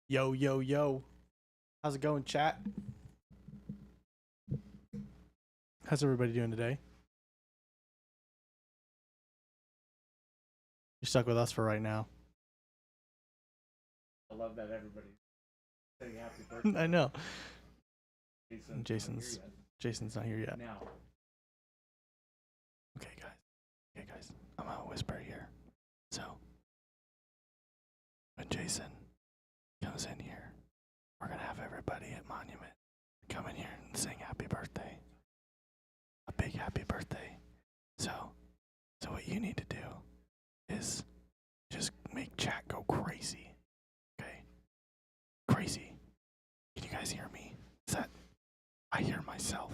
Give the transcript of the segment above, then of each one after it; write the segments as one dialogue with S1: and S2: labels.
S1: Yo, yo, yo. How's it going, chat? How's everybody doing today? You're stuck with us for right now.
S2: I love that everybody's saying happy birthday.
S1: I know.
S2: Jason's
S1: Jason's not here yet.
S2: now.
S1: Okay, guys. I'm gonna whisper here. So, when Jason comes in here, we're gonna have everybody at Monument come in here and sing happy birthday. A big happy birthday. So what you need to do is just make chat go crazy. Okay? Crazy. Can you guys hear me? Is that I hear myself.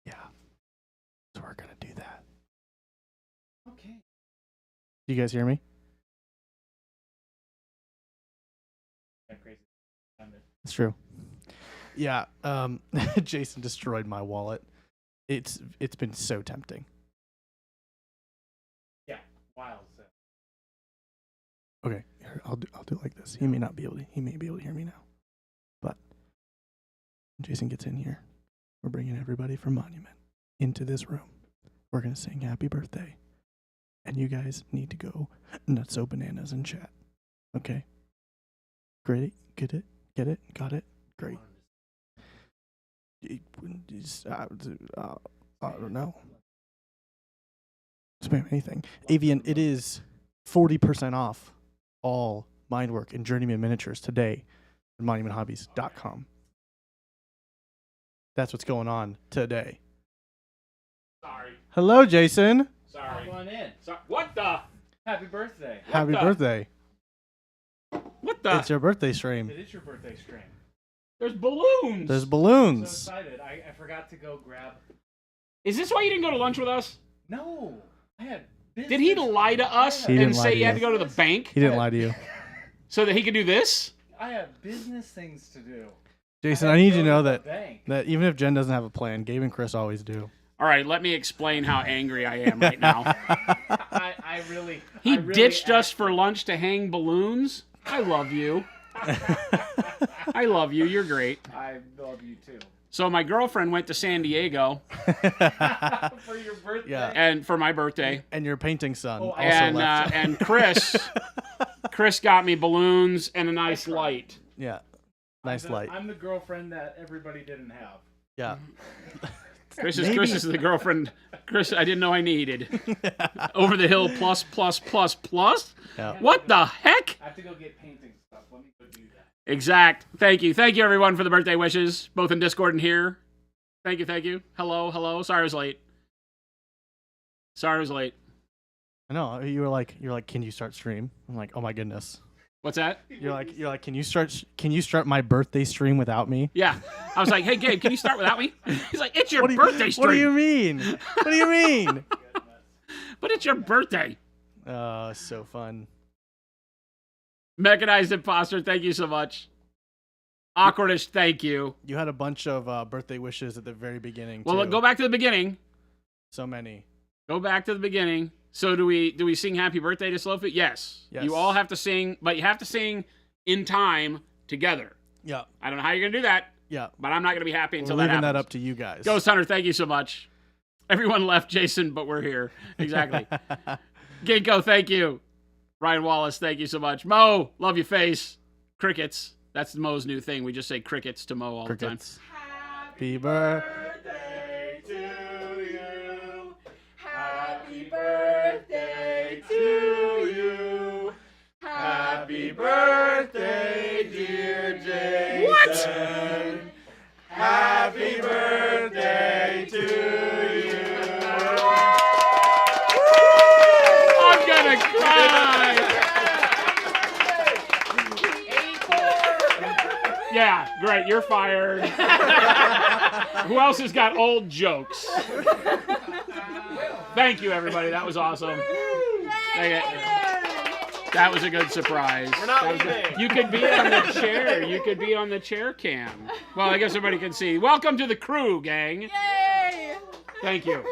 S1: Yeah. So we're gonna do that.
S2: Okay.
S1: You guys hear me?
S2: Crazy.
S1: It's true. Yeah, Jason destroyed my wallet. It's been so tempting.
S2: Yeah. Wild. So.
S1: Okay, here, I'll do it like this. He may be able to hear me now. But when Jason gets in here, we're bringing everybody from Monument into this room. We're gonna sing happy birthday. And you guys need to go nutso bananas in chat. Okay? Great? Get it? Got it? Great. I don't know. Spam anything. Avian, it is 40% off all Mindwork and Journeyman miniatures today at monumenthobbies.com. That's what's going on today.
S2: Sorry.
S1: Hello, Jason.
S2: Sorry. Come on in. What the? Happy birthday.
S1: Happy birthday.
S2: What the?
S1: It's your birthday stream.
S2: It is your birthday stream. There's balloons.
S1: There's
S2: I'm
S1: balloons.
S2: so excited. I forgot to go grab.
S3: Is this why you didn't go to lunch with us?
S2: No. I had business.
S3: Did he lie to us
S1: He didn't
S3: and
S1: lie
S3: say
S1: to
S3: you had
S1: you.
S3: to go to the bank
S1: He didn't lie to you.
S3: so that he could do this?
S2: I have business things to do.
S1: Jason, I need you to know
S2: the
S1: that
S2: bank.
S1: even if Jen doesn't have a plan, Gabe and Chris always do.
S3: All right, let me explain how angry I am right now.
S2: I really.
S3: He
S2: I really
S3: ditched us for lunch to hang balloons. I love you. I love you. You're great.
S2: I love you too.
S3: So my girlfriend went to San Diego
S2: For your birthday.
S1: Yeah.
S3: and for my birthday.
S1: And your painting son
S2: Oh,
S1: also
S3: And
S1: left.
S3: and Chris got me balloons and a nice light.
S1: Yeah. Nice light.
S2: I'm the girlfriend that everybody didn't have.
S1: Yeah.
S3: Chris
S1: Maybe.
S3: is the girlfriend. Chris, I didn't know I needed. Over the hill plus.
S1: Yeah.
S3: What the heck?
S2: I have to go get painting stuff. Let me go do that.
S3: Exact. Thank you everyone for the birthday wishes, both in Discord and here. Thank you. Hello. Sorry I was late.
S1: I know. You're like, can you start stream? I'm like, oh my goodness.
S3: What's that?
S1: You're like, can you start my birthday stream without me?
S3: Yeah. I was like, hey Gabe, can you start without me? He's like, it's your birthday stream.
S1: What do you mean? What do you mean?
S3: But it's your birthday.
S1: So fun.
S3: Mechanized Imposter, thank you so much. Awkwardish, thank you.
S1: You had a bunch of birthday wishes at the very beginning.
S3: Well,
S1: too.
S3: go back to the beginning.
S1: So many.
S3: Go back to the beginning. So do we sing happy birthday to Slowfoot? Yes.
S1: Yes.
S3: You all have to sing, but you have to sing in time together.
S1: Yeah.
S3: I don't know how you're going to do that,
S1: Yeah.
S3: but I'm not going to be happy
S1: We're
S3: until that
S1: leaving
S3: happens.
S1: that up to you guys.
S3: Ghost Hunter, thank you so much. Everyone left Jason, but we're here. Exactly. Ginkgo, thank you. Ryan Wallace, thank you so much. Mo, love your face. Crickets. That's Mo's new thing. We just say crickets to Mo all
S1: Crickets.
S3: the time.
S1: Happy birthday.
S2: Birthday to you. Happy birthday to you. Happy birthday, dear Jason.
S3: What?
S2: Happy birthday to you.
S3: I'm gonna cry. Yeah, great. You're fired. Who else has got old jokes? Thank you, everybody. That was awesome. That was a good surprise.
S2: We're not
S3: That was
S2: leaving.
S3: good. You could be on the chair. You could be on the chair cam. Well, I guess everybody can see. Welcome to the crew, gang.
S4: Yay!
S3: Thank you.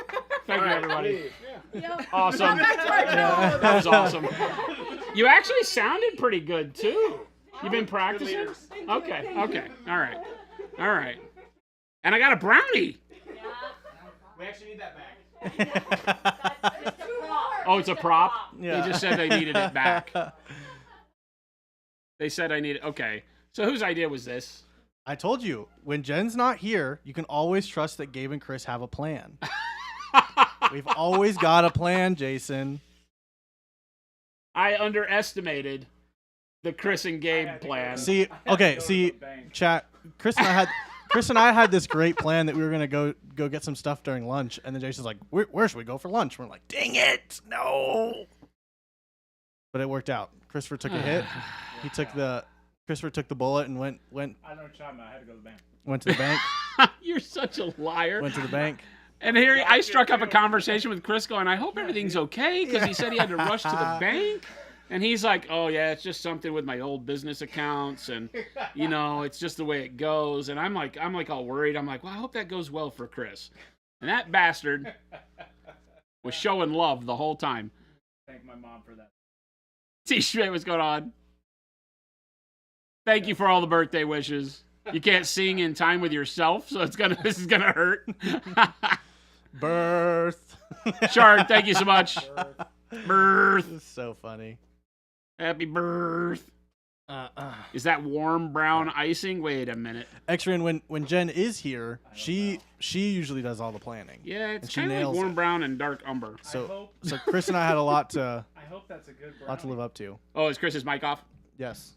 S3: Thank you, everybody.
S2: Yeah.
S4: Yep.
S3: Awesome.
S4: That's right, Joe.
S3: That was awesome. You actually sounded pretty good too. You've been practicing? Okay. Okay. All right. All right. And I got a brownie.
S2: We actually need that back.
S3: Oh, it's a prop?
S1: Yeah.
S3: They just said they needed it back. They said I needed. Okay. So whose idea was this?
S1: I told you, when Jen's not here, you can always trust that Gabe and Chris have a plan. We've always got a plan, Jason.
S3: I underestimated the Chris and Gabe plan.
S1: See, okay, see, chat. Chris and I had this great plan that we were gonna go get some stuff during lunch, and then Jason's like, "Where should we go for lunch?" We're like, "Dang it, no!" But it worked out. Christopher took a hit. Christopher took the bullet and went
S2: I know shot, man. I had to go to the bank.
S1: went to the bank.
S3: You're such a liar.
S1: Went to the bank.
S3: And here I struck up a conversation with Chris going, I hope everything's okay, because he said he had to rush to the bank. And he's like, oh, yeah, it's just something with my old business accounts. And, you know, it's just the way it goes. And I'm like all worried. I'm like, well, I hope that goes well for Chris. And that bastard was showing love the whole time.
S2: Thank my mom for that.
S3: T. Schmidt, what's going on? Thank you for all the birthday wishes. You can't sing in time with yourself, so this is gonna hurt.
S1: Birth.
S3: Shard, thank you so much. Birth.
S1: This is so funny.
S3: Happy birth. Is that warm brown icing? Wait a minute.
S1: Extra, and when Jen is here, she usually does all the planning.
S3: Yeah,
S1: And
S3: it's
S1: she
S3: kind of like
S1: nails
S3: warm
S1: it.
S3: brown and dark umber.
S1: So Chris and I had a lot to
S2: I hope that's a good brownie.
S1: live up to.
S3: Oh, is Chris's mic off?
S1: Yes.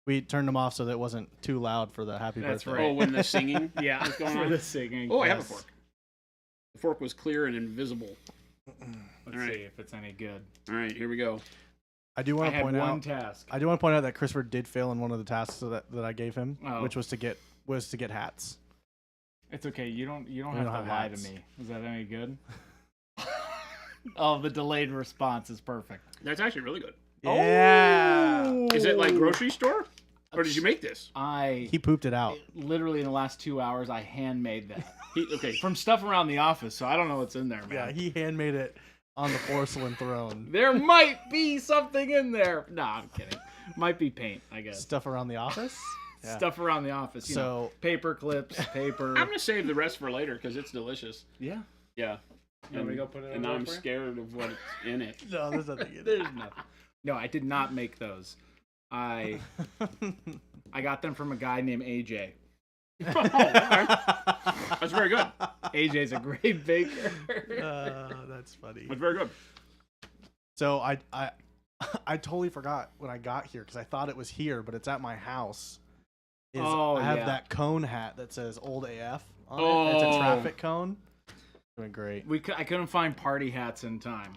S1: We turned them off so that it wasn't too loud for the happy
S2: That's
S1: birthday.
S2: right.
S3: Oh, when the singing
S2: Yeah,
S3: was going
S2: for
S3: on?
S2: the singing.
S3: Oh, I have a
S2: yes.
S3: fork. The fork was clear and invisible.
S2: Let's
S3: All right.
S2: see if it's any good.
S3: All right, here we go.
S1: I do
S2: I
S1: want to
S2: had
S1: point
S2: one
S1: out.
S2: task.
S1: I do want to point out that Christopher did fail in one of the tasks that I gave him,
S2: Oh.
S1: which was to get hats.
S2: It's okay. You don't
S1: We
S2: have
S1: don't
S2: to
S1: have
S2: lie
S1: hats.
S2: to me. Is that any good? Oh, the delayed response is perfect.
S3: That's actually really good.
S1: Yeah.
S3: Is it like grocery store? Or did you make this?
S1: He pooped it out.
S2: Literally in the last 2 hours, I handmade that
S3: Okay.
S2: from stuff around the office. So I don't know what's in there, man.
S1: Yeah, he handmade it on the porcelain throne.
S2: There might be something in there. No, I'm kidding. Might be paint, I guess.
S1: Stuff around the office. Yeah.
S2: Stuff around the office. You know,
S1: So
S2: paper clips, paper.
S3: I'm going to save the rest for later because it's delicious.
S2: Yeah.
S3: Yeah.
S2: You want me to go put it in
S3: And
S2: the
S3: I'm
S2: for you?
S3: scared of what's in it.
S1: no, there's nothing in
S2: There's nothing. No, I did not make those. I got them from a guy named AJ.
S3: Oh, okay. That's very good.
S2: AJ's a great baker.
S1: That's funny.
S3: That's very good.
S1: So I totally forgot when I got here because I thought it was here, but it's at my house.
S2: Oh,
S1: I have
S2: yeah.
S1: that cone hat that says Old AF on it. It's
S3: Oh.
S1: a traffic cone. Doing great.
S2: I couldn't find party hats in time,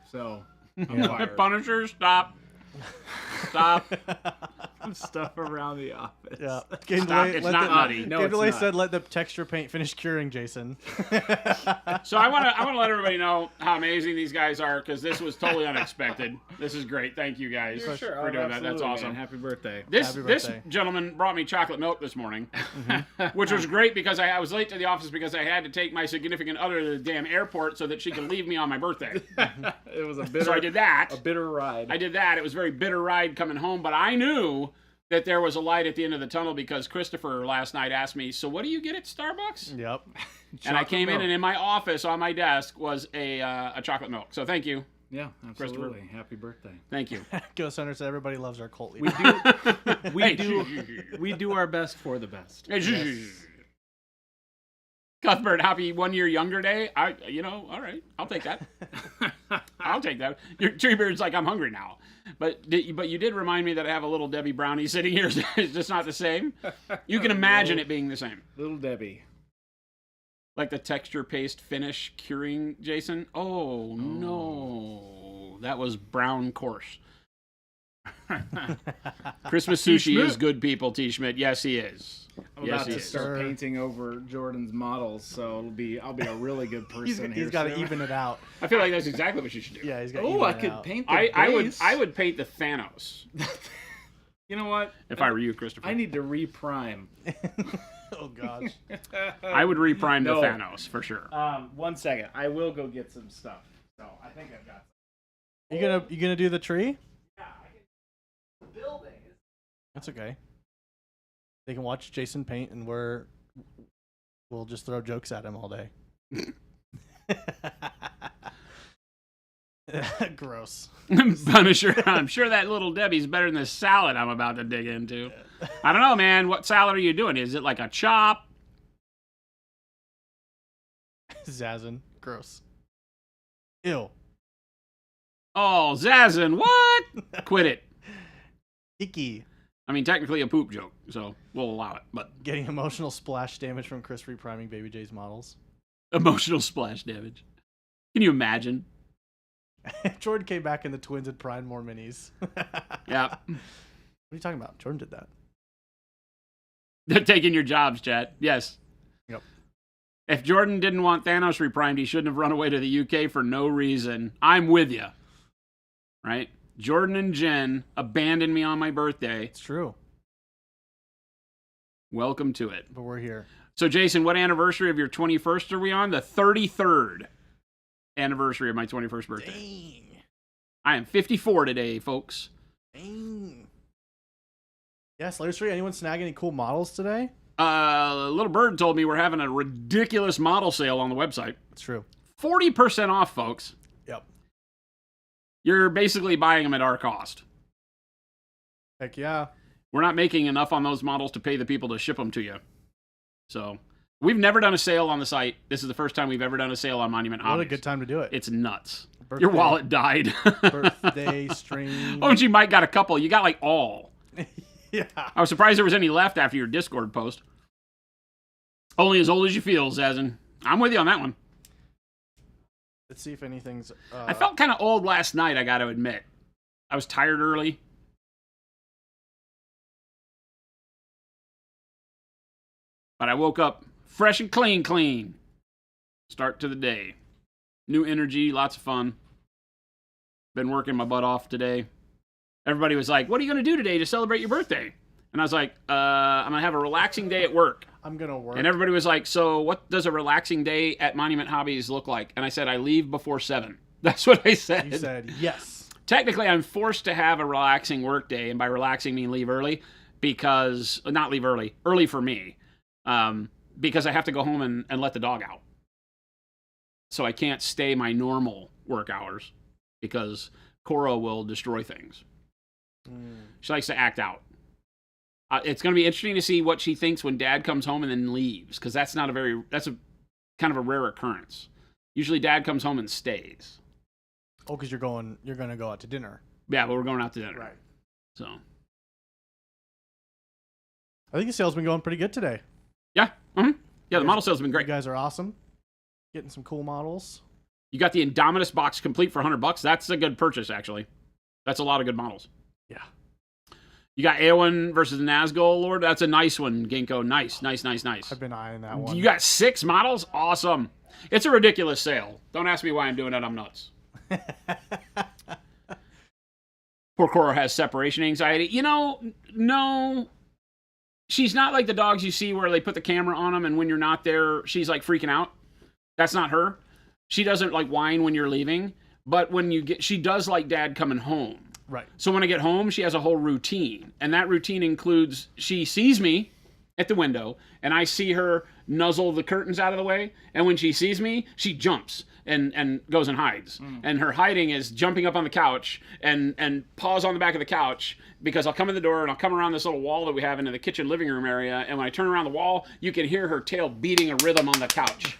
S2: so I'm
S1: Yeah.
S2: fired.
S3: Punisher, stop. Stop.
S2: Stuff around the office.
S1: Yeah.
S3: Stop. It's not nutty.
S2: No,
S1: Gabe
S2: it's
S1: DeLay
S2: not.
S1: said, "Let the texture paint finish curing, Jason."
S3: So I want to let everybody know how amazing these guys are because this was totally unexpected. This is great. Thank you guys
S2: Sure,
S3: for doing that. That's
S2: absolutely,
S3: awesome.
S2: man. Happy birthday.
S3: This
S1: Happy
S3: this
S1: birthday.
S3: gentleman brought me chocolate milk this morning, which was great because I was late to the office because I had to take my significant other to the damn airport so that she could leave me on my birthday.
S2: It was a bitter,
S3: So I did that.
S2: a bitter ride.
S3: I did that. It was a very bitter ride coming home, but I knew that there was a light at the end of the tunnel because Christopher last night asked me, so what do you get at Starbucks?
S1: Yep.
S3: And I
S2: Chocolate
S3: came in
S2: milk.
S3: and in my office on my desk was a chocolate milk. So thank you.
S2: Yeah, absolutely. Happy birthday.
S3: Thank you.
S1: Ghost Hunter said everybody loves our cult
S2: We
S1: leader.
S2: do, we
S3: Hey,
S2: do, we do our best for the best.
S3: Cuthbert, happy 1 year younger day. All right, I'll take that. I'll take that. Your Treebeard's like, I'm hungry now. But you did remind me that I have a little Debbie brownie sitting here. It's just not the same. You can imagine it being the same.
S2: Little Debbie.
S3: Like the texture paste finish curing, Jason. Oh, no. That was brown coarse. Christmas sushi
S2: Schmidt.
S3: is good, people, T. Schmidt. Yes, he is.
S2: I'm
S3: Yes,
S2: about
S3: he
S2: to
S3: is.
S2: start
S1: Sir.
S2: painting over Jordan's models, so I'll be a really good person here.
S1: he's got to
S2: soon.
S1: even it out.
S3: I feel like that's exactly what you should do.
S1: Yeah, he's got. to
S2: Oh,
S1: even
S2: I
S1: it
S2: could
S1: out.
S2: paint the
S3: I
S2: base.
S3: would paint the Thanos
S2: You know what?
S3: if I were you, Christopher.
S2: I need to reprime.
S1: Oh gosh.
S3: I would reprime
S2: No.
S3: the Thanos for sure.
S2: 1 second. I will go get some stuff. So think I've got.
S1: You gonna do the tree?
S2: Yeah, I can. The building is.
S1: That's okay. They can watch Jason paint, and we'll just throw jokes at him all day. Gross.
S3: Punisher. I'm sure that little Debbie's better than the salad I'm about to dig into. I don't know, man. What salad are you doing? Is it like a chop?
S1: Zazen. Gross. Ew.
S3: Oh, Zazen, what? Quit it.
S1: Icky.
S3: I mean, technically a poop joke, so we'll allow it. But
S1: Getting emotional splash damage from Chris repriming Baby J's models.
S3: emotional splash damage. Can you imagine?
S1: Jordan came back and the twins had primed more minis.
S3: Yeah.
S1: What are you talking about? Jordan did that.
S3: They're taking your jobs, chat. Yes.
S1: Yep.
S3: If Jordan didn't want Thanos reprimed, he shouldn't have run away to the UK for no reason. I'm with you. Right? Jordan and Jen abandoned me on my birthday.
S1: It's true.
S3: Welcome to it.
S1: But we're here.
S3: So, Jason, what anniversary of your 21st are we on? The 33rd anniversary of my 21st birthday.
S1: Dang.
S3: I am 54 today, folks.
S1: Dang. Yes, Slayer Street. Anyone snag any cool models today?
S3: Little Bird told me we're having a ridiculous model sale on the website.
S1: It's true.
S3: 40% off, folks.
S1: Yep.
S3: You're basically buying them at our cost.
S1: Heck yeah.
S3: We're not making enough on those models to pay the people to ship them to you. So, we've never done a sale on the site. This is the first time we've ever done a sale on Monument Hobbies.
S1: What a good time to do it.
S3: It's nuts.
S1: Birthday,
S3: Your wallet died.
S1: birthday stream.
S3: Oh, and you might got a couple. You got like all.
S1: Yeah.
S3: I was surprised there was any left after your Discord post. Only as old as you feel, Zazen. I'm with you on that one.
S1: Let's see if anything's...
S3: I felt kind of old last night, I got to admit. I was tired early. But I woke up fresh and clean. Start to the day. New energy, lots of fun. Been working my butt off today. Everybody was like, what are you going to do today to celebrate your birthday? And I was like, I'm going to have a relaxing day at work.
S1: I'm going to work.
S3: And everybody was like, so what does a relaxing day at Monument Hobbies look like? And I said, I leave before 7. That's what I said.
S1: You said yes.
S3: Technically, I'm forced to have a relaxing work day. And by relaxing, I mean leave early. Because, not leave early. Early for me. Because I have to go home and let the dog out. So I can't stay my normal work hours. Because Cora will destroy things. She likes to act out. It's going to be interesting to see what she thinks when Dad comes home and then leaves, because that's a kind of a rare occurrence. Usually, Dad comes home and stays.
S1: Oh, because you're going to go out to dinner.
S3: Yeah, but we're going out to dinner.
S1: Right.
S3: So.
S1: I think the sale's been going pretty good today.
S3: Yeah. Mm-hmm. Yeah, the model sales have been great.
S1: You guys are awesome. Getting some cool models.
S3: You got the Indominus box complete for $100. That's a good purchase, actually. That's a lot of good models.
S1: Yeah.
S3: You got Eowyn versus Nazgul Lord. That's a nice one, Ginkgo. Nice.
S1: I've been eyeing that one.
S3: You got 6 models? Awesome. It's a ridiculous sale. Don't ask me why I'm doing it. I'm nuts. Poor Cora has separation anxiety. No. She's not like the dogs you see where they put the camera on them and when you're not there, she's like freaking out. That's not her. She doesn't like whine when you're leaving. But she does like Dad coming home.
S1: Right.
S3: So when I get home, she has a whole routine. And that routine includes she sees me at the window, and I see her nuzzle the curtains out of the way. And when she sees me, she jumps and goes and hides. And her hiding is jumping up on the couch and paws on the back of the couch, because I'll come in the door and I'll come around this little wall that we have into the kitchen living room area. And when I turn around the wall, you can hear her tail beating a rhythm on the couch.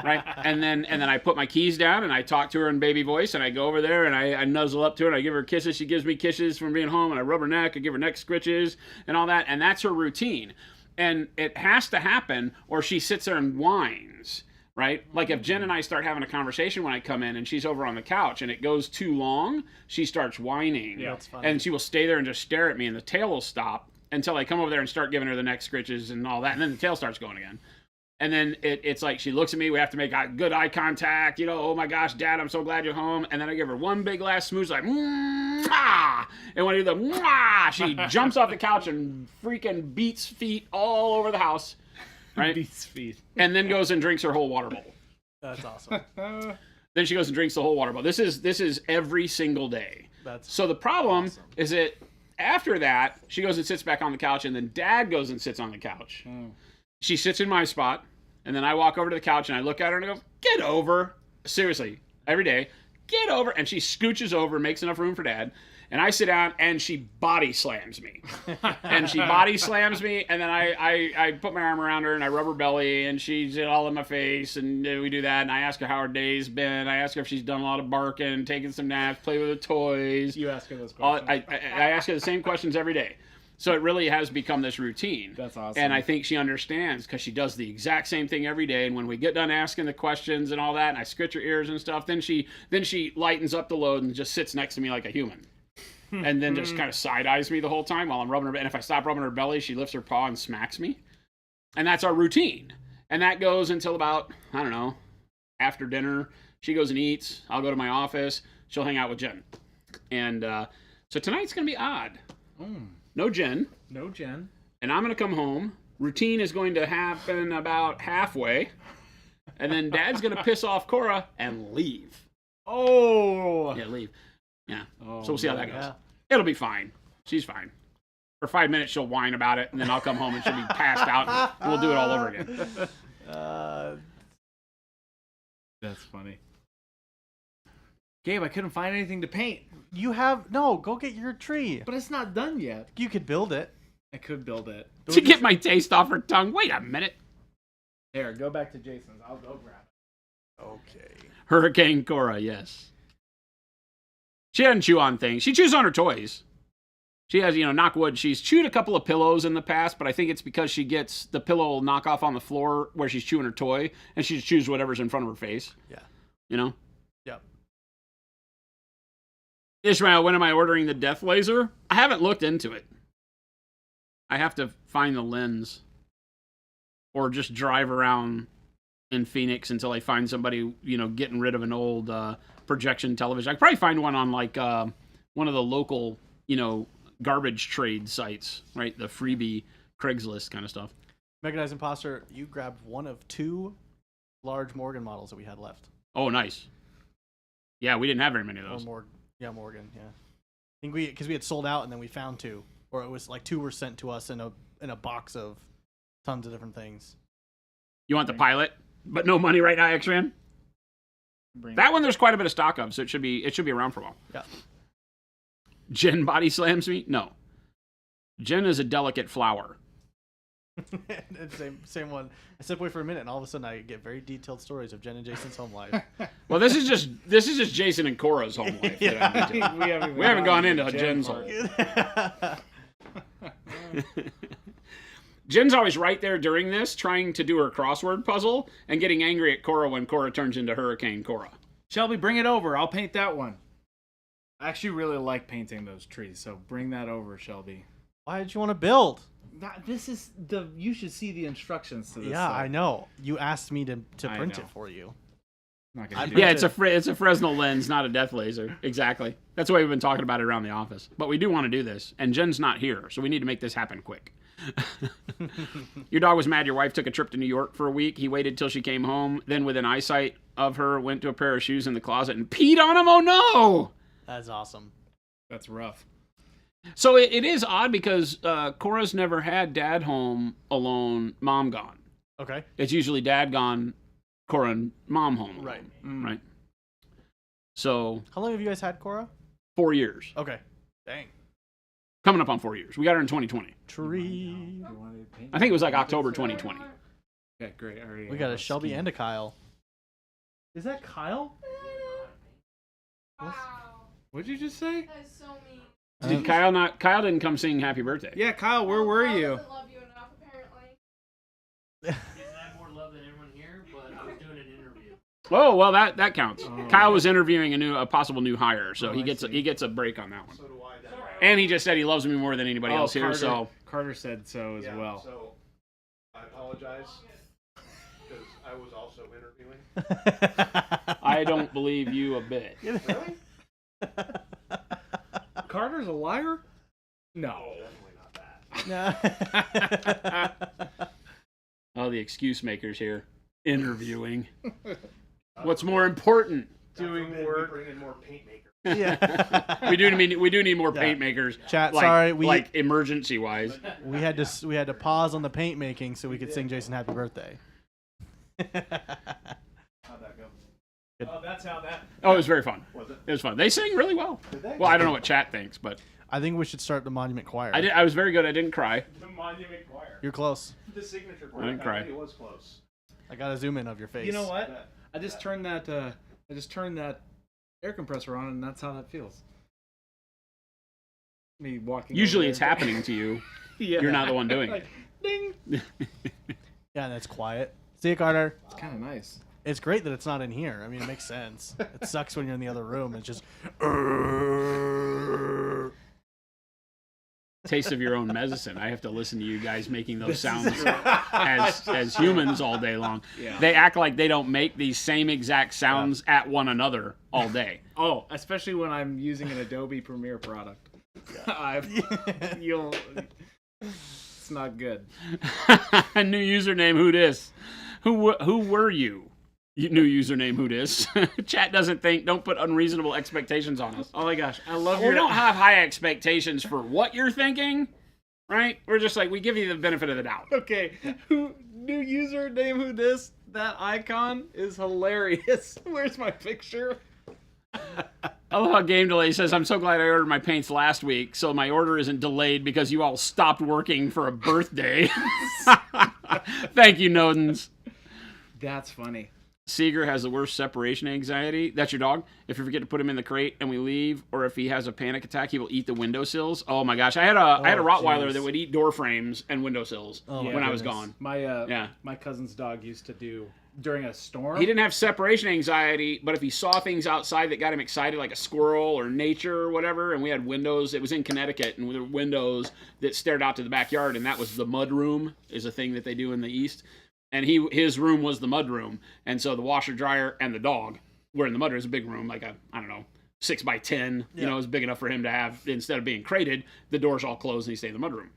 S3: Right? And then I put my keys down and I talk to her in baby voice, and I go over there and I nuzzle up to her and I give her kisses. She gives me kisses from being home, and I rub her neck, I give her neck scritches and all that. And that's her routine. And it has to happen or she sits there and whines. Right? Like if Jen and I start having a conversation when I come in and she's over on the couch and it goes too long, she starts whining.
S2: Yeah,
S1: that's funny.
S3: And she will stay there and just stare at me, and the tail will stop until I come over there and start giving her the neck scritches and all that. And then the tail starts going again. And then it's like she looks at me, we have to make good eye contact, oh my gosh, Dad, I'm so glad you're home. And then I give her one big last smooch, like, mwah! And when I do the mwah, she jumps off the couch and freaking beats feet all over the house. Right?
S2: Beats feet.
S3: And then goes and drinks her whole water bowl.
S1: That's awesome.
S3: Then she goes and drinks the whole water bottle. This is every single day.
S1: That's
S3: So the problem
S1: awesome.
S3: is that after that, she goes and sits back on the couch, and then Dad goes and sits on the couch. She sits in my spot, and then I walk over to the couch, and I look at her, and I go, get over. Seriously, every day, get over. And she scooches over, makes enough room for Dad. And I sit down, and she body slams me. And she body slams me, and then I put my arm around her, and I rub her belly, and she's all in my face, and we do that. And I ask her how her day's been. I ask her if she's done a lot of barking, taking some naps, play with the toys.
S2: You ask her those
S3: I
S2: questions.
S3: ask her the same questions every day. So it really has become this routine.
S2: That's awesome.
S3: And I think she understands because she does the exact same thing every day. And when we get done asking the questions and all that, and I scratch her ears and stuff, then she lightens up the load and just sits next to me like a human. And then just kind of side eyes me the whole time while I'm rubbing her. And if I stop rubbing her belly, she lifts her paw and smacks me. And that's our routine. And that goes until about, I don't know, after dinner. She goes and eats. I'll go to my office. She'll hang out with Jen. And so tonight's going to be odd. No Jen.
S2: No, Jen.
S3: And I'm going to come home. Routine is going to happen about halfway. And then Dad's going to piss off Cora and leave.
S2: Oh.
S3: Yeah, leave. Yeah.
S2: Oh,
S3: So we'll see how that goes.
S1: Yeah.
S3: It'll be fine. She's fine. For 5 minutes, she'll whine about it, and then I'll come home and she'll be passed out, and we'll do it all over again.
S2: That's funny. Gabe, I couldn't find anything to paint,
S1: go get your tree.
S2: but it's not done yet.
S1: You could build it.
S2: I could build it.
S3: To get my taste off her tongue. Wait a minute.
S2: Here, go back to Jason's. I'll go grab it.
S1: Okay.
S3: Hurricane Cora, yes. She doesn't chew on things. She chews on her toys. She has, knock wood, she's chewed a couple of pillows in the past, but I think it's because she gets the pillow knock off on the floor where she's chewing her toy, and she just chews whatever's in front of her face.
S1: Yeah. Yep.
S3: Ishmael, when am I ordering the death laser? I haven't looked into it. I have to find the lens. Or just drive around in Phoenix until I find somebody, getting rid of an old projection television. I could probably find one on like one of the local, garbage trade sites, right? The freebie Craigslist kind of stuff.
S1: Mechanized Imposter, you grabbed one of 2 large Morgan models that we had left.
S3: Oh, nice. Yeah, we didn't have very many of those.
S1: Morgan, yeah. I think because we had sold out and then we found 2, or it was like 2 were sent to us in a box of tons of different things.
S3: You want the pilot, but no money right now, X-Ran? That one there's quite a bit of stock of, so it should be around for a while.
S1: Yeah.
S3: Jen body slams me? No. Jen is a delicate flower.
S1: same one. I stepped away for a minute, and all of a sudden I get very detailed stories of Jen and Jason's home life.
S3: Well, this is just Jason and Cora's home life. that I'm we haven't gone into Jen's home. Jen's always right there during this, trying to do her crossword puzzle and getting angry at Cora when Cora turns into Hurricane Cora.
S2: Shelby, bring it over. I'll paint that one. I actually really like painting those trees, so bring that over, Shelby.
S1: Why did you want to build?
S2: You should see the instructions to this.
S1: Yeah,
S2: site.
S1: I know. You asked me to
S2: I
S1: print
S2: know.
S1: it for you.
S2: Not gonna do
S3: Yeah,
S2: it.
S3: it's a Fresnel lens, not a death laser. Exactly. That's why we've been talking about it around the office. But we do want to do this, and Jen's not here, so we need to make this happen quick. Your dog was mad your wife took a trip to New York for a week. He waited till she came home, then within eyesight of her, went to a pair of shoes in the closet and peed on him. Oh no!
S1: That's awesome.
S2: That's rough.
S3: So it is odd because Cora's never had dad home alone, mom gone.
S1: Okay.
S3: It's usually dad gone, Cora and mom home alone.
S1: Right.
S3: Right. So
S1: How long have you guys had Cora?
S3: 4 years.
S1: Okay. Dang.
S3: Coming up on 4 years. We got her in 2020.
S1: Tree.
S3: I think it was like October 2020.
S2: Okay, great. I already
S1: We got
S2: have
S1: a Shelby
S2: scheme.
S1: and a Kyle.
S2: Is that Kyle?
S4: Wow.
S2: What'd you just say?
S4: That is so mean.
S3: Did Kyle didn't come sing happy birthday.
S2: Yeah, Kyle, where were
S4: Kyle
S2: you?
S4: doesn't love you enough, apparently.
S5: I have more love than everyone here, but I was doing an interview.
S3: Oh, well that counts.
S2: Oh.
S3: Kyle was interviewing a possible new hire, so
S2: Oh,
S3: he
S2: I
S3: gets
S2: see.
S3: a break on that one.
S6: So do I.
S3: And he just said he loves me more than anybody else here,
S2: Carter,
S3: so
S2: Carter said so as well.
S6: So I apologize because I was also interviewing.
S3: I don't believe you a bit.
S6: Really?
S2: Carter's a liar? No.
S6: Definitely not that.
S3: Oh, the excuse makers here. Interviewing. What's more important?
S2: doing
S6: forbid
S2: work.
S6: We bring in more paint makers.
S1: Yeah.
S3: we do need more
S1: Yeah.
S3: paint makers.
S1: Chat.
S3: Like,
S1: Sorry, we
S3: like emergency wise.
S1: we had to pause on the paint making so we could sing Jason happy birthday.
S6: How'd that go?
S1: Good.
S6: Oh, that's how that
S3: Oh, it was very fun.
S6: was it.
S3: It was fun. They sang really well.
S6: Did they?
S3: Well, I don't know what chat thinks, but
S1: I think we should start the Monument Choir.
S3: I was very good. I didn't cry.
S6: The Monument Choir.
S1: You're close.
S6: The signature
S3: I
S6: choir.
S3: didn't cry.
S6: It was close.
S1: I got a zoom in of your face.
S2: You know what? I just turned that. I just turned that air compressor on, and that's how that feels. Me walking.
S3: Usually
S2: over
S3: it's
S2: there.
S3: happening to you.
S2: Yeah.
S3: You're not the one doing
S2: Like, ding.
S1: Yeah, that's quiet. See you, Carter.
S2: It's kind of nice.
S1: It's great that it's not in here. I mean, it makes sense. It sucks when you're in the other room. It's just.
S3: Taste of your own medicine. I have to listen to you guys making those sounds as humans all day long.
S2: Yeah.
S3: They act like they don't make these same exact sounds at one another all day.
S2: Oh, especially when I'm using an Adobe Premiere product. It's not good.
S3: New username, who dis? Who were you? New username, who dis? Chat doesn't think. Don't put unreasonable expectations on us.
S2: Oh my gosh, I love
S3: We
S2: your.
S3: don't have high expectations for what you're thinking, right? We're just like, we give you the benefit of the doubt.
S2: Okay, new username? Who this? That icon is hilarious. Where's my picture?
S3: I love how Game Delay says, I'm so glad I ordered my paints last week, so my order isn't delayed because you all stopped working for a birthday. Thank you, Nodens.
S2: That's funny.
S3: Seeger has the worst separation anxiety. That's your dog. If you forget to put him in the crate and we leave, or if he has a panic attack, he will eat the windowsills. Oh my gosh, I had a Rottweiler
S1: jeez.
S3: that would eat door frames and windowsills
S1: Oh, my
S3: when I was
S1: goodness.
S3: gone.
S2: My
S3: Yeah.
S2: my cousin's dog used to do during a storm.
S3: He didn't have separation anxiety, but if he saw things outside that got him excited, like a squirrel or nature or whatever, and we had windows, it was in Connecticut, and there were windows that stared out to the backyard, and that was the mud room, is a thing that they do in the East. And his room was the mud room, and so the washer, dryer, and the dog were in the mud room. It was a big room, like a, I don't know, 6x10. You know, it was big enough for him to have, instead of being crated, the doors all closed and he stayed in the mud room.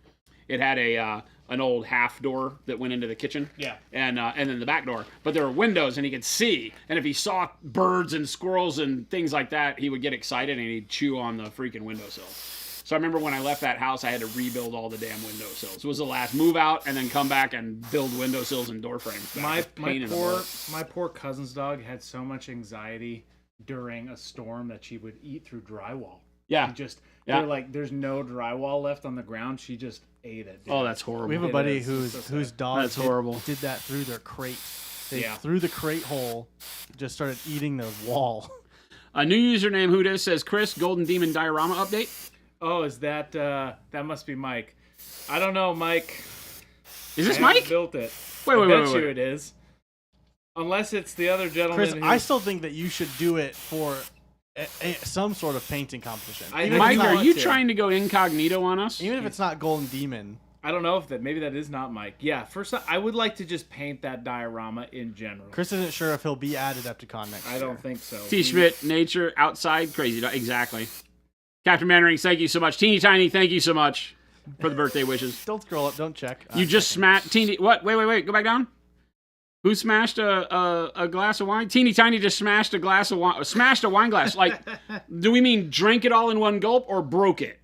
S3: It had an old half door that went into the kitchen.
S2: Yeah.
S3: And then the back door. But there were windows and he could see. And if he saw birds and squirrels and things like that, he would get excited and he'd chew on the freaking windowsill. So I remember when I left that house, I had to rebuild all the damn windowsills. It was the last move out and then come back and build windowsills and door frames back.
S2: My
S3: It was a pain in the butt.
S2: my poor cousin's dog had so much anxiety during a storm that she would eat through drywall.
S3: Yeah.
S2: She just
S3: Yeah.
S2: they're like there's no drywall left on the ground. She just ate it. dude.
S3: Oh, that's horrible.
S1: We have a
S2: It
S1: buddy
S2: is.
S1: whose
S2: So sad.
S1: whose dog
S3: That's horrible.
S1: did that through their crate. They
S2: Yeah.
S1: through the crate hole, just started eating the wall.
S3: A new username, who dis, says, Chris, Golden Demon Diorama update.
S2: Oh, is that that must be Mike? I don't know, Mike.
S3: Is this
S2: I haven't
S3: Mike?
S2: built it.
S3: Wait,
S2: I
S3: wait,
S2: bet
S3: wait,
S2: you
S3: wait.
S2: it is. Unless it's the other gentleman.
S1: Chris,
S2: who,
S1: I still think that you should do it for some sort of painting competition.
S2: I-
S1: Even if
S3: Mike,
S1: it's not-
S3: are you
S2: to.
S3: trying to go incognito on us?
S1: Even if it's not Golden Demon.
S2: I don't know if maybe that is not Mike. Yeah, first I would like to just paint that diorama in general.
S1: Chris isn't sure if he'll be at Adepticon next
S2: I
S1: year.
S2: don't think so.
S3: T. Schmidt, nature, outside, crazy. Exactly. Captain Mannering, thank you so much. Teeny Tiny, thank you so much for the birthday wishes.
S1: Don't scroll up. Don't check.
S3: You just smashed Teeny. What? Wait. Go back down. Who smashed a glass of wine? Teeny Tiny just smashed a glass of wine. Smashed a wine glass. Like, do we mean drank it all in one gulp or broke it?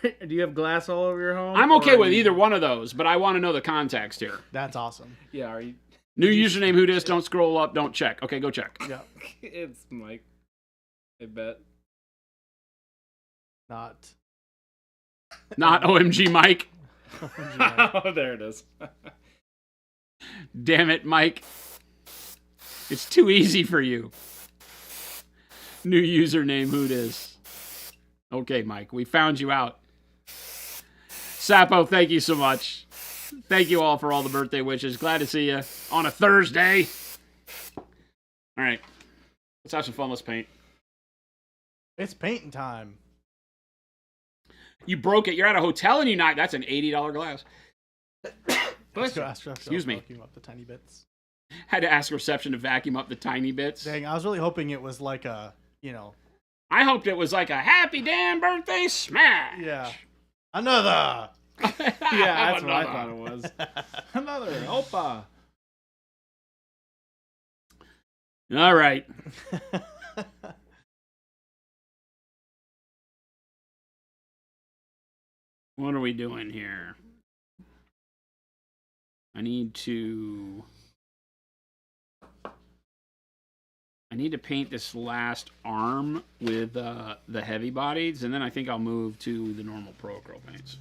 S2: Do you have glass all over your home?
S3: I'm okay
S2: Or
S3: with
S2: are you-
S3: either one of those, but I want to know the context here.
S1: That's awesome.
S2: Yeah, are you?
S3: New username, who dis? Don't scroll up. Don't check. Okay, go check.
S1: Yeah.
S2: It's Mike. I bet.
S1: Not.
S3: Not OMG Mike.
S2: Oh, there it is.
S3: Damn it, Mike. It's too easy for you. New username, who dis? Okay, Mike, we found you out. Sapo, thank you so much. Thank you all for all the birthday wishes. Glad to see you on a Thursday. All right. Let's have some fun. Let's paint.
S1: It's painting time.
S3: You broke it. You're at a hotel and you knocked. That's an $80 glass.
S1: Let's go ask
S3: Excuse me.
S1: vacuum up the tiny bits.
S3: Had to ask reception to vacuum up the tiny bits.
S1: Dang, I was really hoping it was like a,
S3: I hoped it was like a happy damn birthday smash.
S1: yeah. Another.
S2: Yeah, that's what I
S3: Another.
S2: thought it was. Another Opa.
S3: All right. What are we doing here? I need to paint this last arm with the heavy bodies, and then I think I'll move to the normal Pro Acrylic paints.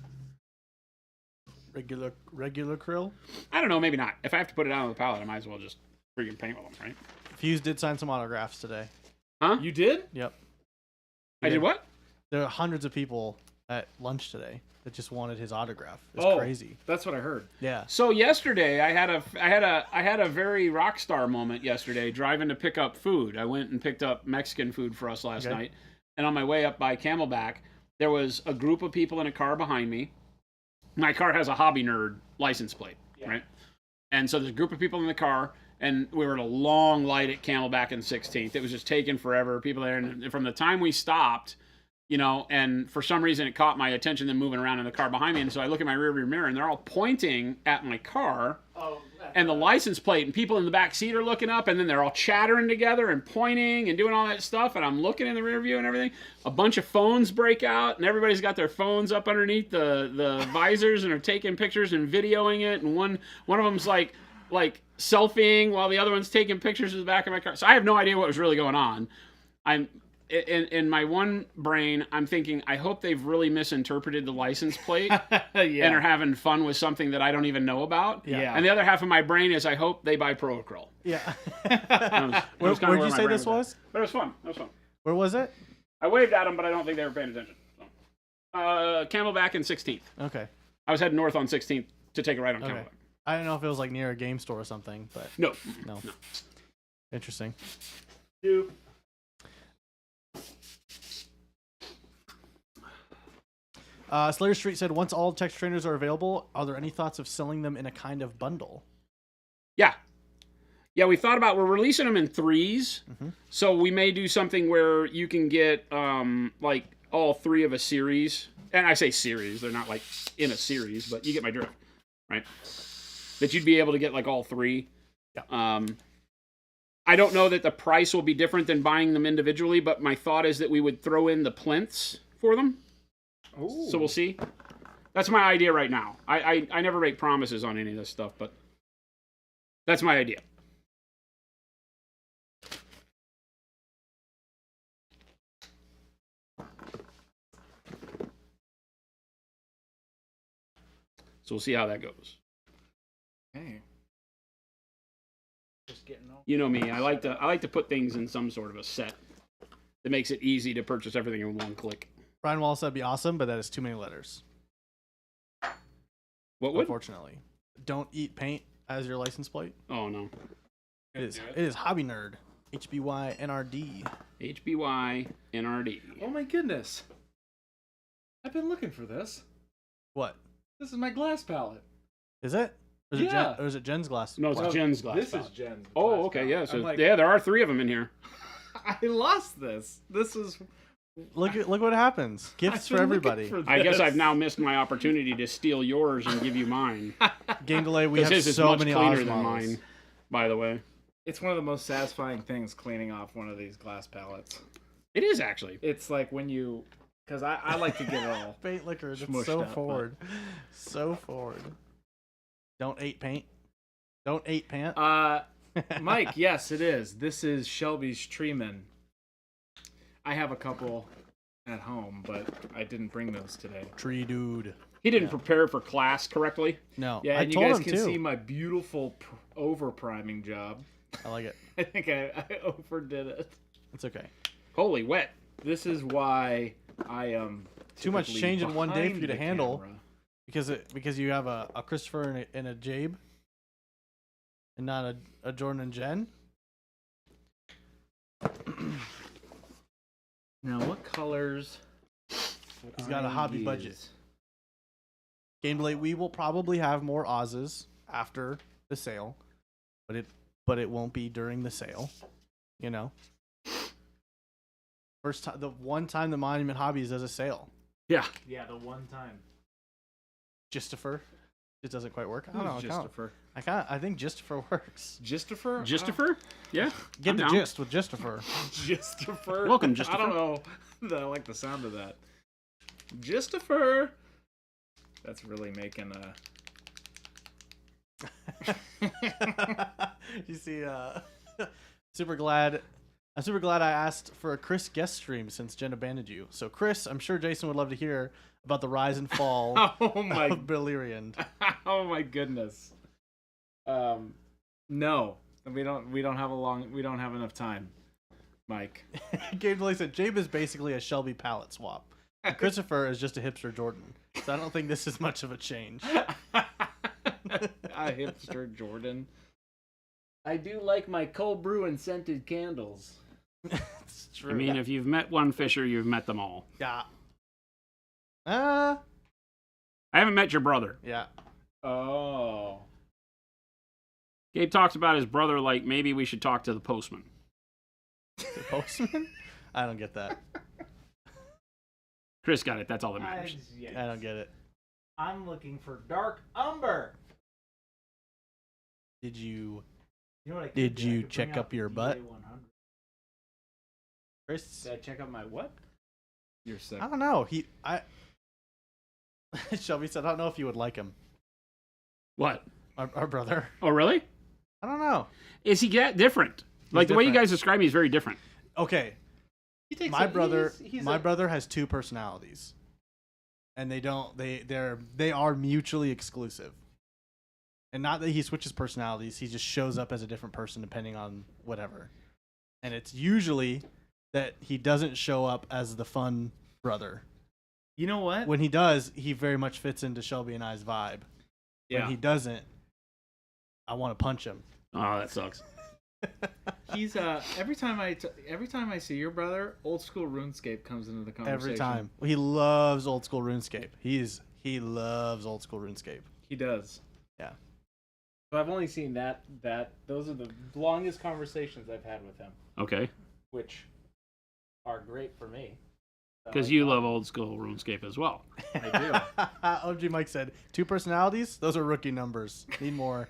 S1: Regular krill.
S3: I don't know, maybe not. If I have to put it out on the palette, I might as well just freaking paint with them, right?
S1: Fuse did sign some autographs today.
S3: Huh?
S2: You did?
S1: Yep.
S3: I did what?
S1: There are hundreds of people at lunch today that just wanted his autograph. It's
S2: Oh.
S1: crazy.
S2: That's what I heard.
S1: Yeah.
S3: So yesterday, I had a very rock star moment yesterday driving to pick up food. I went and picked up Mexican food for us last
S1: Okay.
S3: night, and on my way up by Camelback, there was a group of people in a car behind me. My car has a Hobby Nerd license plate, right? And so there's a group of people in the car, and we were at a long light at Camelback and 16th. It was just taking forever. People there, and from the time we stopped, you know, and for some reason it caught my attention, them moving around in the car behind me, and so I look in my rearview mirror, and they're all pointing at my car.
S5: Oh,
S3: And the license plate, and people in the back seat are looking up, and then they're all chattering together and pointing and doing all that stuff, and I'm looking in the rear view and everything. A bunch of phones break out, and everybody's got their phones up underneath the visors and are taking pictures and videoing it, and one of them's like selfieing while the other one's taking pictures of the back of my car. So I have no idea what was really going on. I'm in my one brain, I'm thinking, I hope they've really misinterpreted the license plate and are having fun with something that I don't even know about.
S2: Yeah.
S3: And the other half of my brain is, I hope they buy Pro Acryl.
S1: Yeah.
S3: That was kinda
S1: Where'd
S3: where
S1: you
S3: my
S1: say
S3: brain
S1: this
S3: at.
S1: was?
S3: But it was fun. It was fun.
S1: Where was it?
S3: I waved at them, but I don't think they were paying attention. So. Camelback and 16th.
S1: Okay.
S3: I was heading north on 16th to take a ride on
S1: Okay.
S3: Camelback.
S1: I don't know if it was like near a game store or something, but
S3: No.
S1: no. Interesting.
S3: Dude.
S1: Slayer Street said, once all text trainers are available, are there any thoughts of selling them in a kind of bundle?
S3: Yeah. Yeah, we thought about, we're releasing them in 3s.
S1: Mhm.
S3: So we may do something where you can get like all 3 of a series. And I say series, they're not like in a series, but you get my drift, right? That you'd be able to get like all 3.
S1: Yeah.
S3: I don't know that the price will be different than buying them individually, but my thought is that we would throw in the plinths for them.
S2: Ooh.
S3: So we'll see. That's my idea right now. I never make promises on any of this stuff, but that's my idea. So we'll see how that goes.
S2: Hey. Just getting all.
S3: You know me. I like to put things in some sort of a set that makes it easy to purchase everything in one click.
S1: Brian Wallace said, be awesome, but that is too many letters.
S3: What would?
S1: Unfortunately. Don't eat paint as your license plate.
S3: Oh no.
S1: It is Hobby Nerd. HBY NRD.
S3: HBY NRD.
S2: Oh my goodness. I've been looking for this.
S1: What?
S2: This is my glass palette.
S1: Is it? Or is,
S2: Yeah.
S1: or is it Jen's glass?
S3: No, it's
S1: Wow.
S3: Jen's glass.
S2: This
S3: palette.
S2: is Jen's.
S3: Oh,
S2: glass
S3: okay,
S2: palette.
S3: yeah. So
S2: I'm like,
S3: yeah, there are 3 of them in here.
S2: I lost this. This is.
S1: Look what happens. Gifts
S2: I've
S1: for
S2: been looking
S1: everybody.
S2: for
S3: I guess
S2: this.
S3: I've now missed my opportunity to steal yours and give you mine.
S1: Game delay. We
S3: Because
S1: have
S3: his is
S1: so
S3: much
S1: many
S3: cleaner
S1: Oz
S3: than
S1: models.
S3: mine, by the way.
S2: It's one of the most satisfying things cleaning off one of these glass palettes.
S3: It is actually.
S2: It's like when you, because I like to get it all.
S1: Paint liquor. That's
S2: Smushed
S1: so
S2: up, but-
S1: forward. So forward. Don't eat paint. Don't eat pant.
S2: Mike, yes, it is. This is Shelby's Treeman. I have a couple at home, but I didn't bring those today.
S1: Tree dude.
S3: He didn't prepare for class correctly.
S1: No.
S2: Yeah,
S1: I
S2: and you
S1: told
S2: guys
S1: him
S2: can
S1: too.
S2: see my beautiful over priming job.
S1: I like it.
S2: I think I overdid it.
S1: It's okay.
S3: Holy wet.
S2: This is why I am
S1: Too much
S2: typically
S1: change in one day for
S2: behind
S1: you to
S2: the
S1: handle.
S2: camera.
S1: Because you have a Christopher and a Jabe, and not a Jordan and Jen.
S2: Now, what colors?
S1: He's got a hobby budget. Game delay. We will probably have more Oz's after the sale, but it won't be during the sale. You know. First time, the one time the Monument Hobbies does a sale.
S3: Yeah.
S5: Yeah, the one time.
S1: Gistifer. It doesn't quite work. I don't know.
S2: Who's Gistifer?
S1: I think Gistifer works.
S2: Gistifer?
S3: Gistifer? Yeah.
S1: Get
S3: I'm
S1: the
S3: down.
S1: gist with Gistifer.
S2: Gistifer.
S3: Welcome,
S2: I
S3: Gistifer.
S2: don't know. I like the sound of that. Gistifer. That's really making
S1: You see, super glad. I'm super glad I asked for a Chris guest stream since Jen abandoned you. So, Chris, I'm sure Jason would love to hear about the rise and fall
S2: Oh my!
S1: of Beleriand.
S2: Oh my goodness. No, we don't have enough time, Mike.
S1: Gabe Delay said Jabe is basically a Shelby palette swap. And Christopher is just a hipster Jordan. So I don't think this is much of a change.
S2: A hipster Jordan. I do like my cold brew and scented candles.
S1: It's true.
S3: I mean, if you've met one Fisher, you've met them all.
S1: yeah.
S3: I haven't met your brother.
S1: Yeah.
S2: Oh.
S3: Gabe talks about his brother like maybe we should talk to the postman.
S1: The postman? I don't get that.
S3: Chris got it. That's all that matters.
S1: I don't get it.
S5: I'm looking for Dark Umber.
S1: Did you,
S5: You know what I could
S1: Did
S5: do? I
S1: you
S5: could
S1: check
S5: bring
S1: up
S5: out
S1: your
S5: the
S1: butt?
S5: DA100.
S1: Chris?
S2: Did I check out my what? You're sick.
S1: I don't know. Shelby said, I don't know if you would like him.
S3: What?
S1: Our brother.
S3: Oh, really?
S1: I don't know.
S3: Is he that different? Like the way you
S1: different.
S3: guys describe me is very different.
S1: Okay. My brother has two personalities. And they are mutually exclusive. And not that he switches personalities, he just shows up as a different person depending on whatever. And it's usually that he doesn't show up as the fun brother.
S2: You know what?
S1: When he does, he very much fits into Shelby and I's vibe.
S2: Yeah.
S1: When he doesn't, I want to punch him.
S3: Oh, that sucks.
S2: He's every time I see your brother, old school RuneScape comes into the conversation.
S1: Every time. He loves old school RuneScape. He loves old school RuneScape.
S2: He does.
S1: Yeah.
S2: But I've only seen that those are the longest conversations I've had with him,
S3: Okay.
S2: which are great for me.
S3: Because you love old school RuneScape as well.
S2: I do.
S1: OG Mike said, 2 personalities? Those are rookie numbers. Need more.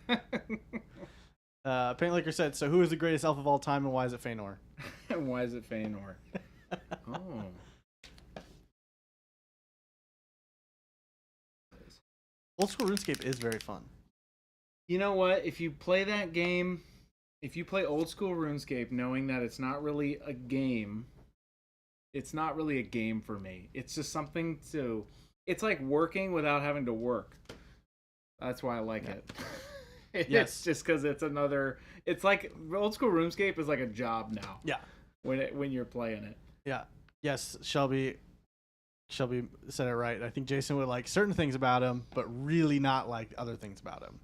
S1: Paint Liquor said, so who is the greatest elf of all time and why is it Feanor?
S2: And why is it Feanor? Oh.
S1: Old school RuneScape is very fun.
S2: You know what? If you play that game, if you play old school RuneScape knowing that it's not really a game, it's not really a game for me. It's just something to... It's like working without having to work. That's why I like it.
S1: Yes.
S2: It's just because it's another... It's like... Old school RuneScape is like a job now.
S1: Yeah.
S2: When you're playing it.
S1: Yeah. Yes, Shelby said it right. I think Jason would like certain things about him, but really not like other things about him.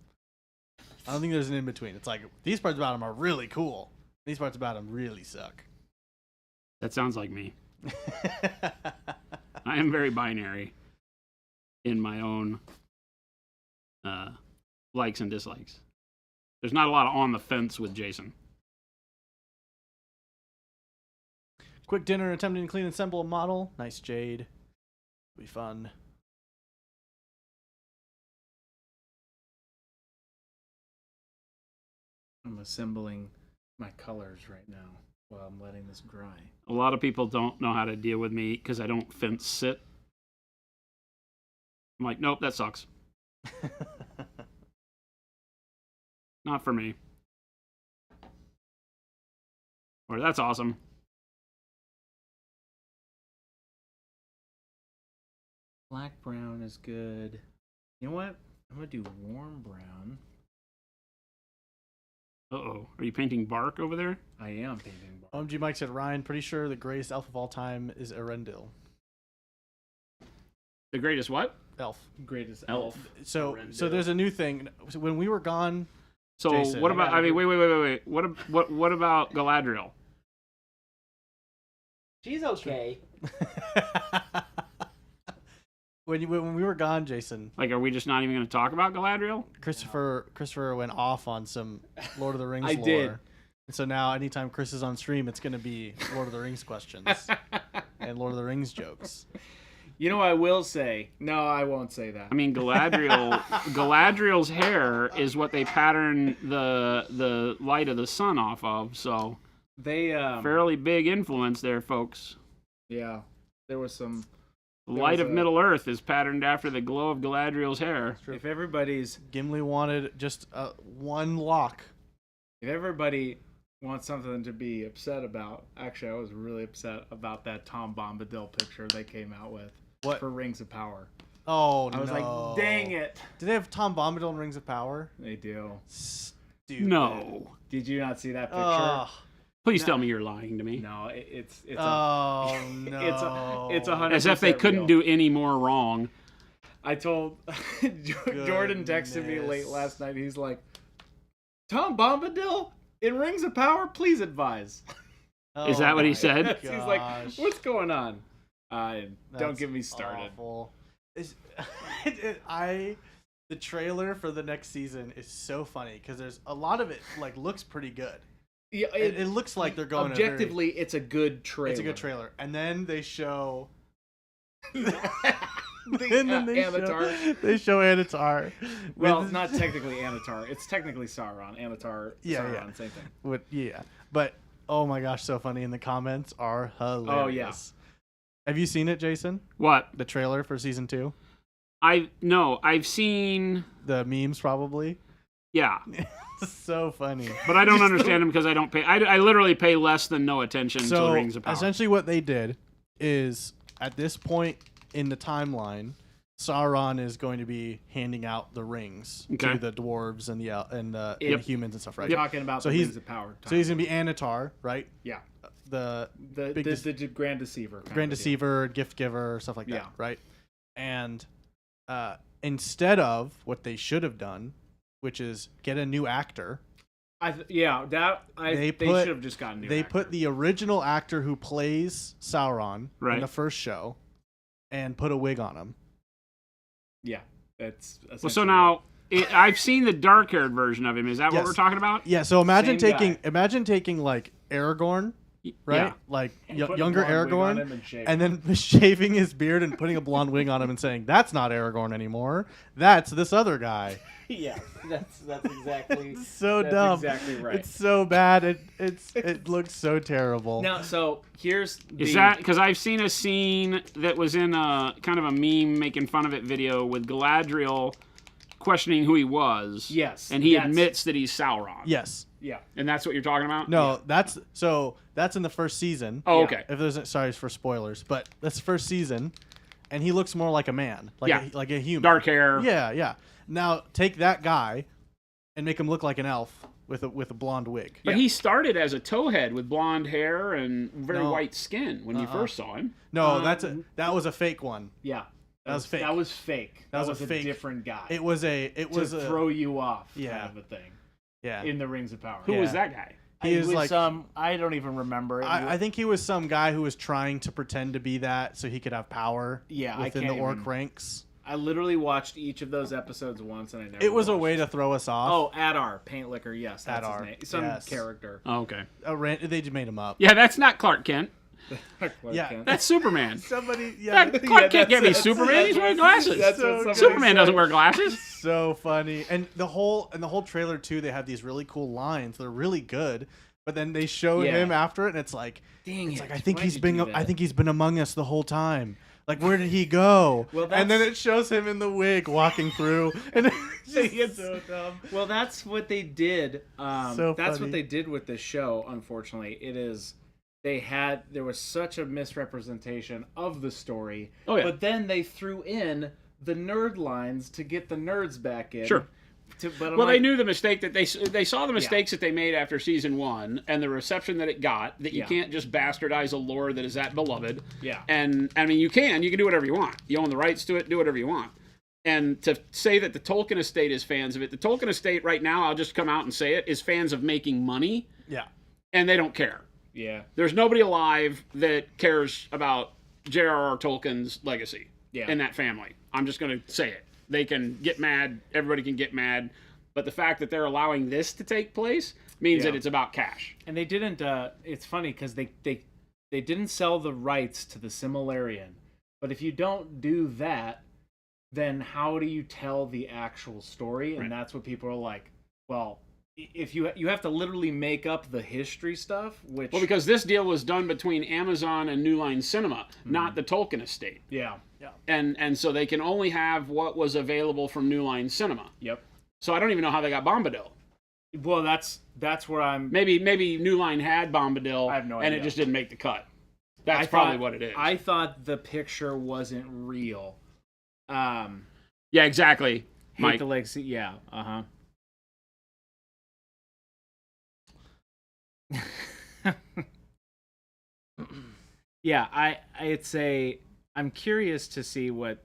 S1: I don't think there's an in-between. It's like, these parts about him are really cool. These parts about him really suck.
S3: That sounds like me. I am very binary in my own likes and dislikes. There's not a lot on the fence with Jason.
S1: Quick dinner attempting to clean and assemble a model. Nice Jade. Be fun.
S2: I'm assembling my colors right now while I'm letting this dry.
S3: A lot of people don't know how to deal with me because I don't fence sit. I'm like, nope, that sucks. Not for me. Or that's awesome.
S2: Black brown is good. You know what? I'm gonna do warm brown.
S3: Uh-oh. Are you painting bark over there?
S2: I am painting bark.
S1: OMG Mike said, Ryan, pretty sure the greatest elf of all time is Erendil.
S3: The greatest what?
S1: Elf.
S2: Greatest
S3: Elf.
S1: So
S3: Erendil.
S1: there's a new thing. So when we were gone,
S3: So
S1: Jason,
S3: what
S1: I
S3: about,
S1: gotta
S3: I mean, wait. What about Galadriel?
S5: She's okay.
S1: when we were gone, Jason,
S3: Like, are we just not even going to talk about Galadriel?
S1: Christopher went off on some Lord of the Rings
S2: I
S1: lore.
S2: did.
S1: And so now anytime Chris is on stream, it's going to be Lord of the Rings questions and Lord of the Rings jokes.
S2: You know, I will say. No, I won't say that.
S3: I mean, Galadriel's hair is what they pattern the light of the sun off of, so
S2: they
S3: fairly big influence there, folks.
S2: yeah, there was some
S3: The light of
S2: a-
S3: Middle Earth is patterned after the glow of Galadriel's hair.
S2: If everybody's
S1: Gimli wanted just one lock.
S2: if everybody wants something to be upset about, actually, I was really upset about that Tom Bombadil picture they came out with
S1: What?
S2: for Rings of Power.
S1: Oh,
S2: I was
S1: no.
S2: like, dang it.
S1: Did they have Tom Bombadil in Rings of Power?
S2: They do.
S1: Stupid.
S3: No.
S2: Did you not see that picture?
S1: Ugh.
S3: Please tell me you're lying to me.
S2: No, it's
S1: Oh, no.
S2: it's 100%
S3: As if they couldn't
S2: real.
S3: do any more wrong.
S2: I told Jordan texted me late last night. He's like, Tom Bombadil in Rings of Power, please advise.
S3: Is that what he
S1: my
S3: said?
S2: He's like,
S1: gosh.
S2: what's going on? Don't
S1: That's
S2: get me started.
S1: Awful. The trailer for the next season is so funny because there's a lot of it like looks pretty good.
S2: Yeah,
S1: It looks like they're going
S2: objectively, it's a good trailer.
S1: It's a good trailer, and then they show.
S2: Anatar.
S1: They show Anatar.
S2: Well,
S1: with-
S2: not technically Anatar. It's technically Sauron. Anatar,
S1: Yeah,
S2: Sauron,
S1: yeah.
S2: same thing.
S1: Yeah, but oh my gosh, so funny! And the comments are hilarious.
S2: Oh, yeah.
S1: Have you seen it, Jason?
S3: What?
S1: The trailer for season 2?
S3: I've seen.
S1: The memes, probably.
S3: Yeah,
S1: So funny.
S3: but I don't understand them because I don't pay. I literally pay less than no attention to the
S1: So
S3: Rings of Power.
S1: essentially, what they did is at this point in the timeline, Sauron is going to be handing out the rings
S3: Okay.
S1: to the dwarves and the
S2: Yep.
S1: humans and stuff, right?
S2: We're talking about
S1: So
S2: the
S1: he's-
S2: Rings of Power.
S1: So he's gonna be Anatar, right?
S2: yeah,
S1: The
S2: the
S1: big
S2: the Grand Deceiver. kind
S1: Grand
S2: of deal.
S1: Deceiver, Gift Giver, stuff like that,
S2: Yeah.
S1: right? And instead of what they should have done, which is get a new actor,
S2: They
S1: put-
S2: should have just gotten new.
S1: they
S2: actor.
S1: put the original actor who plays Sauron
S3: Right.
S1: in the first show and put a wig on him.
S2: yeah. That's
S3: well, so
S2: essentially
S3: now I've seen the dark-haired version of him. Is that what
S1: Yes.
S3: we're talking about?
S1: Yeah, so imagine
S2: Same
S1: taking like Aragorn, right?
S3: Yeah.
S1: Like
S2: And putting a
S1: younger
S2: blonde wig on
S1: Aragorn,
S2: him and shaving
S1: and then shaving his beard and putting a blonde wig on him and saying, "That's not Aragorn anymore. That's this other guy."
S2: yeah, that's exactly.
S1: It's so
S2: That's
S1: dumb.
S2: exactly right.
S1: It's so bad. It looks so terrible.
S2: Now, so here's
S3: Is that because I've seen a scene that was in a kind of a meme making fun of it video with Galadriel questioning who he was.
S2: Yes,
S3: And he
S2: that's-
S3: admits that he's Sauron.
S1: Yes.
S2: yeah.
S3: And that's what you're talking about?
S1: No, that's in the first season.
S3: Oh,
S2: Yeah.
S3: okay.
S1: If there's sorry for spoilers, but that's the first season, and he looks more like a man, like a human.
S3: Dark hair.
S1: Yeah, yeah. Now take that guy, and make him look like an elf with a blonde wig.
S3: But
S2: Yeah.
S3: he started as a towhead with blonde hair and very
S1: No.
S3: white skin when you first saw him.
S1: No,
S2: Um,
S1: that was a fake one.
S2: Yeah.
S1: That was fake.
S2: That was fake.
S1: That was a
S2: a
S1: fake-
S2: different guy.
S1: It was a
S2: to throw you off,
S1: Yeah.
S2: kind of a thing.
S1: yeah.
S2: In the Rings of Power.
S3: Who was
S1: Yeah.
S3: that guy?
S1: He is
S2: was
S1: like
S2: I don't even remember.
S1: I think he was some guy who was trying to pretend to be that so he could have power.
S2: Yeah, I
S1: within
S2: can't
S1: the orc
S2: even-
S1: ranks.
S2: I literally watched each of those episodes once, and I never.
S1: It was a
S2: watched-
S1: way to throw us off.
S2: Oh, Adar, Paint Liquor. Yes, that's
S1: Adar,
S2: his name. Some
S1: yes.
S2: character.
S3: Oh, okay.
S1: They just made him up.
S3: Yeah, that's not Clark Kent.
S2: Clark
S1: Yeah.
S2: Kent.
S3: That's Superman.
S1: Somebody, yeah,
S3: That, Clark Kent can't be
S2: that's-
S3: Superman. He's wearing glasses.
S2: That's
S1: So
S2: what somebody
S3: Superman
S2: said.
S3: doesn't wear glasses.
S1: so funny. And the whole trailer too, they have these really cool lines. They're really good. But then they show
S2: Yeah.
S1: him after it, and it's like,
S2: Dang
S1: it's
S2: it.
S1: like I think
S2: Why'd
S1: he's
S2: you
S1: been,
S2: do that?
S1: I think he's been among us the whole time. Like, where did he go?
S2: Well,
S1: and then
S2: that's-
S1: it shows him in the wig walking through, and it's just so dumb.
S2: Well, that's what they did.
S1: So
S2: that's
S1: funny.
S2: what they did with this show. Unfortunately, there was such a misrepresentation of the story.
S3: Oh, yeah.
S2: But then they threw in the nerd lines to get the nerds back in.
S3: Sure.
S2: But I'm
S3: Well,
S2: like,
S3: they knew the mistake that they saw the mistakes that they made after season 1 and the reception that it got. That you
S2: Yeah.
S3: can't just bastardize a lore that is that beloved.
S2: Yeah.
S3: And I mean, you can do whatever you want. You own the rights to it. Do whatever you want. And to say that the Tolkien estate is fans of it, the Tolkien estate right now, I'll just come out and say it, is fans of making money,
S1: Yeah,
S3: and they don't care.
S2: Yeah.
S3: There's nobody alive that cares about J.R.R. Tolkien's legacy
S2: Yeah.
S3: in that family. I'm just going to say it. They can get mad. Everybody can get mad. But the fact that they're allowing this to take place means
S2: Yeah.
S3: that it's about cash.
S2: And they didn't. It's funny because they didn't sell the rights to the Silmarillion. But if you don't do that, then how do you tell the actual story? And
S3: Right.
S2: that's what people are like. Well, if you have to literally make up the history stuff, which
S3: Well, because this deal was done between Amazon and New Line Cinema, not the Tolkien estate.
S2: yeah,
S3: And so they can only have what was available from New Line Cinema.
S2: yep.
S3: So I don't even know how they got Bombadil.
S2: Well, that's where I'm.
S3: Maybe New Line had Bombadil,
S2: I have no
S3: and it
S2: idea.
S3: just didn't make the cut. That's
S2: I
S3: probably
S2: thought-
S3: what it is.
S2: I thought the picture wasn't real.
S3: Yeah, exactly,
S2: Hate
S3: Mike.
S2: the legacy. Yeah. Yeah, I'm curious to see what.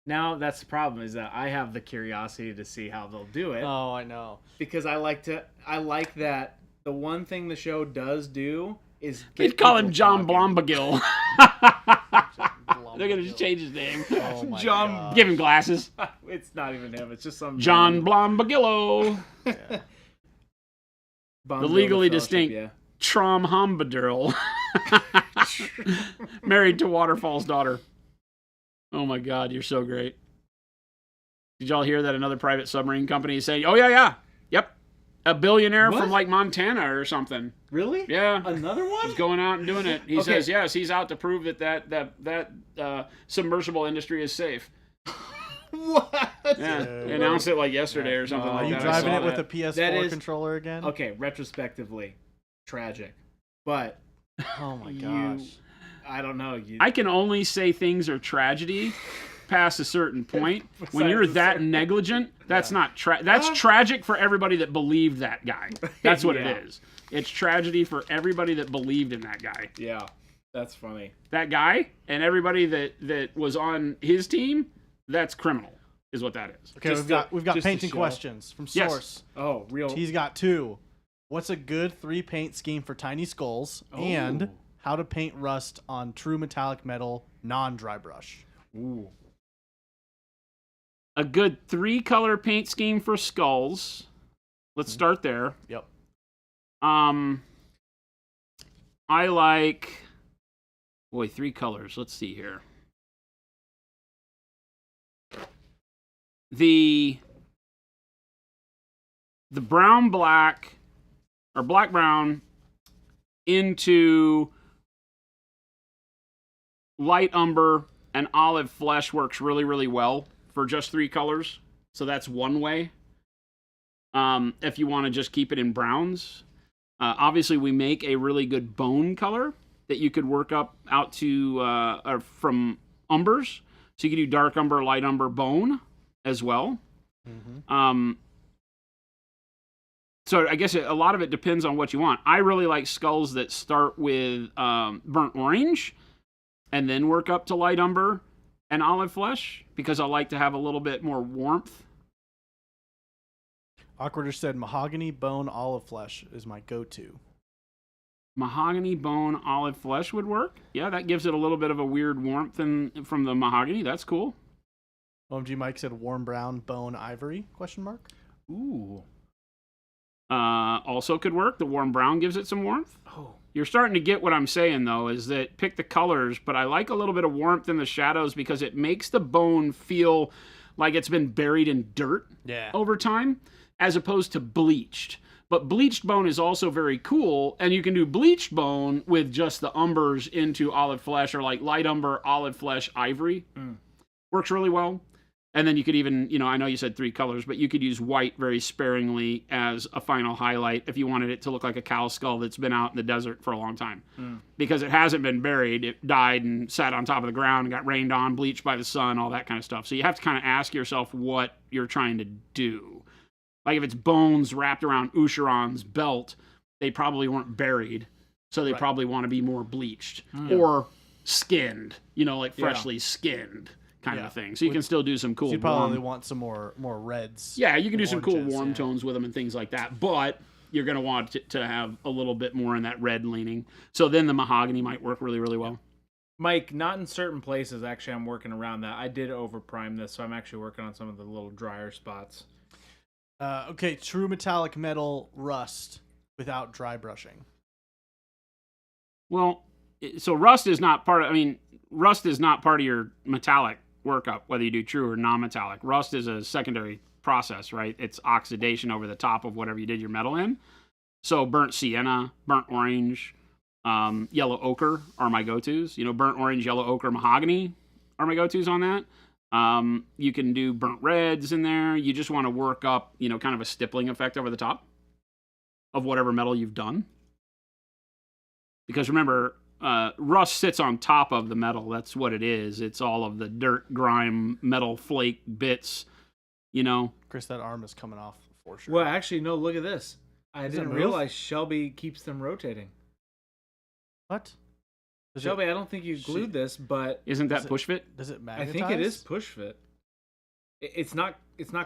S2: Now that's the problem, is that I have the curiosity to see how they'll do it,
S1: Oh, I know.
S2: because I like that the one thing the show does do is
S3: They
S2: get
S3: call him
S2: people
S3: John
S2: talking.
S3: Blombagil. They're gonna just change his name.
S1: Oh my
S2: John-
S1: God.
S3: Give him glasses.
S2: It's not even him. It's just some
S3: John Blombagillo.
S2: Bum
S3: the
S2: Bill
S3: legally
S2: Fellowship,
S3: distinct
S2: yeah.
S3: Trom Hombadil. Married to Waterfall's daughter. Oh my God, you're so great. Did y'all hear that another private submarine company is saying, oh yeah, yep, a billionaire
S2: What?
S3: from like Montana or something.
S2: Really?
S3: Yeah.
S2: Another one?
S3: He's going out and doing it. He
S2: Okay.
S3: says, yes, he's out to prove that submersible industry is safe.
S2: What?
S3: Yeah,
S1: Dude.
S3: he announced it like yesterday or something
S2: Oh,
S3: like
S1: Are you
S3: that. I
S1: driving
S3: saw
S1: it with
S3: that.
S1: a PS4
S2: That is-
S1: controller again?
S2: Okay, retrospectively, tragic, but
S1: Oh my
S2: You-
S1: gosh.
S2: I don't know.
S3: I can only say things are tragedy past a certain point. When you're
S2: Besides a
S3: that
S2: certain-
S3: negligent, that's not that's tragic for everybody that believed that guy. That's what
S2: Yeah.
S3: it is. It's tragedy for everybody that believed in that guy.
S2: Yeah, that's funny.
S3: That guy and everybody that was on his team, that's criminal, is what that is.
S1: Okay,
S2: Just
S1: we've got
S2: just to
S1: painting
S2: show.
S1: questions from
S3: Yes.
S1: Source.
S2: Oh, real.
S1: He's got 2. What's a good 3 paint scheme for tiny skulls? And
S2: Oh.
S1: how to paint rust on true metallic metal, non-dry brush.
S2: Ooh.
S3: A good 3-color paint scheme for skulls. Let's start there.
S1: Yep.
S3: I like 3 colors. Let's see here. The brown black or black brown into light umber and olive flesh works really, really well for just 3 colors. So that's one way. If you want to just keep it in browns. Obviously, we make a really good bone color that you could work up out to or from umbers. So you could do dark umber, light umber, bone as well. So I guess a lot of it depends on what you want. I really like skulls that start with burnt orange and then work up to light umber and olive flesh because I like to have a little bit more warmth.
S1: Awkwarder said mahogany, bone, olive flesh is my go-to.
S3: Mahogany, bone, olive flesh would work. Yeah, that gives it a little bit of a weird warmth from the mahogany. That's cool.
S1: OMG Mike said warm brown, bone, ivory, question mark.
S2: Ooh.
S3: Also could work. The warm brown gives it some warmth.
S2: Oh.
S3: You're starting to get what I'm saying, though, is that pick the colors, but I like a little bit of warmth in the shadows because it makes the bone feel like it's been buried in dirt
S1: Yeah.
S3: over time, as opposed to bleached. But bleached bone is also very cool, and you can do bleached bone with just the umbers into olive flesh, or like light umber, olive flesh, ivory. Works really well. And then you could even, I know you said 3 colors, but you could use white very sparingly as a final highlight if you wanted it to look like a cow skull that's been out in the desert for a long time. Because it hasn't been buried. It died and sat on top of the ground and got rained on, bleached by the sun, all that kind of stuff. So you have to kind of ask yourself what you're trying to do. Like if it's bones wrapped around Usharon's belt, they probably weren't buried. So they probably want to be more bleached. Or skinned, like freshly skinned. Kind of a thing. So you can still do some cool
S1: So you probably
S3: warm...
S1: want some more reds.
S3: Yeah, you can do some cool
S1: oranges,
S3: warm
S1: yeah.
S3: tones with them and things like that. But you're going to want to have a little bit more in that red leaning. So then the mahogany might work really, really well.
S2: Mike, not in certain places. Actually, I'm working around that. I did overprime this, so I'm actually working on some of the little drier spots.
S1: Okay, true metallic metal rust without dry brushing.
S3: Well, so rust is not part of your metallic workup, whether you do true or non-metallic. Rust is a secondary process, right? It's oxidation over the top of whatever you did your metal in. So burnt sienna, burnt orange, yellow ochre are my go-tos. Burnt orange, yellow ochre, mahogany are my go-tos on that. You can do burnt reds in there. You just want to work up, kind of a stippling effect over the top of whatever metal you've done. Because remember, rust sits on top of the metal. That's what it is. It's all of the dirt, grime, metal flake bits,
S1: Chris, that arm is coming off for sure.
S2: Well, actually, no. Look at this. I
S1: Does it
S2: didn't
S1: move?
S2: realize Shelby keeps them rotating.
S1: What? Does
S2: Shelby, I don't think you glued this, but
S3: Isn't that
S1: Does it-
S3: push fit?
S1: Does it
S2: I
S1: magnetize?
S2: think it is push fit. It's not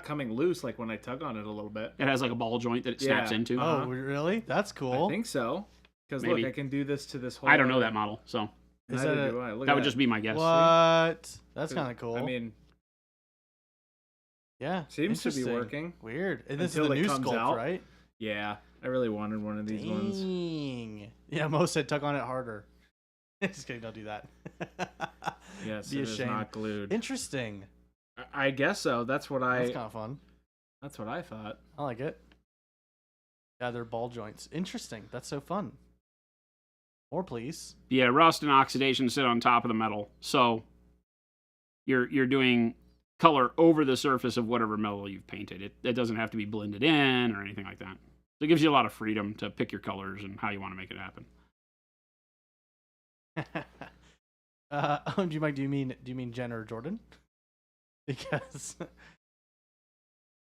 S2: coming loose like when I tug on it a little bit.
S3: It has like a ball joint that it snaps
S2: Yeah.
S3: into.
S1: Oh, really? That's cool.
S2: I think so. Because look,
S3: Maybe.
S2: I can do this to this whole.
S3: I don't know that model, so
S1: Is
S2: Neither
S1: that a-
S2: do I. Look
S3: that
S2: at
S3: would just be my guess.
S1: What? That's kind of cool.
S2: I mean,
S1: yeah.
S2: seems to be
S1: interesting.
S2: working.
S1: Weird. And this
S2: Until
S1: is
S2: it
S1: the new
S2: comes
S1: sculpt,
S2: out.
S1: right?
S2: yeah, I really wanted one of these ones.
S1: Dang. Yeah, Mo said tug on it harder. Just kidding, don't do that.
S2: Yes,
S1: Be
S2: it is
S1: ashamed.
S2: not glued.
S1: Interesting.
S2: I guess so. That's what
S1: That's
S2: I.
S1: kind of fun.
S2: That's what I thought.
S1: I like it. Yeah, they're ball joints. Interesting. That's so fun. More, please.
S3: Yeah, rust and oxidation sit on top of the metal, so you're doing color over the surface of whatever metal you've painted. It doesn't have to be blended in or anything like that. So it gives you a lot of freedom to pick your colors and how you want to make it happen.
S1: Do you mean Jen or Jordan? Because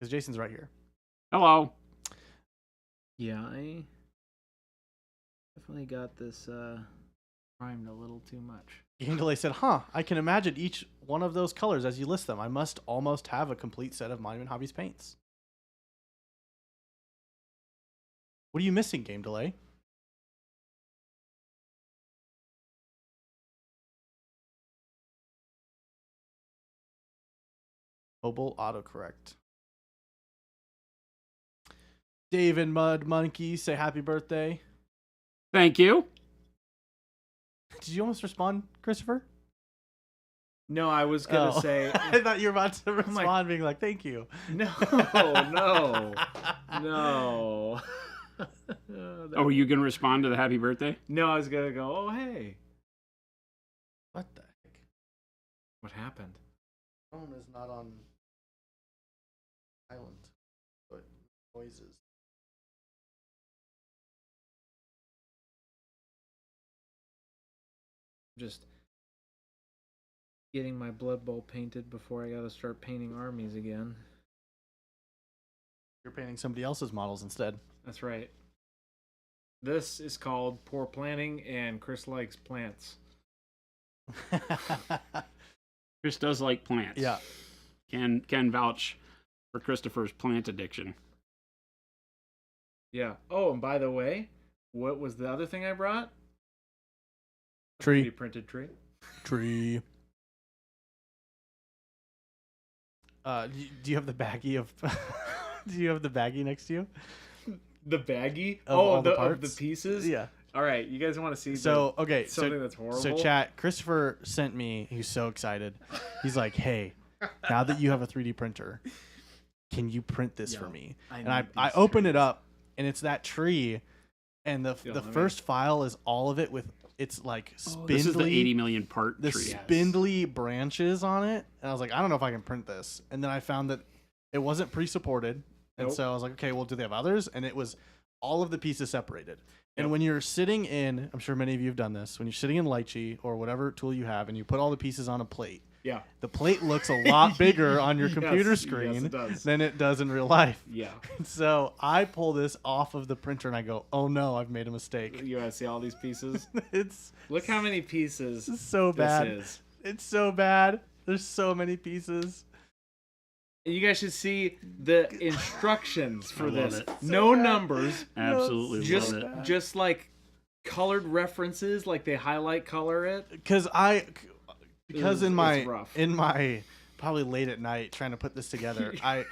S1: Jason's right here.
S3: Hello.
S2: Yeah, I definitely got this primed a little too much.
S1: Game Delay said, I can imagine each one of those colors as you list them. I must almost have a complete set of Monument Hobbies paints. What are you missing, Game Delay? Mobile autocorrect. Dave and Mud Monkey say happy birthday.
S3: Thank you.
S1: Did you almost respond, Christopher?
S2: No, I was gonna say
S1: I thought you were about to
S2: like-
S1: respond, being like, "Thank you."
S2: no, no, no.
S3: Oh, were you going to respond to the happy birthday?
S2: No, I was gonna go. Oh, hey,
S1: What the heck?
S2: what happened?
S1: Phone is not on silent, but noises.
S2: Just getting my Blood Bowl painted before I gotta start painting armies again.
S1: You're painting somebody else's models instead.
S2: That's right. This is called poor planning, and Chris likes plants.
S3: Chris does like plants.
S1: Yeah.
S3: Can vouch for Christopher's plant addiction.
S2: Yeah. Oh, and by the way, what was the other thing I brought? A
S1: Tree.
S2: 3D printed tree.
S1: Tree. Do you have the baggie of? Do you have the baggie next to you?
S2: The baggie?
S1: Of all the
S2: of the
S1: parts?
S2: pieces?
S1: Yeah.
S2: All right, you guys want to see
S1: So okay,
S2: something that's horrible?
S1: So chat, Christopher sent me. He's so excited. He's like, "Hey, now that you have a 3D printer, can you print this for
S2: Yo,
S1: me?"
S2: I
S1: And
S2: need
S1: I
S2: these
S1: open it
S2: trees.
S1: up, and it's that tree, and the
S2: let me-
S1: first file is all of it with it's like spindly.
S3: This is the 80 million part
S1: the
S3: tree.
S1: spindly branches on it, and I was like, I don't know if I can print this. And then I found that it wasn't pre-supported, and
S2: Nope.
S1: so I was like, okay, well, do they have others? And it was all of the pieces separated. And
S2: Yep.
S1: when you're sitting in, I'm sure many of you have done this, when you're sitting in Lychee or whatever tool you have, and you put all the pieces on a plate,
S2: Yeah.
S1: the plate looks a lot bigger on your
S2: Yes,
S1: computer
S2: yes,
S1: screen
S2: it does.
S1: than it does in real life.
S2: Yeah.
S1: So I pull this off of the printer, and I go, oh no, I've made a mistake.
S2: You want to see all these pieces?
S1: It's
S2: Look how many pieces
S1: so bad.
S2: this is.
S1: It's so bad. There's so many pieces.
S2: You guys should see the instructions
S3: I
S2: for
S3: love
S2: this.
S3: it.
S2: No
S1: bad.
S2: numbers,
S3: Absolutely
S2: just
S3: love it.
S2: just like colored references, like they highlight color it.
S1: Because
S2: It's
S1: in
S2: rough.
S1: my probably late at night trying to put this together, I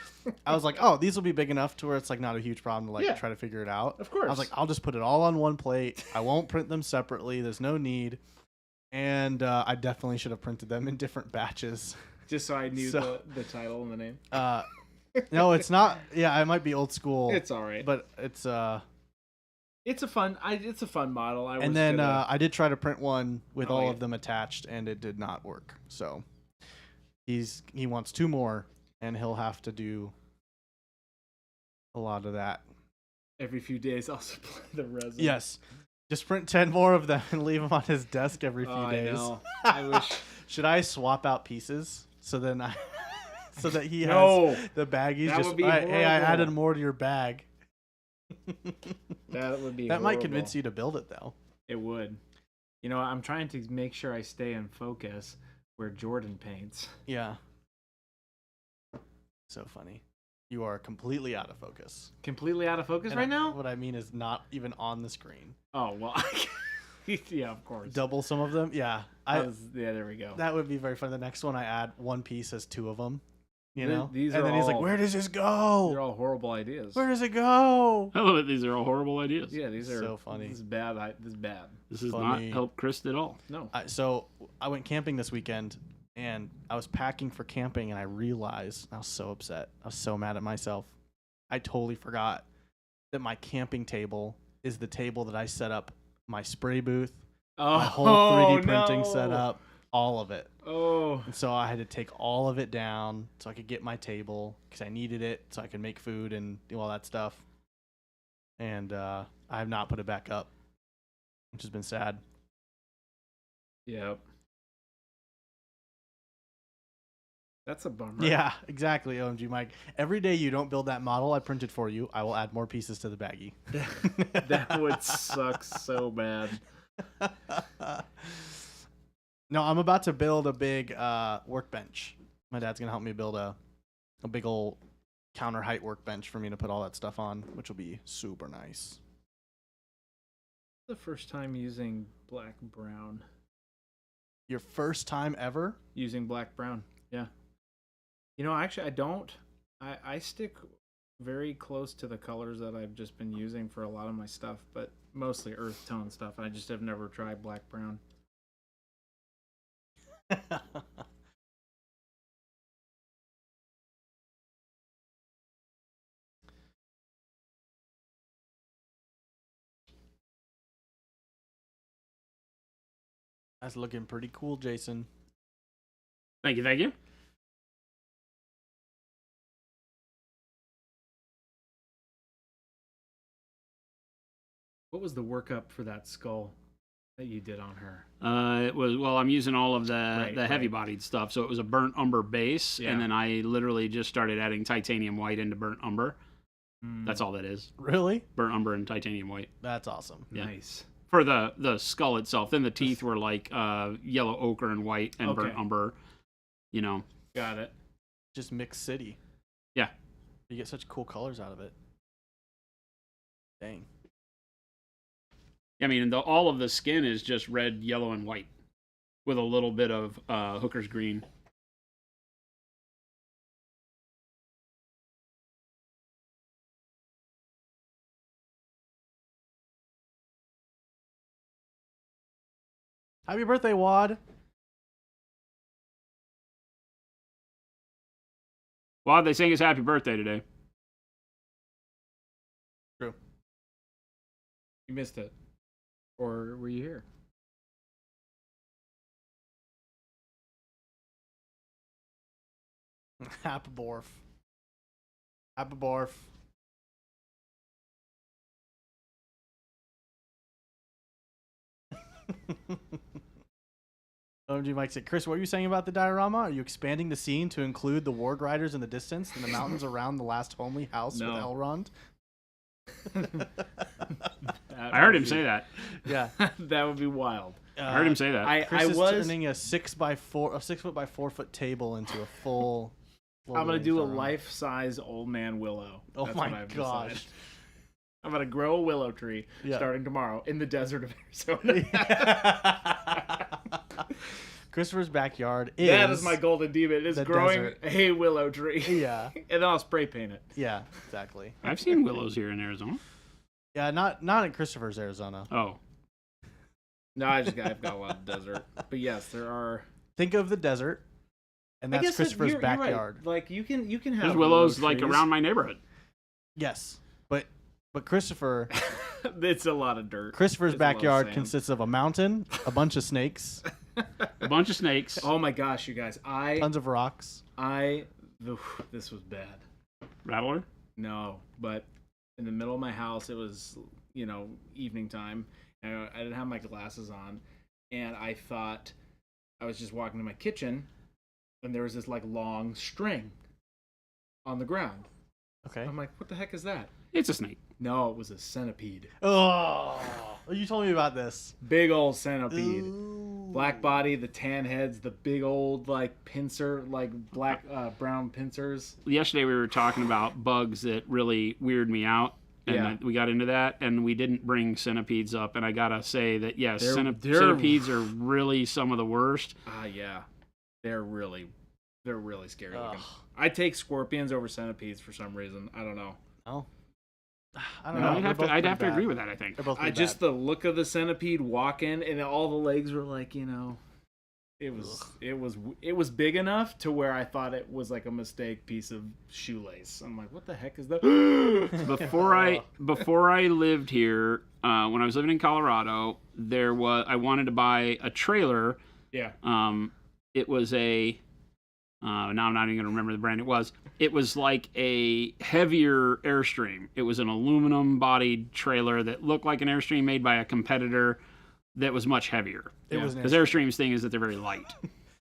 S1: was like, oh, these will be big enough to where it's like not a huge problem to like
S2: Yeah.
S1: try to figure it out.
S2: Of course.
S1: I was like, I'll just put it all on one plate. I won't print them separately. There's no need. And I definitely should have printed them in different batches.
S2: Just so I knew
S1: So-
S2: the title and the name.
S7: No, it's not. Yeah, I might be old school.
S2: It's all right.
S7: But it's
S2: It's a fun model.
S7: and then I did try to print one with
S2: Oh,
S7: all
S2: yeah.
S7: of them attached, and it did not work. So he wants 2 more, and he'll have to do a lot of that.
S2: every few days I'll supply the resin.
S7: Yes, just print 10 more of them and leave them on his desk every few
S2: I
S7: days.
S2: know. I wish.
S7: Should I swap out pieces so then so that he has
S2: No.
S7: the baggies?
S2: That
S7: Just
S2: would be
S7: hey, I
S2: horrible.
S7: added more to your bag.
S2: That would be.
S7: That might convince you to build it though.
S2: It would. You know, I'm trying to make sure I stay in focus where Jordan paints.
S7: Yeah. So funny. You are completely out of focus.
S2: Completely out of focus
S7: And
S2: right now?
S7: What I mean is not even on the screen.
S2: Oh, well. Yeah, of course.
S7: Double some of them. Yeah.
S2: Yeah, there we go.
S7: That would be very fun. The next one I add, one piece has 2 of them. You
S2: Th-
S7: know?
S2: these
S7: and
S2: are
S7: then he's like,
S2: all-
S7: "Where does this
S2: They're
S7: go?
S2: all horrible ideas.
S7: Where does it go?"
S3: I love it. These are all horrible ideas.
S2: Yeah, these are
S7: So funny.
S2: This is bad. This is bad.
S3: This has
S7: Funny.
S3: not helped Chris at all.
S2: No.
S7: So I went camping this weekend, and I was packing for camping, and I realized I was so upset. I was so mad at myself. I totally forgot that my camping table is the table that I set up my spray booth,
S2: Oh,
S7: my whole 3D
S2: no.
S7: printing setup, all of it.
S2: Oh,
S7: And so I had to take all of it down so I could get my table because I needed it so I could make food and do all that stuff. And I have not put it back up, which has been sad.
S2: yep. That's a bummer.
S7: Yeah, exactly, OMG Mike. Every day you don't build that model I printed for you, I will add more pieces to the baggie.
S2: That would suck so bad.
S7: No, I'm about to build a big workbench. My dad's going to help me build a big old counter height workbench for me to put all that stuff on, which will be super nice.
S2: The first time using black brown.
S7: Your first time ever?
S2: Using black brown. Yeah. You know, actually, I don't. I stick very close to the colors that I've just been using for a lot of my stuff, but mostly earth tone stuff. I just have never tried black brown.
S7: That's looking pretty cool, Jason.
S3: Thank you. Thank you.
S2: What was the workup for that skull that you did on her?
S3: It was, well, I'm using all of the
S2: Right,
S3: heavy
S2: right.
S3: bodied stuff. So it was a burnt umber base.
S2: Yeah.
S3: And then I literally just started adding titanium white into burnt umber.
S2: Mm,
S3: That's all that is.
S7: Really?
S3: Burnt umber and titanium white.
S7: That's awesome.
S3: Yeah.
S2: nice.
S3: For the skull itself. Then the teeth were like yellow ochre and white and burnt
S2: Okay.
S3: umber. You know.
S2: Got it.
S7: Just mixed city.
S3: Yeah.
S7: You get such cool colors out of it. Dang.
S3: I mean, all of the skin is just red, yellow, and white with a little bit of hooker's green.
S7: Happy birthday, Wad.
S3: Well, they sang his happy birthday today.
S7: True.
S2: You missed it. Or were you here?
S7: Happy Borf. Happy Borf. OMG Mike said, Chris, what were you saying about the diorama? Are you expanding the scene to include the Warg Riders in the distance and the mountains around the last homely house
S2: No.
S7: with Elrond?
S3: I heard him say that.
S7: Yeah.
S2: That would be wild.
S3: I heard him say that.
S7: Chris
S2: I
S7: is
S2: was.
S7: turning a 6 foot by 4 foot table into a full.
S2: I'm gonna
S7: Lord
S2: do a
S7: of the Rings diorama.
S2: life-size old man willow.
S7: Oh
S2: That's
S7: my
S2: what I've
S7: gosh.
S2: decided. I'm gonna grow a willow tree
S7: Yeah.
S2: starting tomorrow in the desert of Arizona.
S7: Christopher's backyard is.
S2: That is my golden demon. It's
S7: the
S2: growing
S7: desert.
S2: a willow tree.
S7: Yeah,
S2: And then I'll spray paint it.
S7: yeah, exactly.
S3: I've seen willows here in Arizona.
S7: Yeah, not in Christopher's Arizona.
S3: Oh,
S2: No, I've got a lot of desert. But yes, there are.
S7: Think of the desert, and
S2: I
S7: that's
S2: guess that
S7: Christopher's
S2: you're right.
S7: backyard.
S2: Like you can have
S3: There's willows
S2: willow
S3: like
S2: trees.
S3: around my neighborhood.
S7: Yes, but Christopher's
S2: It's a lot of dirt. It's a lot of
S7: backyard
S2: sand.
S7: consists of a mountain, a bunch of snakes,
S3: A bunch of snakes.
S2: Oh my gosh, you guys!
S7: tons of rocks.
S2: This was bad.
S3: Rattler.
S2: No, but in the middle of my house, it was evening time, and I didn't have my glasses on, and I thought I was just walking to my kitchen, and there was this like long string on the ground.
S7: Okay.
S2: I'm like, what the heck is that?
S3: It's a snake.
S2: No, it was a centipede.
S7: Oh, you told me about this.
S2: Big old centipede.
S7: Ooh.
S2: Black body, the tan heads, the big old like pincer, like black brown pincers.
S3: Yesterday we were talking about bugs that really weird me out. And
S2: Yeah.
S3: we got into that, and we didn't bring centipedes up. And I gotta say that yes,
S2: They're-
S3: centipedes are really some of the worst.
S2: Yeah, they're really scary looking.
S7: Ugh.
S2: I take scorpions over centipedes for some reason. I don't know.
S7: Oh. I don't
S3: No,
S7: know.
S3: I'd
S7: They're
S3: have
S7: both
S3: to. I'd
S7: pretty
S3: have to
S7: bad.
S3: agree with that. I think.
S7: They're both
S2: I
S7: pretty
S2: just
S7: bad.
S2: the look of the centipede walking, and all the legs were like it was big enough to where I thought it was like a mistake piece of shoelace. I'm like, what the heck is that?
S3: Before I lived here, when I was living in Colorado, I wanted to buy a trailer.
S2: Yeah.
S3: It was a. Now I'm not even going to remember the brand it was. It was like a heavier Airstream. It was an aluminum-bodied trailer that looked like an Airstream made by a competitor that was much heavier.
S7: It was an
S3: Because
S7: Airstream.
S3: Airstream's thing is that they're very light.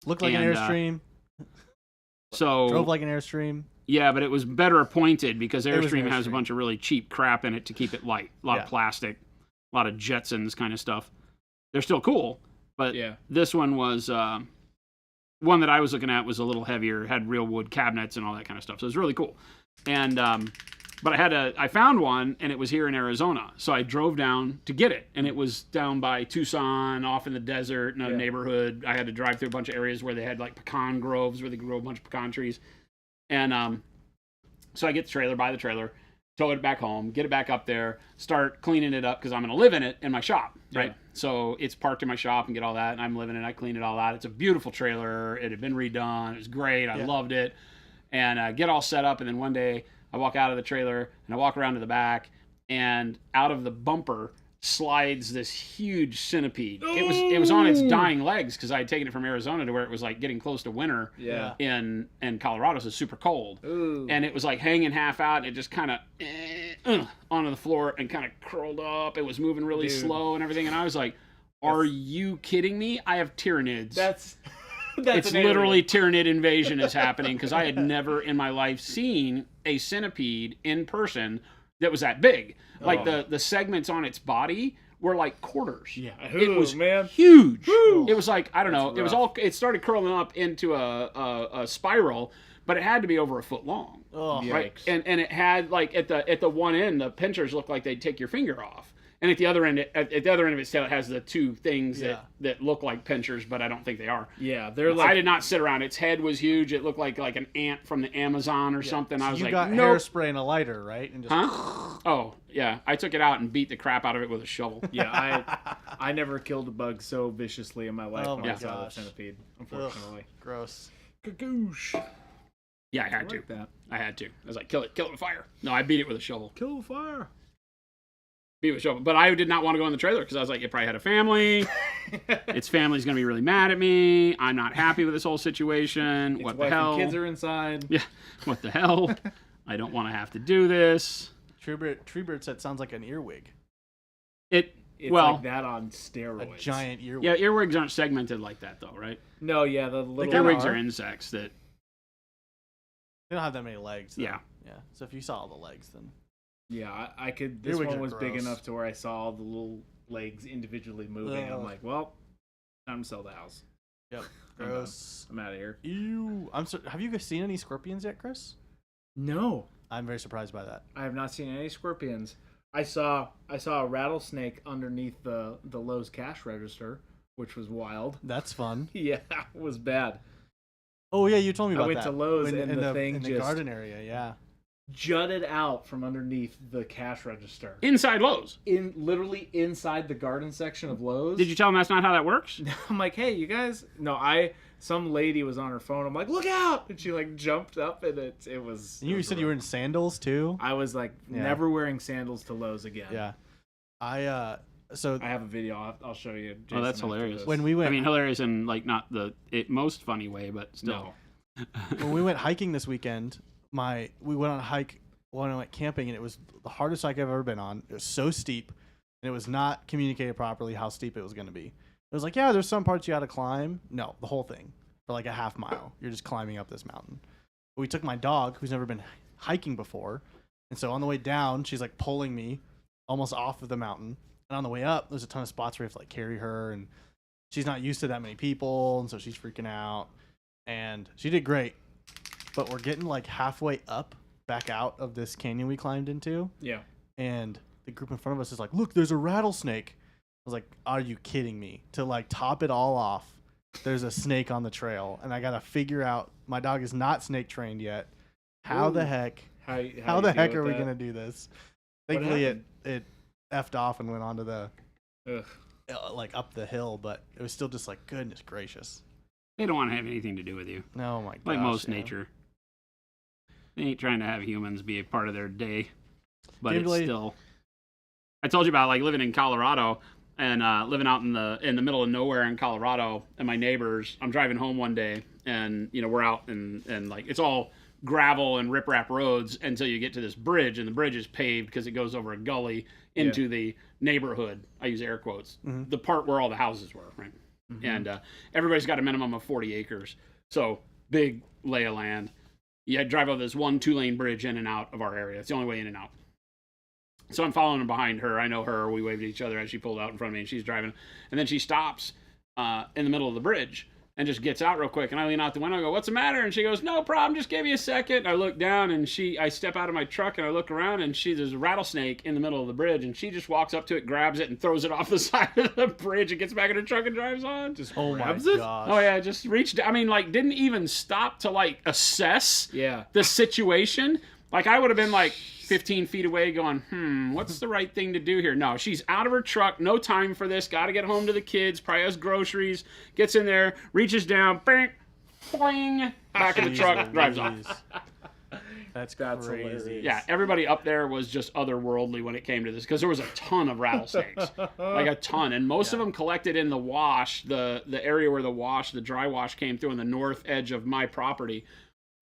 S7: Looked like an
S3: and,
S7: Airstream.
S3: So
S7: Drove like an Airstream.
S3: yeah, but it was better appointed because
S7: It was an
S3: Airstream has a
S7: Airstream.
S3: bunch of really cheap crap in it to keep it light. A lot
S7: Yeah.
S3: of plastic, a lot of Jetsons kind of stuff. They're still cool, but
S2: Yeah.
S3: this one was one that I was looking at was a little heavier, had real wood cabinets and all that kind of stuff. So it was really cool. And but I found one, and it was here in Arizona. So I drove down to get it, and it was down by Tucson, off in the desert, in a
S2: Yeah.
S3: neighborhood. I had to drive through a bunch of areas where they had like pecan groves, where they grow a bunch of pecan trees. And so I get the trailer, buy the trailer, tow it back home, get it back up there, start cleaning it up because I'm going to live in it in my shop, right?
S2: Yeah.
S3: So it's parked in my shop and get all that, and I'm living in it. I clean it all out. It's a beautiful trailer. It had been redone. It was great. I
S7: Yeah.
S3: loved it. And get all set up, and then one day I walk out of the trailer and I walk around to the back, and out of the bumper slides this huge centipede. It was on its dying legs because I had taken it from Arizona to where it was like getting close to winter
S2: Yeah.
S3: in Colorado, so it's super cold.
S2: Ooh.
S3: And it was like hanging half out, and it just kind of onto the floor and kind of curled up. It was moving really
S2: Dude.
S3: slow and everything, and I was like, "Are you kidding me? I have Tyranids."
S2: that's
S3: It's
S2: an alien.
S3: literally Tyranid invasion is happening because I had never in my life seen a centipede in person that was that big. Like
S2: Oh.
S3: the segments on its body were like quarters.
S2: Yeah.
S3: It
S2: Ooh,
S3: was
S2: man.
S3: huge.
S2: Woo.
S3: It was like, I don't know,
S2: That's
S3: it was
S2: rough.
S3: all, it started curling up into a spiral, but it had to be over a foot long.
S7: Oh,
S2: Yeah.
S3: Right.
S2: Yikes.
S3: And it had like at the one end, the pinchers looked like they'd take your finger off. And at the other end, at the other end of its tail, it has the two things
S7: Yeah.
S3: that look like pinchers, but I don't think they are.
S2: Yeah, they're
S3: I
S2: like
S3: did not sit around. Its head was huge. It looked like an ant from the Amazon or something. I was
S7: you
S3: like,
S7: got
S3: nope.
S7: hairspray and a lighter, right? And just
S3: Huh? Oh, yeah. I took it out and beat the crap out of it with a shovel.
S2: yeah, I never killed a bug so viciously in my life
S7: Oh
S2: when
S7: my
S2: I saw the
S7: gosh.
S2: centipede. Unfortunately,
S7: gross.
S2: Kagoosh.
S3: Yeah, I
S2: I
S3: had to.
S2: like that.
S3: I had to. I was like, kill it with fire. No, I beat it with a shovel.
S2: Kill the fire.
S3: Beat it with a shovel. But I did not want to go in the trailer because I was like, it probably had a family. Its family's going to be really mad at me. I'm not happy with this whole situation.
S2: Its
S3: What the
S2: wife
S3: hell?
S2: and kids are inside.
S3: Yeah. What the hell? I don't want to have to do this.
S7: Treebird said sounds like an earwig.
S3: It.
S2: It's
S3: Well,
S2: like that on
S7: A
S2: steroids.
S7: giant earwig.
S3: yeah, earwigs aren't segmented like that though, right?
S2: No, yeah, the little
S7: kinda
S3: Earwigs
S7: are.
S3: are insects that.
S7: They don't have that many legs. Though.
S3: Yeah.
S7: Yeah. So if you saw all the legs, then
S2: Yeah, I could. This
S7: Earwigs
S2: one
S7: are
S2: was big
S7: gross.
S2: enough to where I saw all the little legs individually moving. I'm
S7: Ugh.
S2: like, well, time to sell the house.
S7: yep,
S2: I'm done.
S7: gross.
S2: I'm out of here.
S7: Ew. Have you guys seen any scorpions yet, Chris?
S2: No,
S7: I'm very surprised by that.
S2: I have not seen any scorpions. I saw a rattlesnake underneath the Lowe's cash register, which was wild.
S7: That's fun.
S2: Yeah, it was bad.
S7: Oh yeah, you told me
S2: I
S7: about
S2: went
S7: that.
S2: to Lowe's
S7: in,
S2: and
S7: in
S2: the thing
S7: in the
S2: just-
S7: garden area. Yeah.
S2: jutted out from underneath the cash register.
S3: Inside Lowe's.
S2: Literally inside the garden section of Lowe's.
S3: Did you tell them that's not how that works?
S2: I'm like, hey, you guys. No, some lady was on her phone. I'm like, look out! And she like jumped up, and it was.
S7: And you said you were in sandals too.
S2: I was like,
S7: Yeah.
S2: never wearing sandals to Lowe's again.
S7: Yeah. I
S2: have a video. I'll show you.
S3: Oh,
S2: Jason,
S3: that's
S2: after
S3: hilarious.
S2: this.
S7: when we went
S3: I mean, hilarious in like not the most funny way, but still.
S2: No.
S7: when we went hiking this weekend, we went on a hike when I went camping, and it was the hardest hike I've ever been on. It was so steep, and it was not communicated properly how steep it was going to be. It was like, yeah, there's some parts you got to climb. No, the whole thing for like a half mile. You're just climbing up this mountain. But we took my dog, who's never been hiking before, and so on the way down, she's like pulling me almost off of the mountain, and on the way up, there's a ton of spots where you have to like carry her, and she's not used to that many people, and so she's freaking out. And she did great, but we're getting like halfway up back out of this canyon we climbed into,
S2: Yeah.
S7: and the group in front of us is like, look, there's a rattlesnake. I was like, are you kidding me? To like top it all off, there's a snake on the trail, and I gotta figure out, my dog is not snake trained yet. How the
S2: Ooh.
S7: heck
S2: How
S7: the
S2: you
S7: heck
S2: deal
S7: are we
S2: with
S7: gonna
S2: that?
S7: do this?
S2: What
S7: Thankfully
S2: happened?
S7: it effed off and went onto the
S2: Ugh.
S7: like up the hill, but it was still just like, goodness gracious.
S3: They don't want to have anything to do with you.
S7: Oh my god.
S3: Like most nature. They ain't trying to have humans be a part of their day. But
S7: David
S3: it's
S7: Lee-
S3: still. I told you about like living in Colorado and living out in the middle of nowhere in Colorado, and my neighbors. I'm driving home one day, and we're out and like it's all gravel and riprap roads until you get to this bridge, and the bridge is paved because it goes over a gully into the neighborhood. I use air quotes.
S7: Mhm.
S3: The part where all the houses were, right? And everybody's got a minimum of 40 acres, so big lay of land. You drive over this 1-2 lane bridge in and out of our area. It's the only way in and out. So I'm following behind her. I know her. We waved at each other as she pulled out in front of me, and she's driving. And then she stops in the middle of the bridge and just gets out real quick. And I lean out the window and go, "What's the matter?" And she goes, "No problem. Just give me a second." And I look down, and I step out of my truck, and I look around, and there's a rattlesnake in the middle of the bridge. And she just walks up to it, grabs it, and throws it off the side of the bridge and gets back in her truck and drives on.
S2: Just
S7: Oh my
S2: grabs it?
S7: gosh.
S3: Oh, yeah, just reached. I mean, like, didn't even stop to, like, assess
S2: Yeah.
S3: the situation. Like, I would have been like 15 feet away going, what's the right thing to do here? No, she's out of her truck. No time for this. Got to get home to the kids. Probably has groceries. Gets in there, reaches down, bang, boing, back in the truck, drives off.
S7: That's
S2: That's
S7: crazy.
S2: hilarious.
S3: Yeah, everybody up there was just otherworldly when it came to this because there was a ton of rattlesnakes, like a ton, and most of them collected in the wash, the area where the dry wash came through on the north edge of my property.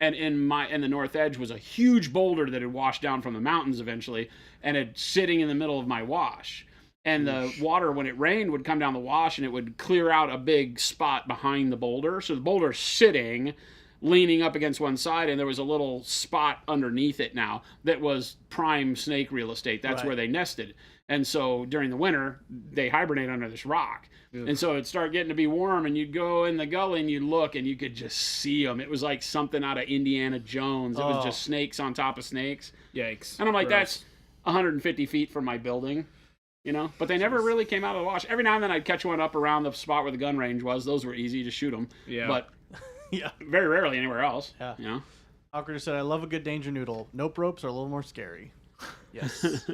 S3: And in the north edge was a huge boulder that had washed down from the mountains eventually, and it's sitting in the middle of my wash. And the water, when it rained, would come down the wash, and it would clear out a big spot behind the boulder. So the boulder's sitting, leaning up against one side, and there was a little spot underneath it now that was prime snake real estate. That's
S7: Right.
S3: where they nested. And so during the winter, they hibernate under this rock. And so it'd start getting to be warm, and you'd go in the gully and you'd look, and you could just see them. It was like something out of Indiana Jones. It was
S7: Oh.
S3: just snakes on top of snakes.
S2: Yikes.
S3: And I'm like,
S2: Gross.
S3: that's 150 feet from my building, But they never really came out of the wash. Every now and then I'd catch one up around the spot where the gun range was. Those were easy to shoot them.
S2: Yeah.
S3: But
S7: Yeah.
S3: very rarely anywhere else.
S7: Yeah. Hawker said, I love a good danger noodle. Nope ropes are a little more scary. Yes.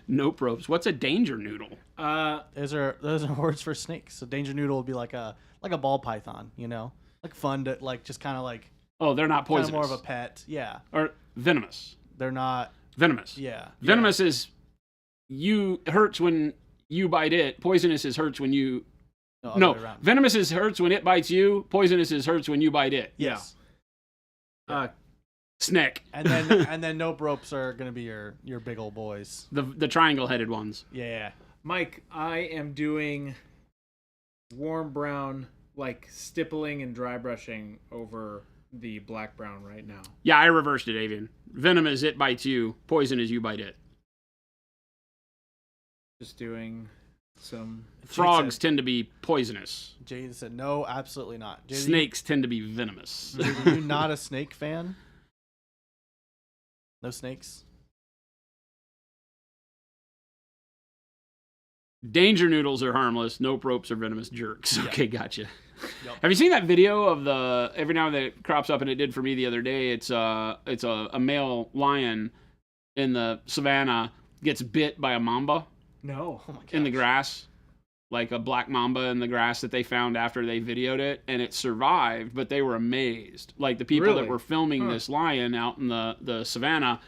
S3: Nope ropes. What's a danger noodle?
S7: those are words for snakes. So danger noodle would be like a ball python, like fun to like just kind of like
S3: Oh, they're not
S7: kind
S3: poisonous.
S7: of more of a pet. Yeah.
S3: Or venomous.
S7: They're not.
S3: Venomous.
S7: Yeah.
S3: Venomous is hurts when you bite it. Poisonous is hurts when you.
S7: other
S3: No,
S7: way around.
S3: venomous is hurts when it bites you. Poisonous is hurts when you bite it.
S7: Yes.
S3: Snake.
S7: And then nope ropes are gonna be your big old boys.
S3: The triangle headed ones.
S7: Yeah.
S2: Mike, I am doing warm brown, like stippling and dry brushing over the black brown right now.
S3: Yeah, I reversed it, Avian. Venom is it bites you. Poison is you bite it.
S2: Just doing some.
S3: Frogs tend to be poisonous.
S7: Jade said no, absolutely not. Jade,
S3: Snakes tend to be venomous.
S7: Are you not a snake fan? No snakes?
S3: Danger noodles are harmless. Nope ropes are venomous jerks. Okay, gotcha.
S7: Yep.
S3: Have you seen that video of the every now and then it crops up, and it did for me the other day? It's a male lion in the savannah gets bit by a mamba
S2: No.
S7: Oh my gosh.
S3: in the grass, like a black mamba in the grass that they found after they videoed it, and it survived, but they were amazed. Like the people
S2: Really?
S3: that were filming this lion out in the savannah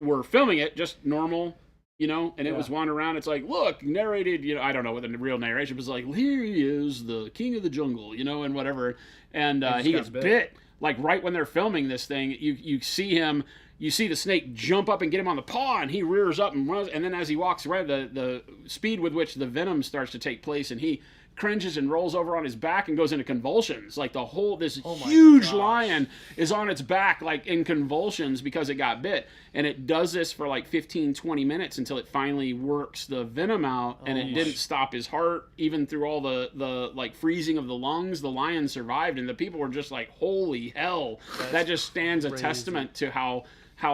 S3: were filming it just normal, you know, and it was wandering around. It's like, look, narrated, you know, I don't know what the real narration was, like, here he is, the king of the jungle, you know, and whatever. And he
S2: got
S3: gets
S2: bit.
S3: bit. Like right when they're filming this thing, you see him. You see the snake jump up and get him on the paw, and he rears up and runs. And then as he walks around, the speed with which the venom starts to take place, and he cringes and rolls over on his back and goes into convulsions. Like this
S7: my
S3: huge
S7: gosh.
S3: lion is on its back, like in convulsions because it got bit. And it does this for like 15, 20 minutes until it finally works the venom out, and it didn't stop his heart. Even through all the like freezing of the lungs, the lion survived, and the people were just like, holy hell. That just stands a
S7: crazy.
S3: testament to how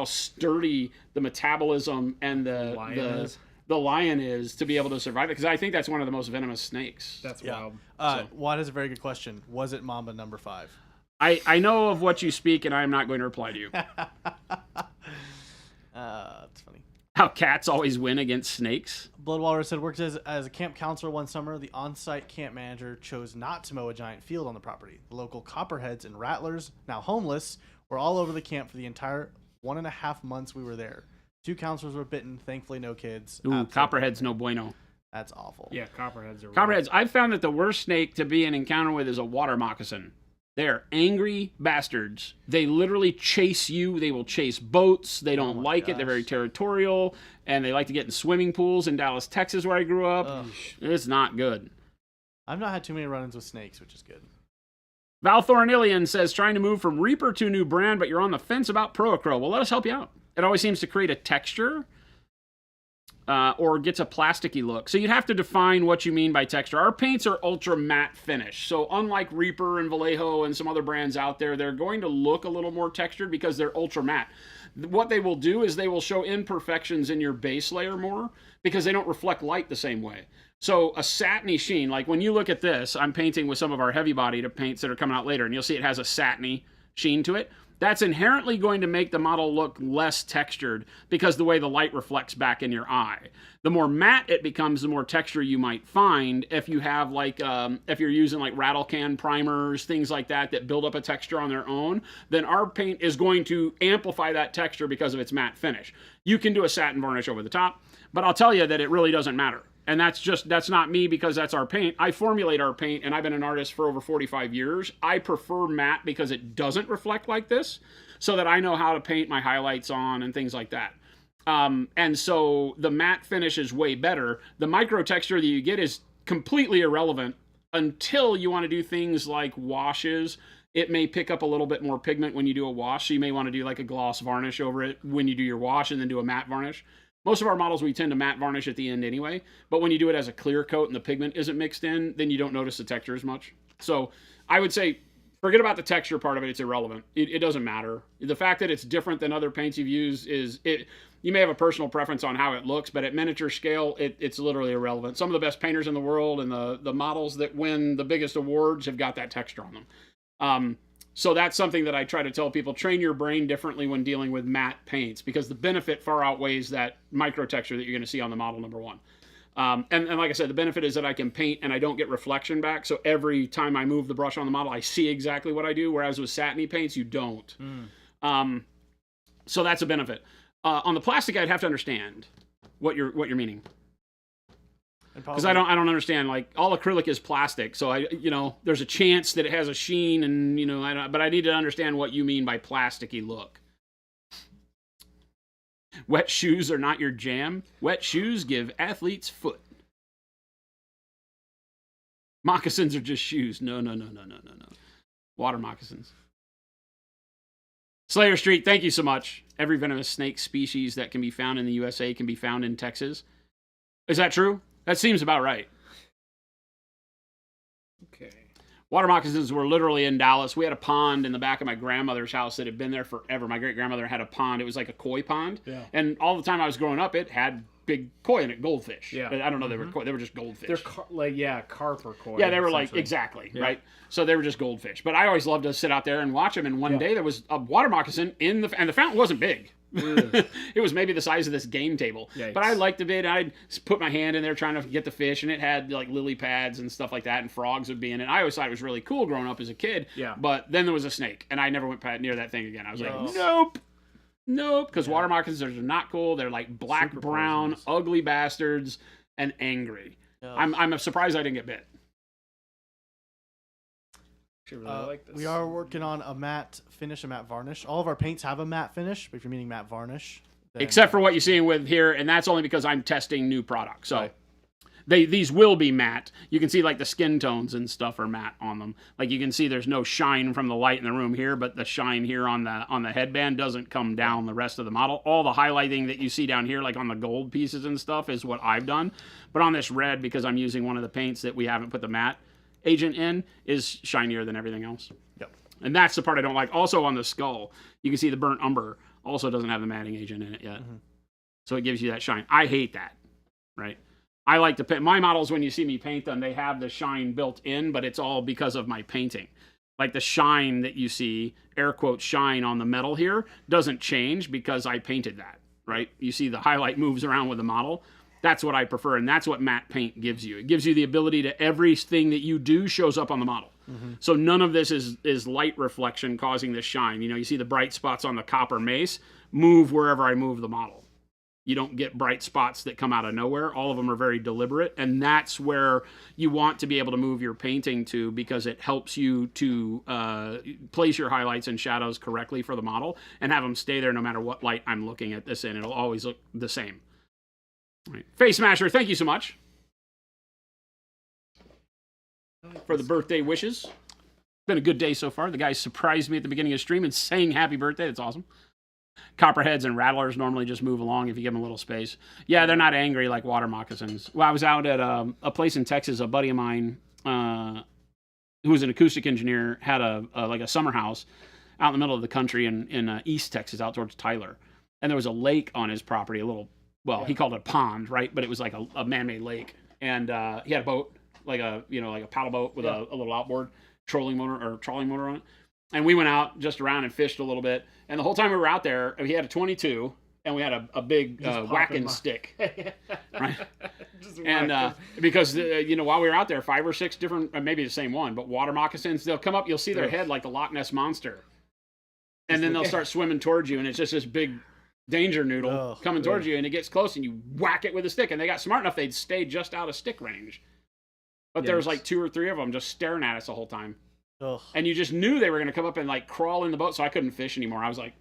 S3: sturdy the metabolism and the lion is to be able to survive it, because I think that's one of the most venomous snakes.
S2: That's
S7: Yeah.
S2: wild.
S7: Watt has a very good question. Was it Mamba number 5?
S3: I know of what you speak, and I am not going to reply to you.
S7: It's funny.
S3: How cats always win against snakes.
S7: Bloodwater said, worked as a camp counselor one summer. The on-site camp manager chose not to mow a giant field on the property. The local copperheads and rattlers, now homeless, were all over the camp for the entire 1.5 months we were there. 2 counselors were bitten. Thankfully, no kids.
S3: Ooh,
S7: Absolutely.
S3: copperhead's no bueno.
S7: That's awful.
S2: Yeah, copperheads are wild.
S3: Copperheads, I've found that the worst snake to be in encounter with is a water moccasin. They're angry bastards. They literally chase you. They will chase boats. They don't
S7: my
S3: like it. They're very
S7: gosh.
S3: territorial, and they like to get in swimming pools in Dallas, Texas, where I grew up.
S7: Ugh.
S3: It's not good.
S7: I've not had too many run-ins with snakes, which is good.
S3: Val Thornillian says, trying to move from Reaper to a new brand, but you're on the fence about Proacryl. Well, let us help you out. It always seems to create a texture or gets a plasticky look. So you'd have to define what you mean by texture. Our paints are ultra matte finish. So unlike Reaper and Vallejo and some other brands out there, they're going to look a little more textured because they're ultra matte. What they will do is they will show imperfections in your base layer more because they don't reflect light the same way. So a satiny sheen, like when you look at this, I'm painting with some of our heavy body paints that are coming out later, and you'll see it has a satiny sheen to it. That's inherently going to make the model look less textured because the way the light reflects back in your eye. The more matte it becomes, the more texture you might find if you have like, if you're using like rattle can primers, things like that build up a texture on their own, then our paint is going to amplify that texture because of its matte finish. You can do a satin varnish over the top, but I'll tell you that it really doesn't matter. And that's not me because that's our paint. I formulate our paint, and I've been an artist for over 45 years. I prefer matte because it doesn't reflect like this, so that I know how to paint my highlights on and things like that. And so the matte finish is way better. The micro texture that you get is completely irrelevant until you want to do things like washes. It may pick up a little bit more pigment when you do a wash, so you may want to do like a gloss varnish over it when you do your wash and then do a matte varnish. Most of our models, we tend to matte varnish at the end anyway, but when you do it as a clear coat and the pigment isn't mixed in, then you don't notice the texture as much. So I would say, forget about the texture part of it. It's irrelevant. It doesn't matter. The fact that it's different than other paints you've used you may have a personal preference on how it looks, but at miniature scale, it's literally irrelevant. Some of the best painters in the world and the models that win the biggest awards have got that texture on them. So that's something that I try to tell people, train your brain differently when dealing with matte paints, because the benefit far outweighs that micro texture that you're going to see on the model number one. And like I said, the benefit is that I can paint and I don't get reflection back. So every time I move the brush on the model, I see exactly what I do. Whereas with satiny paints, you don't. So that's a benefit. On the plastic, I'd have to understand what you're meaning. Because I don't understand, like, all acrylic is plastic, so there's a chance that it has a sheen, and but I need to understand what you mean by plasticky look. Wet shoes are not your jam. Wet shoes give athletes foot. Moccasins are just shoes. No. Water moccasins. Slayer Street, thank you so much. Every venomous snake species that can be found in the USA can be found in Texas. Is that true? That seems about right.
S2: Okay.
S3: Water moccasins were literally in Dallas. We had a pond in the back of my grandmother's house that had been there forever. My great-grandmother had a pond. It was like a koi pond.
S2: Yeah.
S3: And all the time I was growing up, it had big koi in it, goldfish.
S2: Yeah.
S3: I don't know, they were koi. They were just goldfish.
S2: They're carp or koi.
S3: Yeah, they were like,
S2: essentially.
S3: exactly,
S2: Yeah.
S3: right? So they were just goldfish. But I always loved to sit out there and watch them. And one day there was a water moccasin and the fountain wasn't big.
S2: Ugh.
S3: It was maybe the size of this game table.
S2: Yikes.
S3: But I liked it. I'd put my hand in there trying to get the fish, and it had like lily pads and stuff like that, and frogs would be in it. I always thought it was really cool growing up as a kid.
S2: Yeah.
S3: But then there was a snake, and I never went near that thing again. I was
S2: Yes.
S3: like, nope, because water moccasins are not cool. They're like black,
S7: Super
S3: brown,
S7: poisonous.
S3: ugly bastards, and angry. I'm surprised I didn't get bit.
S2: Actually really like this.
S7: We are working on a matte finish, a matte varnish. All of our paints have a matte finish, but if you're meaning matte varnish, then
S3: Except for what you're seeing with here, and that's only because I'm testing new products. So
S2: Right.
S3: these will be matte. You can see like the skin tones and stuff are matte on them. Like you can see there's no shine from the light in the room here, but the shine here on the headband doesn't come down the rest of the model. All the highlighting that you see down here, like on the gold pieces and stuff, is what I've done. But on this red, because I'm using one of the paints that we haven't put the matte agent in, is shinier than everything else.
S7: Yep.
S3: And that's the part I don't like. Also on the skull, you can see the burnt umber also doesn't have the matting agent in it yet.
S7: Mm-hmm.
S3: So it gives you that shine. I hate that, right? I like to paint. My models, when you see me paint them, they have the shine built in, but it's all because of my painting. Like the shine that you see, air quote shine on the metal here, doesn't change because I painted that, right? You see the highlight moves around with the model. That's what I prefer, and that's what matte paint gives you. It gives you the ability to everything that you do shows up on the model. So none of this is light reflection causing this shine. You know, you see the bright spots on the copper mace move wherever I move the model. You don't get bright spots that come out of nowhere. All of them are very deliberate, and that's where you want to be able to move your painting to, because it helps you to place your highlights and shadows correctly for the model and have them stay there no matter what light I'm looking at this in. It'll always look the same. All right. Face Smasher, thank you so much for the birthday wishes. It's been a good day so far. The guy surprised me at the beginning of the stream and saying happy birthday. That's awesome. Copperheads and rattlers normally just move along if you give them a little space. Yeah, they're not angry like water moccasins. Well, I was out at a place in Texas. A buddy of mine, who was an acoustic engineer, had a summer house out in the middle of the country in East Texas, out towards Tyler. And there was a lake on his property, a little, he called it a pond, right? But it was like a man-made lake. And he had a boat, like a paddle boat with a little outboard trolling motor on it. And we went out just around and fished a little bit. And the whole time we were out there, he had a 22, and we had a big whacking stick, right? And because while we were out there, 5 or 6 different, maybe the same one, but water moccasins, they'll come up, you'll see their head like the Loch Ness monster, and then they'll start swimming towards you, and it's just this big danger noodle coming towards you, and it gets close, and you whack it with a stick. And they got smart enough; they'd stay just out of stick range. But there was like 2 or 3 of them just staring at us the whole time.
S7: Ugh.
S3: And you just knew they were going to come up and like crawl in the boat, so I couldn't fish anymore. I was like,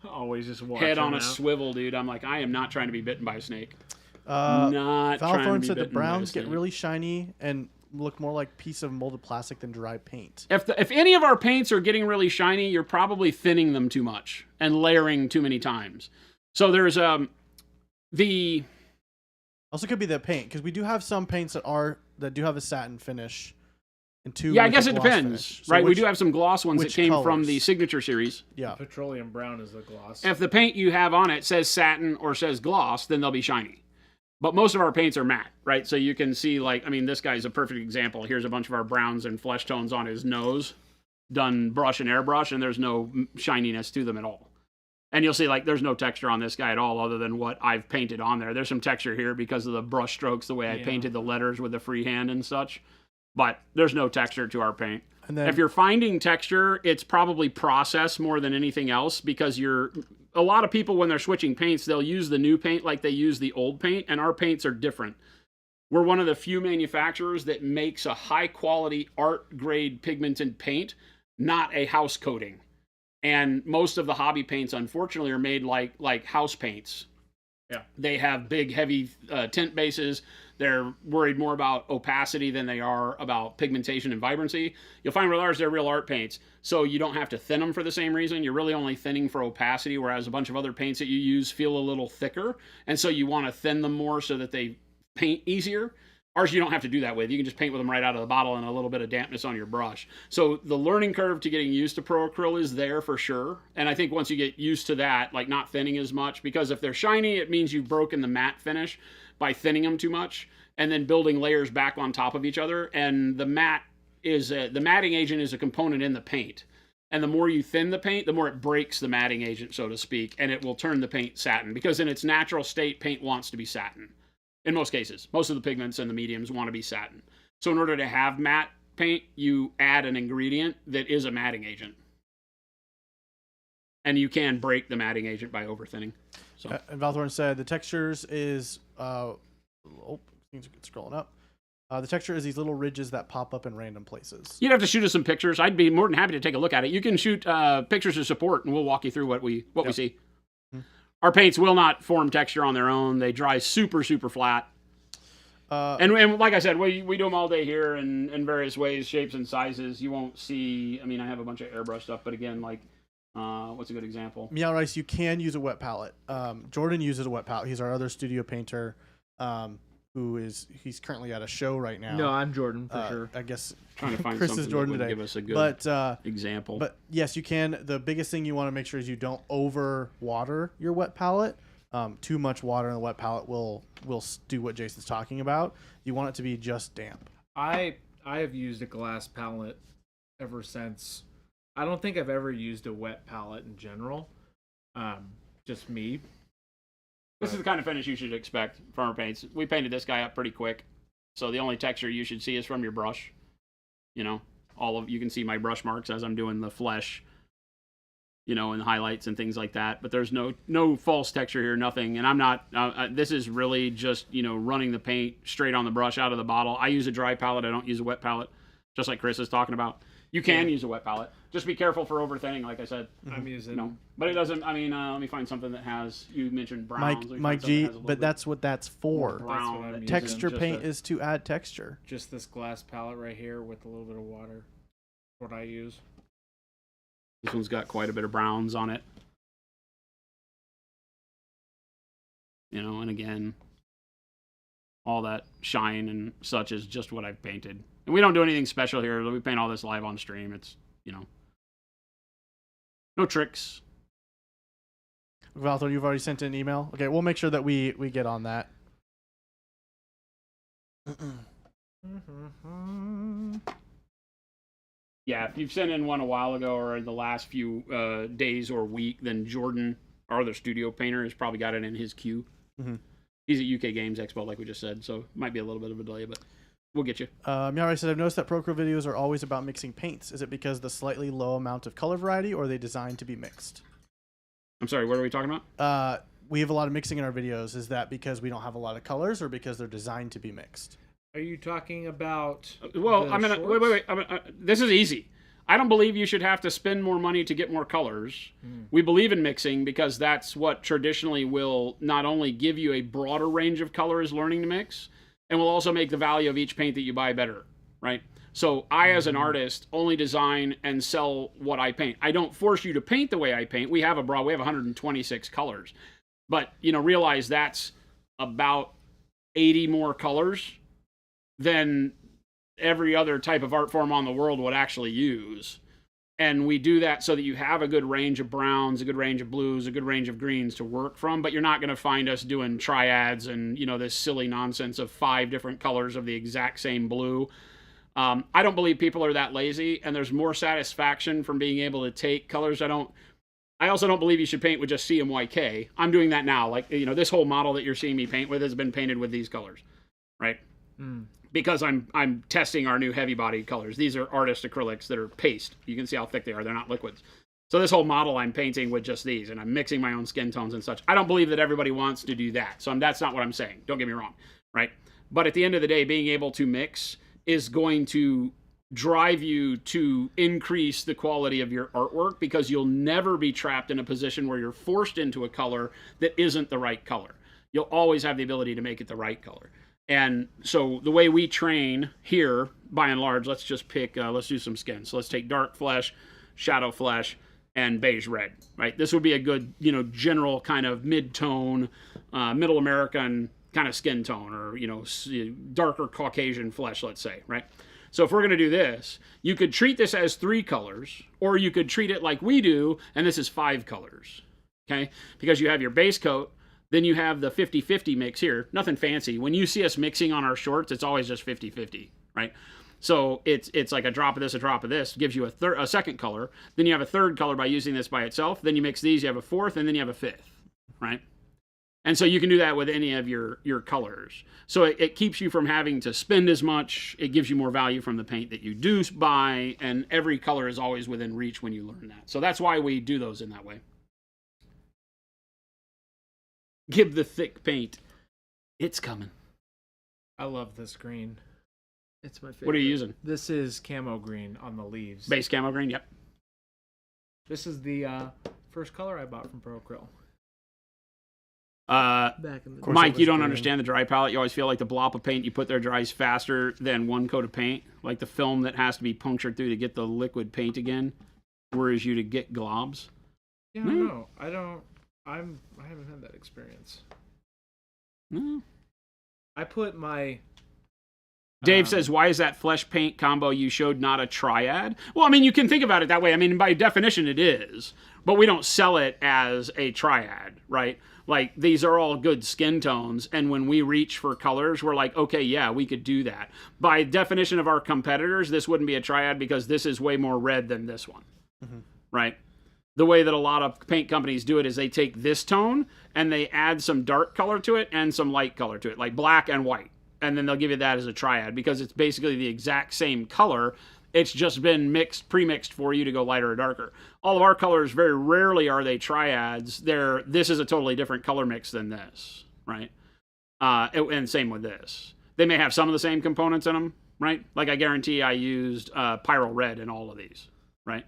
S2: always just
S3: head on a
S2: out.
S3: swivel, dude. I'm like, I am not trying to be bitten by a snake.
S7: Valthorn
S3: Not trying to be
S7: said the
S3: bitten by a
S7: browns get
S3: snake.
S7: really shiny and look more like piece of molded plastic than dry paint.
S3: If any of our paints are getting really shiny, you're probably thinning them too much and layering too many times. So there's the
S7: Also could be the paint, because we do have some paints that do have a satin finish. And two
S3: yeah, I
S7: with
S3: guess
S7: a
S3: it
S7: gloss
S3: depends,
S7: finish. So
S3: right? We
S7: which-
S3: do have some gloss ones that
S7: which
S3: came from
S7: colors?
S3: the Signature series.
S7: Yeah.
S2: Petroleum brown is the gloss.
S3: If the paint you have on it says satin or says gloss, then they'll be shiny. But most of our paints are matte, right? So you can see, this guy's a perfect example. Here's a bunch of our browns and flesh tones on his nose, done brush and airbrush, and there's no shininess to them at all. And you'll see, there's no texture on this guy at all other than what I've painted on there. There's some texture here because of the brush strokes, the way I painted the letters with the freehand and such. But there's no texture to our paint.
S7: And then
S3: If you're finding texture, it's probably process more than anything else, because a lot of people, when they're switching paints, they'll use the new paint like they use the old paint, and our paints are different. We're one of the few manufacturers that makes a high quality art grade pigmented paint, not a house coating. And most of the hobby paints, unfortunately, are made like house paints.
S2: Yeah.
S3: They have big, heavy tint bases. They're worried more about opacity than they are about pigmentation and vibrancy. You'll find with ours, they're real art paints, so you don't have to thin them for the same reason. You're really only thinning for opacity, whereas a bunch of other paints that you use feel a little thicker, and so you want to thin them more so that they paint easier. Ours, you don't have to do that with. You can just paint with them right out of the bottle and a little bit of dampness on your brush. So the learning curve to getting used to Pro Acryl is there for sure. And I think once you get used to that, not thinning as much, because if they're shiny, it means you've broken the matte finish by thinning them too much and then building layers back on top of each other. And the matting agent is a component in the paint. And the more you thin the paint, the more it breaks the matting agent, so to speak, and it will turn the paint satin. Because in its natural state, paint wants to be satin. In most cases, most of the pigments and the mediums want to be satin. So in order to have matte paint, you add an ingredient that is a matting agent. And you can break the matting agent by over-thinning. So.
S7: And Valthorn said the textures is things are scrolling up. The texture is these little ridges that pop up in random places.
S3: You'd have to shoot us some pictures. I'd be more than happy to take a look at it. You can shoot pictures to support, and we'll walk you through what we see.
S7: Mm-hmm.
S3: Our paints will not form texture on their own. They dry super, super flat. And like I said, we do them all day here in various ways, shapes, and sizes. You won't see. I mean, I have a bunch of airbrush stuff, but again, like, what's a good example?
S7: Meow Rice, you can use a wet palette. Jordan uses a wet palette. He's our other studio painter. He's currently at a show right now.
S8: No, I'm Jordan for sure.
S7: I guess
S3: Trying to find
S7: Chris
S3: something
S7: is Jordan
S3: that would
S7: today.
S3: give us a good example.
S7: But yes, you can. The biggest thing you want to make sure is you don't over water your wet palette. Too much water in the wet palette will do what Jason's talking about. You want it to be just damp.
S2: I have used a glass palette ever since. I don't think I've ever used a wet palette in general. Just me.
S3: This is the kind of finish you should expect from our paints. We painted this guy up pretty quick, so the only texture you should see is from your brush. You know, you can see my brush marks as I'm doing the flesh, you know, and highlights and things like that. But there's no false texture here, nothing. And I'm not. This is really just, you know, running the paint straight on the brush out of the bottle. I use a dry palette. I don't use a wet palette, just like Chris is talking about. You can use a wet palette. Just be careful for over thinning, like I said.
S2: I'm using.
S3: You know, but it doesn't. I mean, let me find something that has. You mentioned browns.
S7: Mike G, but that's what that's for.
S3: Brown.
S2: I'm using.
S7: Texture
S2: Just
S7: paint is to add texture.
S2: just this glass palette right here with a little bit of water. What I use.
S3: This one's got quite a bit of browns on it. You know, and again, all that shine and such is just what I've painted. And we don't do anything special here. We paint all this live on stream. It's, you know, no tricks.
S7: Valthor, you've already sent an email? Okay, we'll make sure that we get on that.
S3: Yeah, if you've sent in one a while ago or in the last few days or week, then Jordan, our other studio painter, has probably got it in his queue.
S7: Mm-hmm.
S3: He's at UK Games Expo, like we just said, so might be a little bit of a delay, but we'll get you.
S7: Miarai said, I've noticed that Procro videos are always about mixing paints. Is it because the slightly low amount of color variety, or are they designed to be mixed?
S3: I'm sorry, what are we talking about?
S7: We have a lot of mixing in our videos. Is that because we don't have a lot of colors, or because they're designed to be mixed?
S2: Are you talking about?
S3: Well,
S2: the
S3: I'm gonna
S2: shorts?
S3: wait. This is easy. I don't believe you should have to spend more money to get more colors. We believe in mixing because that's what traditionally will not only give you a broader range of colors learning to mix, and will also make the value of each paint that you buy better, right? So I, as an artist, only design and sell what I paint. I don't force you to paint the way I paint. We have 126 colors, but you know, realize that's about 80 more colors than every other type of art form on the world would actually use. And we do that so that you have a good range of browns, a good range of blues, a good range of greens to work from, but you're not going to find us doing triads and, you know, this silly nonsense of 5 different colors of the exact same blue. I don't believe people are that lazy, and there's more satisfaction from being able to take colors. I also don't believe you should paint with just CMYK. I'm doing that now. Like, you know, this whole model that you're seeing me paint with has been painted with these colors, right? Because I'm testing our new heavy body colors. These are artist acrylics that are paste. You can see how thick they are. They're not liquids. So this whole model I'm painting with just these, and I'm mixing my own skin tones and such. I don't believe that everybody wants to do that. So that's not what I'm saying. Don't get me wrong, right? But at the end of the day, being able to mix is going to drive you to increase the quality of your artwork, because you'll never be trapped in a position where you're forced into a color that isn't the right color. You'll always have the ability to make it the right color. And so the way we train here, by and large, let's just pick, let's do some skin. So let's take dark flesh, shadow flesh, and beige red, right? This would be a good, you know, general kind of mid-tone, middle American kind of skin tone, or, you know, darker Caucasian flesh, let's say, right? So if we're going to do this, you could treat this as 3 colors, or you could treat it like we do, and this is 5 colors, okay? Because you have your base coat, then you have the 50-50 mix here. Nothing fancy. When you see us mixing on our shorts, it's always just 50-50, right? So it's like a drop of this, gives you a second color. Then you have a third color by using this by itself. Then you mix these, you have a fourth, and then you have a fifth, right? And so you can do that with any of your colors. So it keeps you from having to spend as much. It gives you more value from the paint that you do buy, and every color is always within reach when you learn that. So that's why we do those in that way. Give the thick paint. It's coming.
S2: I love this green. It's my favorite.
S3: What are you using?
S2: This is camo green on the leaves.
S3: Base camo green, yep.
S2: This is the first color I bought from Pro Acryl.
S4: Back in the
S1: course,
S3: Mike,
S1: it
S3: you
S1: was
S3: don't
S1: green.
S3: understand the dry palette. You always feel like the blob of paint you put there dries faster than one coat of paint. Like the film that has to be punctured through to get the liquid paint again, whereas you to get globs.
S2: Yeah,
S3: Hmm.
S2: no, I haven't had that experience.
S3: Mm.
S2: I put my
S3: Dave says, why is that flesh paint combo you showed not a triad? Well, I mean, you can think about it that way. I mean, by definition, it is. But we don't sell it as a triad, right? Like, these are all good skin tones. And when we reach for colors, we're like, okay, yeah, we could do that. By definition of our competitors, this wouldn't be a triad because this is way more red than this one, right? The way that a lot of paint companies do it is they take this tone and they add some dark color to it and some light color to it, like black and white. And then they'll give you that as a triad because it's basically the exact same color. It's just been pre-mixed for you to go lighter or darker. All of our colors, very rarely are they triads. This is a totally different color mix than this, right? And same with this. They may have some of the same components in them, right? Like I guarantee I used Pyro Red in all of these, right?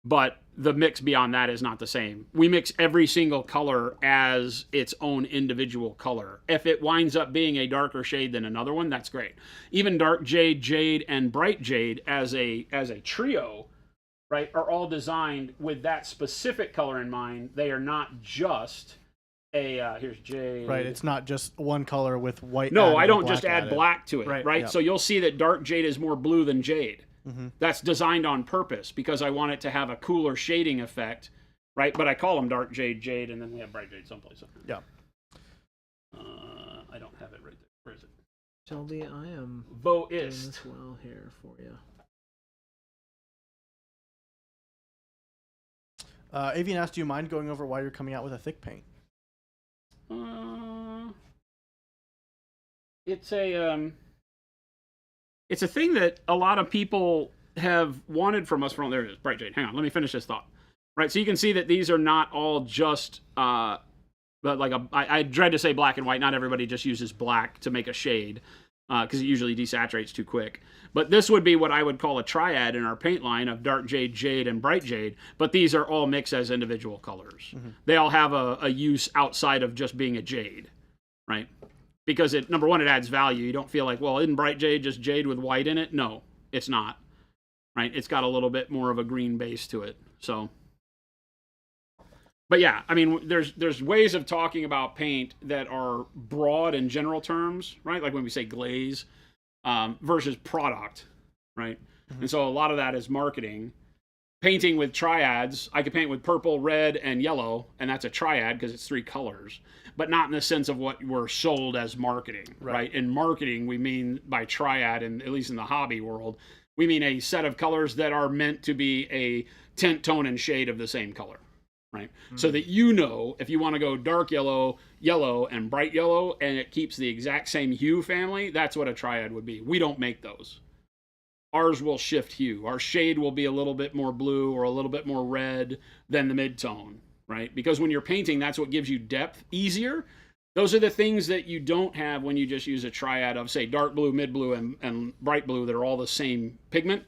S3: But the mix beyond that is not the same. We mix every single color as its own individual color. If it winds up being a darker shade than another one, that's great. Even dark jade, jade, and bright jade as a trio, right, are all designed with that specific color in mind. They are not just here's jade.
S7: Right, it's not just one color with white.
S3: No,
S7: added
S3: I
S7: or
S3: don't just
S7: black
S3: add
S7: added.
S3: black to it, right?
S7: Right, yep.
S3: So you'll see that dark jade is more blue than jade. That's designed on purpose because I want it to have a cooler shading effect, right? But I call them dark jade, jade, and then we have bright jade someplace.
S7: Yeah.
S3: I don't have it right there. Where is it?
S2: Shelby, I am
S3: Voist.
S2: doing this well here for you.
S7: Avian asked, do you mind going over why you're coming out with a thick paint?
S3: It's a thing that a lot of people have wanted from us. There it is, bright jade. Hang on, let me finish this thought. Right, so you can see that these are not all just but like I dread to say black and white. Not everybody just uses black to make a shade because it usually desaturates too quick. But this would be what I would call a triad in our paint line of dark jade, jade, and bright jade. But these are all mixed as individual colors. They all have a use outside of just being a jade, right? Because number one, it adds value. You don't feel like, well, isn't bright jade just jade with white in it? No, it's not, right? It's got a little bit more of a green base to it. So, but yeah, I mean, there's ways of talking about paint that are broad in general terms, right? Like when we say glaze versus product, right? And so a lot of that is marketing. Painting with triads, I could paint with purple, red, and yellow, and that's a triad because it's 3 colors, but not in the sense of what we're sold as marketing, right? In marketing, we mean by triad, and at least in the hobby world, we mean a set of colors that are meant to be a tint, tone, and shade of the same color, right? So that if you want to go dark yellow, yellow, and bright yellow, and it keeps the exact same hue family, that's what a triad would be. We don't make those. Ours will shift hue. Our shade will be a little bit more blue or a little bit more red than the mid-tone, right? Because when you're painting, that's what gives you depth easier. Those are the things that you don't have when you just use a triad of, say, dark blue, mid-blue, and bright blue that are all the same pigment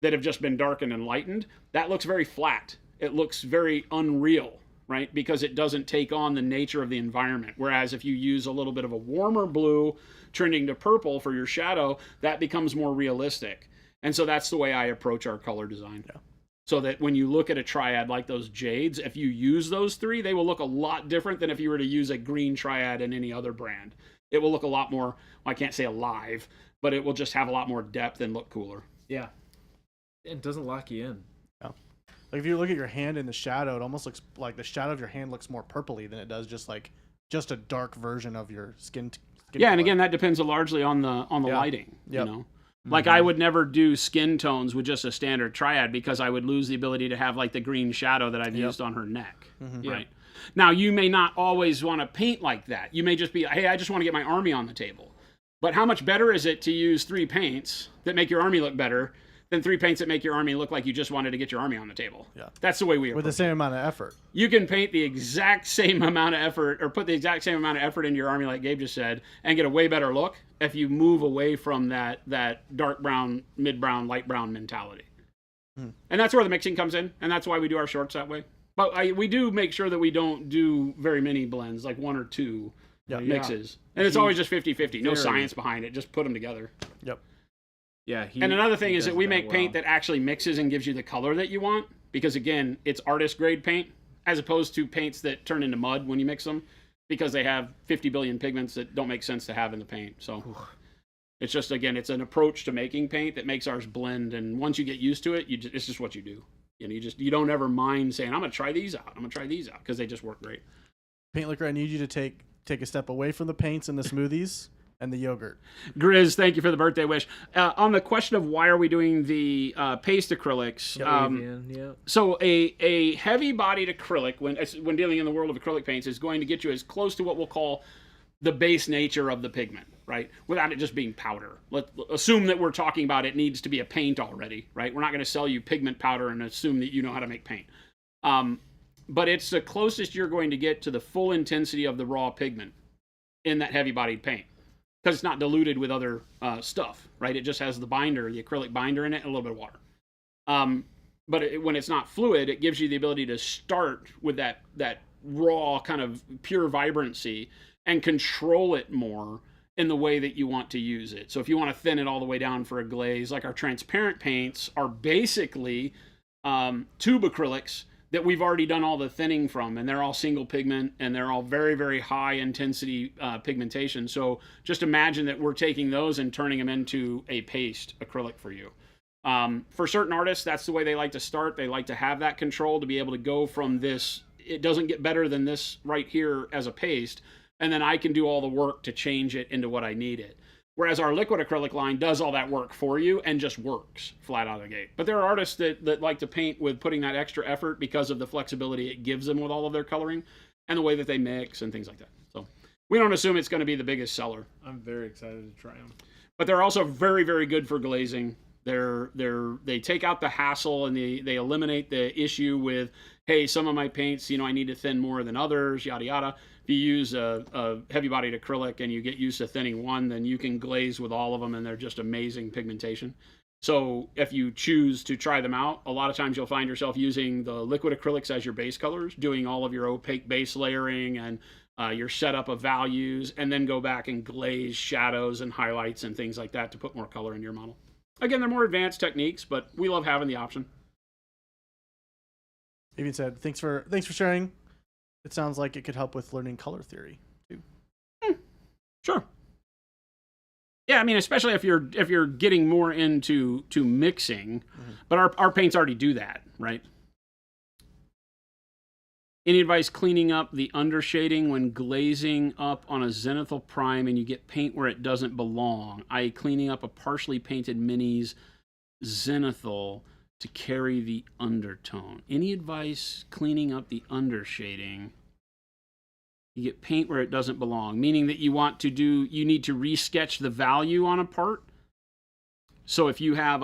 S3: that have just been darkened and lightened. That looks very flat. It looks very unreal, right? Because it doesn't take on the nature of the environment. Whereas if you use a little bit of a warmer blue trending to purple for your shadow, that becomes more realistic. And so that's the way I approach our color design. Yeah. So that when you look at a triad like those jades, if you use those 3, they will look a lot different than if you were to use a green triad in any other brand. It will look a lot more, well, I can't say alive, but it will just have a lot more depth and look cooler.
S2: Yeah. It doesn't lock you in.
S7: Yeah. Like if you look at your hand in the shadow, it almost looks like the shadow of your hand looks more purpley than it does just a dark version of your skin.
S3: Yeah, and again, that depends largely on the lighting.
S7: Yep.
S3: You know, Like I would never do skin tones with just a standard triad because I would lose the ability to have like the green shadow that I've used on her neck. Right. Now you may not always want to paint like that. You may just be, hey, I just want to get my army on the table. But how much better is it to use 3 paints that make your army look better than 3 paints that make your army look like you just wanted to get your army on the table?
S7: Yeah.
S3: That's the way we approach
S7: With the same amount of effort.
S3: You can paint the exact same amount of effort or put the exact same amount of effort into your army, like Gabe just said, and get a way better look if you move away from that dark brown, mid brown, light brown mentality. And that's where the mixing comes in, and that's why we do our shorts that way. But we do make sure that we don't do very many blends, like 1 or 2 mixes. And it's always just 50-50. No science behind it. Just put them together.
S7: Yep.
S2: Yeah.
S3: And another thing is that we make paint that actually mixes and gives you the color that you want. Because, again, it's artist grade paint as opposed to paints that turn into mud when you mix them because they have 50 billion pigments that don't make sense to have in the paint. So it's just, again, it's an approach to making paint that makes ours blend. And once you get used to it, it's just what you do. You know, you don't ever mind saying, I'm going to try these out. I'm going to try these out because they just work great.
S7: Paint Liquor, I need you to take a step away from the paints and the smoothies and the yogurt.
S3: Grizz, thank you for the birthday wish. On the question of why are we doing the paste acrylics, so a heavy-bodied acrylic, when dealing in the world of acrylic paints, is going to get you as close to what we'll call the base nature of the pigment, right? Without it just being powder. Let's assume that we're talking about it needs to be a paint already, right? We're not going to sell you pigment powder and assume that you know how to make paint. But it's the closest you're going to get to the full intensity of the raw pigment in that heavy-bodied paint. Because it's not diluted with other stuff, right? It just has the binder, the acrylic binder in it, and a little bit of water. But when it's not fluid, it gives you the ability to start with that raw kind of pure vibrancy and control it more in the way that you want to use it. So if you want to thin it all the way down for a glaze, like our transparent paints are basically tube acrylics that we've already done all the thinning from, and they're all single pigment, and they're all very, very high intensity pigmentation. So just imagine that we're taking those and turning them into a paste acrylic for you. For certain artists, that's the way they like to start. They like to have that control to be able to go from this, it doesn't get better than this right here as a paste, and then I can do all the work to change it into what I need it. Whereas our liquid acrylic line does all that work for you and just works flat out of the gate. But there are artists that like to paint with putting that extra effort because of the flexibility it gives them with all of their coloring and the way that they mix and things like that. So we don't assume it's going to be the biggest seller.
S2: I'm very excited to try them.
S3: But they're also very, very good for glazing. They take out the hassle and they eliminate the issue with, hey, some of my paints, I need to thin more than others, yada, yada. If you use a heavy-bodied acrylic and you get used to thinning one, then you can glaze with all of them, and they're just amazing pigmentation. So if you choose to try them out, a lot of times you'll find yourself using the liquid acrylics as your base colors, doing all of your opaque base layering and your setup of values, and then go back and glaze shadows and highlights and things like that to put more color in your model. Again, they're more advanced techniques, but we love having the option.
S7: Even said, thanks for sharing. It sounds like it could help with learning color theory too.
S3: Sure. Yeah, I mean, especially if you're getting more into mixing, but our paints already do that, right? Any advice cleaning up the undershading when glazing up on a zenithal prime and you get paint where it doesn't belong, i.e. cleaning up a partially painted minis zenithal to carry the undertone? Any advice cleaning up the undershading? You get paint where it doesn't belong, meaning that you need to resketch the value on a part. So if you have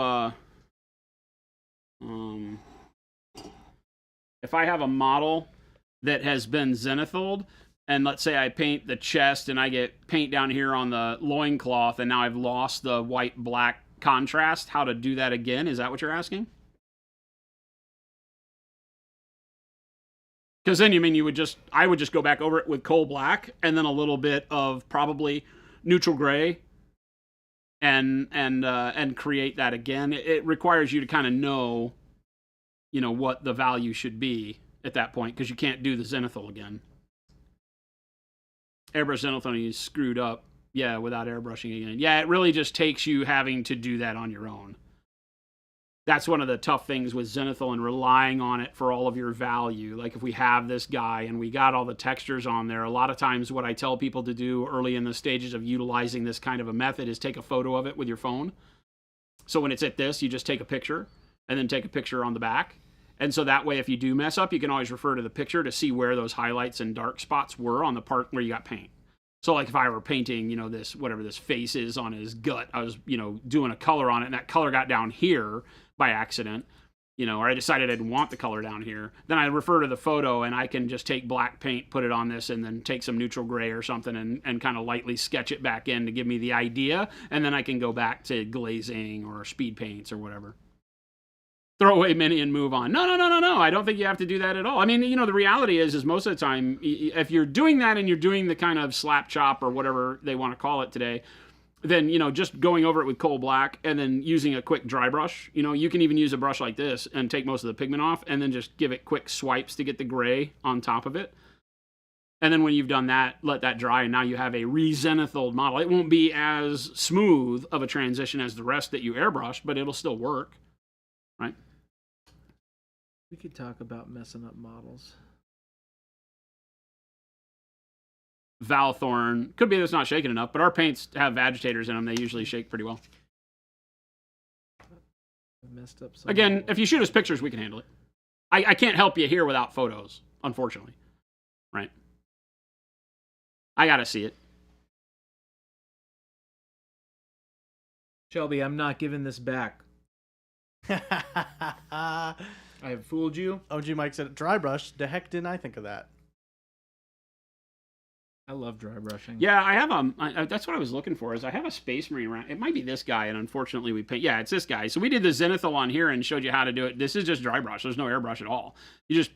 S3: if I have a model that has been zenithal, and let's say I paint the chest and I get paint down here on the loincloth, and now I've lost the white-black contrast, how to do that again? Is that what you're asking? Because then, I would just go back over it with coal black and then a little bit of probably neutral gray and create that again. It requires you to kind of know, what the value should be at that point, because you can't do the zenithal again. Airbrush zenithal is screwed up, without airbrushing again. Yeah, it really just takes you having to do that on your own. That's one of the tough things with zenithal and relying on it for all of your value. Like if we have this guy and we got all the textures on there, a lot of times what I tell people to do early in the stages of utilizing this kind of a method is take a photo of it with your phone So when it's at this, you just take a picture and then take a picture on the back. And so that way, if you do mess up, you can always refer to the picture to see where those highlights and dark spots were on the part where you got paint. So like if I were painting, this, whatever this face is on his gut, I was, doing a color on it and that color got down here by accident, or I decided I didn't want the color down here. Then I refer to the photo and I can just take black paint, put it on this, and then take some neutral gray or something and kind of lightly sketch it back in to give me the idea. And then I can go back to glazing or speed paints or whatever. Throw away mini and move on. No. I don't think you have to do that at all. I mean, the reality is most of the time, if you're doing that and you're doing the kind of slap chop or whatever they want to call it today, then, just going over it with coal black and then using a quick dry brush, you can even use a brush like this and take most of the pigment off and then just give it quick swipes to get the gray on top of it. And then when you've done that, let that dry, and now you have a re-zenithal model. It won't be as smooth of a transition as the rest that you airbrushed, but it'll still work, right?
S2: We could talk about messing up models.
S3: Valthorn. Could be that it's not shaking enough, but our paints have agitators in them. They usually shake pretty well.
S2: I messed up.
S3: Again, if you shoot us pictures, we can handle it. I can't help you here without photos, unfortunately. Right? I gotta see it.
S2: Shelby, I'm not giving this back. I have fooled you.
S7: OG Mike said dry brush. The heck didn't I think of that?
S2: I love dry brushing.
S3: Yeah, I have that's what I was looking for. Is I have a Space Marine around. It might be this guy, and unfortunately we paint. Yeah, it's this guy. So we did the Zenithal on here and showed you how to do it. This is just dry brush. There's no airbrush at all. You just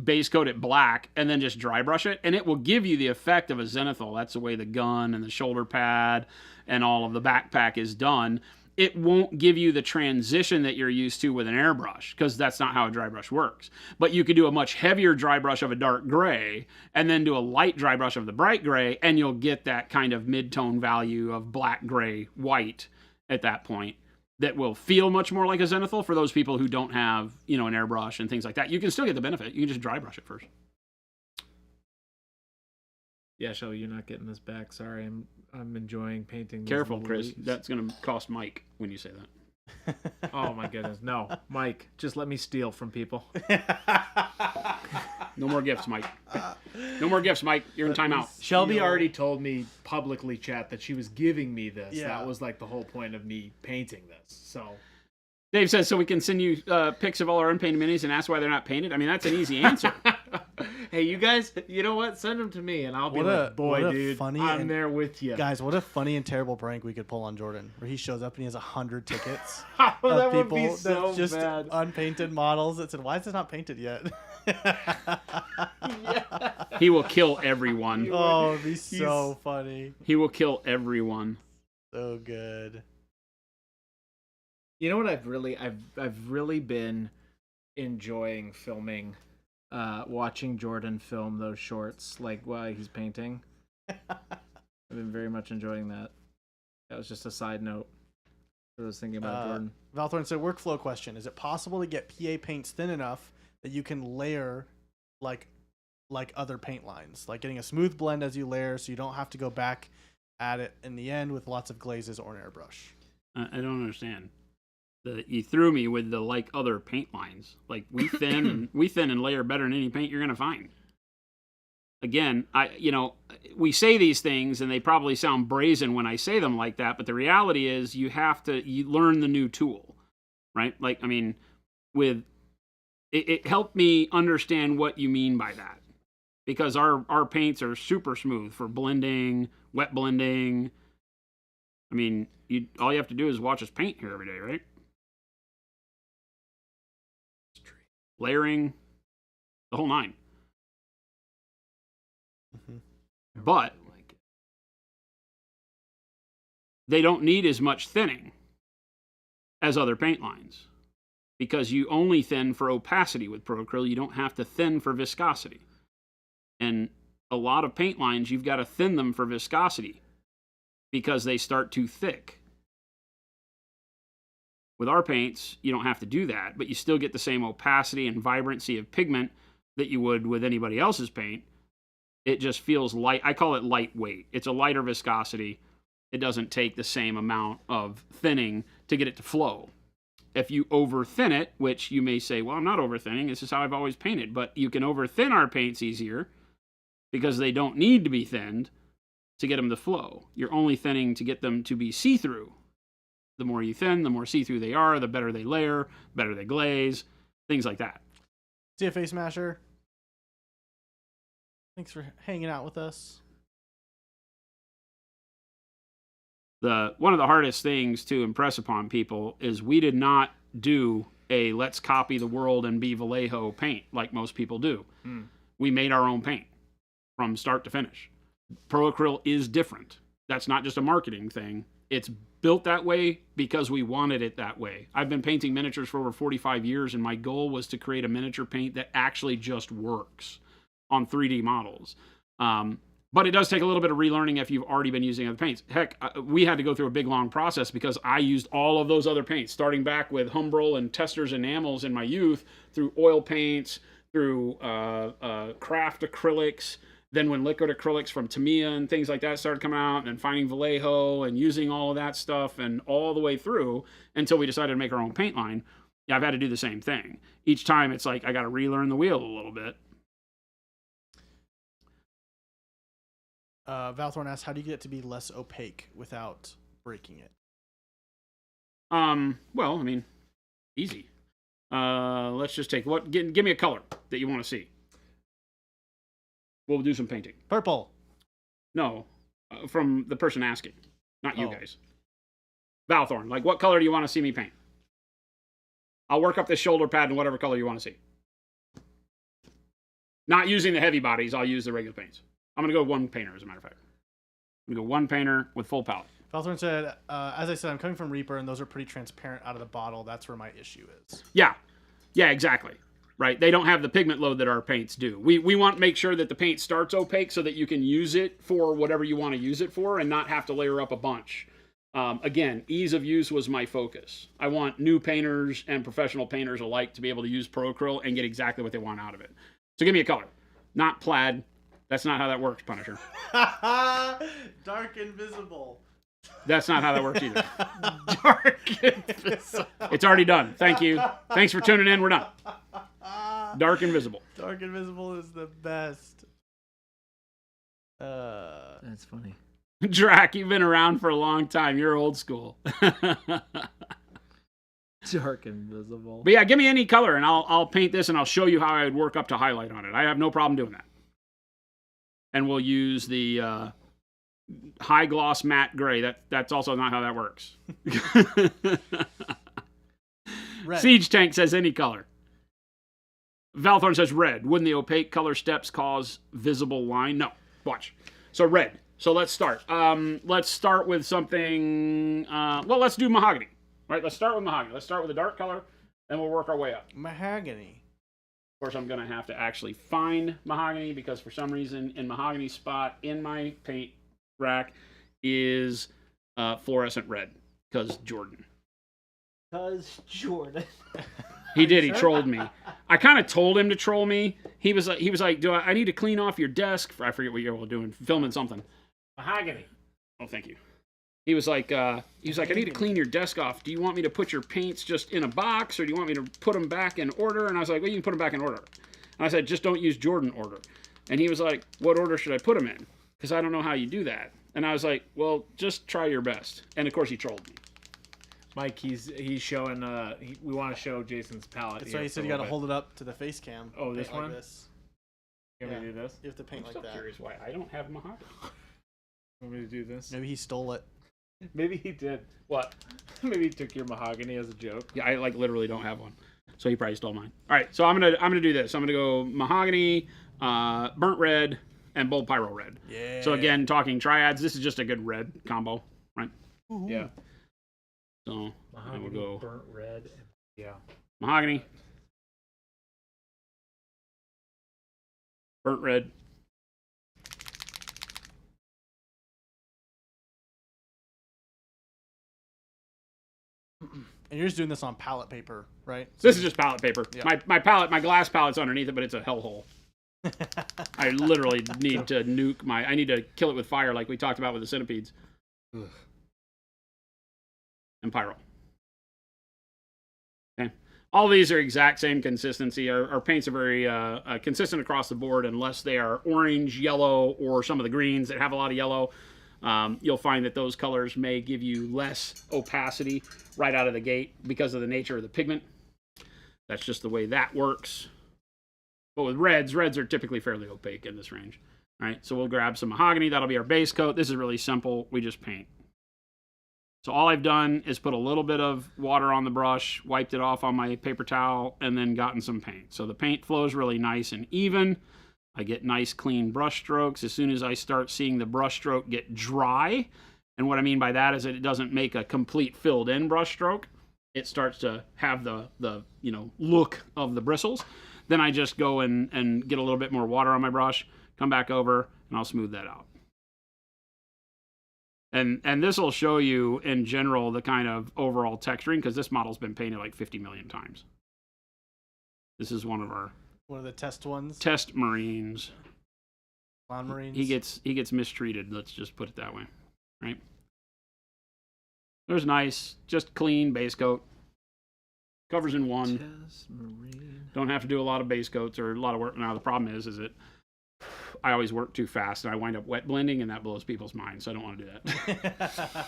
S3: base coat it black and then just dry brush it, and it will give you the effect of a Zenithal. That's the way the gun and the shoulder pad and all of the backpack is done. It won't give you the transition that you're used to with an airbrush because that's not how a dry brush works. But you could do a much heavier dry brush of a dark gray and then do a light dry brush of the bright gray, and you'll get that kind of mid-tone value of black, gray, white at that point that will feel much more like a Zenithal for those people who don't have, an airbrush and things like that. You can still get the benefit. You can just dry brush it first.
S2: Yeah, Shelby, you're not getting this back. Sorry, I'm enjoying painting.
S3: Careful, Chris. That's going to cost Mike when you say that.
S2: Oh my goodness, no, Mike, just let me steal from people.
S3: No more gifts, Mike. No more gifts, Mike. You're in timeout.
S2: Shelby already told me publicly, chat, that she was giving me this.
S7: Yeah.
S2: That was like the whole point of me painting this. So
S3: Dave says, so we can send you pics of all our unpainted minis and ask why they're not painted? I mean, that's an easy answer.
S2: hey, you guys, you know what? Send them to me, and I'll be
S7: What
S2: like,
S7: a-
S2: boy,
S7: what a
S2: dude,
S7: funny
S2: I'm
S7: and-
S2: there with you.
S7: Guys, what a funny and terrible prank we could pull on Jordan, where he shows up and he has 100 tickets
S2: that
S7: of
S2: would
S7: people
S2: be so
S7: that's just
S2: bad.
S7: unpainted models that said, "Why is this not painted yet?"
S3: He will kill everyone.
S7: Oh, it'd be so funny,
S3: He will kill everyone.
S7: so good.
S2: You know what I've really been enjoying filming, watching Jordan film those shorts like while he's painting. I've been very much enjoying that. That was just a side note. I was thinking about Jordan.
S7: Valthorn said, "Workflow question: is it possible to get PA paints thin enough that you can layer like other paint lines, like getting a smooth blend as you layer, so you don't have to go back at it in the end with lots of glazes or an airbrush?"
S3: I don't understand. You threw me with the like other paint lines. Like we thin and layer better than any paint you're gonna find. Again, we say these things and they probably sound brazen when I say them like that, but the reality is you learn the new tool, right? Like, I mean, it helped me understand what you mean by that, because our paints are super smooth for blending, wet blending. I mean, all you have to do is watch us paint here every day, right? Layering, the whole nine. But they don't need as much thinning as other paint lines, because you only thin for opacity with Procryl. You don't have to thin for viscosity. And a lot of paint lines, you've got to thin them for viscosity because they start too thick. With our paints, you don't have to do that, but you still get the same opacity and vibrancy of pigment that you would with anybody else's paint. It just feels light. I call it lightweight. It's a lighter viscosity. It doesn't take the same amount of thinning to get it to flow. If you over thin it, which you may say, well, I'm not over thinning, this is how I've always painted, but you can over thin our paints easier because they don't need to be thinned to get them to flow. You're only thinning to get them to be see-through. The more you thin, the more see-through they are, the better they layer, better they glaze, things like that.
S7: CFA Smasher, thanks for hanging out with us.
S3: One of the hardest things to impress upon people is we did not do a let's copy the world and be Vallejo paint like most people do. We made our own paint from start to finish. Pro Acryl is different. That's not just a marketing thing. It's built that way because we wanted it that way. I've been painting miniatures for over 45 years, and my goal was to create a miniature paint that actually just works on 3D models. But it does take a little bit of relearning if you've already been using other paints. Heck, we had to go through a big, long process because I used all of those other paints, starting back with Humbrol and Testors enamels in my youth, through oil paints, through craft acrylics. Then when liquid acrylics from Tamiya and things like that started coming out, and then finding Vallejo and using all of that stuff and all the way through until we decided to make our own paint line, yeah, I've had to do the same thing. Each time it's like I got to relearn the wheel a little bit.
S7: Valthorn asks, how do you get it to be less opaque without breaking it?
S3: Well, I mean, easy. Let's just take give me a color that you want to see. We'll do some painting.
S7: Purple.
S3: No, from the person asking, not you
S7: Oh.
S3: guys. Valthorn, like what color do you want to see me paint? I'll work up this shoulder pad in whatever color you want to see. Not using the heavy bodies, I'll use the regular paints. I'm going to go one painter, as a matter of fact. I'm going to go one painter with full palette.
S7: Valthorn said, as I said, I'm coming from Reaper, and those are pretty transparent out of the bottle. That's where my issue is.
S3: Yeah, exactly. Right, they don't have the pigment load that our paints do. We want to make sure that the paint starts opaque so that you can use it for whatever you want to use it for and not have to layer up a bunch. Again, ease of use was my focus. I want new painters and professional painters alike to be able to use Pro Acryl and get exactly what they want out of it. So give me a color. Not plaid. That's not how that works, Punisher.
S7: Dark Invisible.
S3: That's not how that works either.
S7: Dark Invisible.
S3: It's already done. Thank you. Thanks for tuning in. We're done. Dark Invisible.
S7: Dark Invisible is the best.
S5: That's funny.
S3: Drac, you've been around for a long time. You're old school.
S5: Dark Invisible.
S3: But yeah, give me any color and I'll paint this and I'll show you how I would work up to highlight on it. I have no problem doing that. And we'll use the high gloss matte gray. That's also not how that works.
S7: Red.
S3: Siege Tank says any color. Valthorn says red. Wouldn't the opaque color steps cause visible line? No. Watch. So red. So let's start. Let's start with something. Well, let's do mahogany. Right. Let's start with mahogany. Let's start with a dark color, and we'll work our way up.
S7: Mahogany.
S3: Of course, I'm going to have to actually find mahogany because for some reason, in mahogany spot in my paint rack is fluorescent red because Jordan.
S5: Because Jordan.
S3: He did. He trolled me. I kind of told him to troll me. He was like, "Do I need to clean off your desk?" I forget what you were doing, filming something.
S5: Mahogany.
S3: Oh, thank you. He was like, "I need to clean your desk off. Do you want me to put your paints just in a box, or do you want me to put them back in order?" And I was like, "Well, you can put them back in order." And I said, "Just don't use Jordan order." And he was like, "What order should I put them in? Because I don't know how you do that." And I was like, "Well, just try your best." And of course, he trolled me.
S2: Mike, he's showing. We want to show Jason's palette.
S7: That's why he said you got to hold it up to the face cam.
S2: Oh, this
S7: Paint
S2: one?
S7: Like this.
S2: Can we do this?
S7: You have to paint
S3: I'm
S7: like
S3: still
S7: that.
S3: curious why I don't have mahogany.
S2: Want me to do this?
S7: Maybe he stole it.
S2: Maybe he did.
S3: What?
S2: Maybe he took your mahogany as a joke.
S3: Yeah, I like literally don't have one, so he probably stole mine. All right, so I'm gonna do this. I'm gonna go mahogany, burnt red, and bold pyro red.
S7: Yeah.
S3: So again, talking triads, this is just a good red combo, right?
S7: Ooh.
S2: Yeah.
S3: So I
S5: Mahogany,
S3: will go
S5: burnt red.
S2: Yeah.
S3: mahogany, burnt red,
S7: And you're just doing this on palette paper, right?
S3: this is just palette paper.
S7: Yeah.
S3: My palette, my glass palette's underneath it, but it's a hellhole. I literally need to nuke I need to kill it with fire like we talked about with the centipedes.
S2: Ugh.
S3: And pyro. All these are exact same consistency. Our paints are very consistent across the board unless they are orange, yellow, or some of the greens that have a lot of yellow. You'll find that those colors may give you less opacity right out of the gate because of the nature of the pigment. That's just the way that works. But with reds are typically fairly opaque in this range. All right, so we'll grab some mahogany. That'll be our base coat. This is really simple. We just paint. So all I've done is put a little bit of water on the brush, wiped it off on my paper towel, and then gotten some paint. So the paint flows really nice and even. I get nice clean brush strokes. As soon as I start seeing the brush stroke get dry, and what I mean by that is that it doesn't make a complete filled in brush stroke, it starts to have the look of the bristles, then I just go and get a little bit more water on my brush, come back over, and I'll smooth that out. And this will show you in general the kind of overall texturing, because this model's been painted like 50 million times. This is one of
S7: the test ones.
S3: Test Marines.
S7: Lawn Marines.
S3: He gets mistreated, let's just put it that way. Right? There's nice, just clean base coat. Covers in one.
S2: Test Marine.
S3: Don't have to do a lot of base coats or a lot of work. Now the problem is that I always work too fast and I wind up wet blending, and that blows people's minds. So I don't want to do that.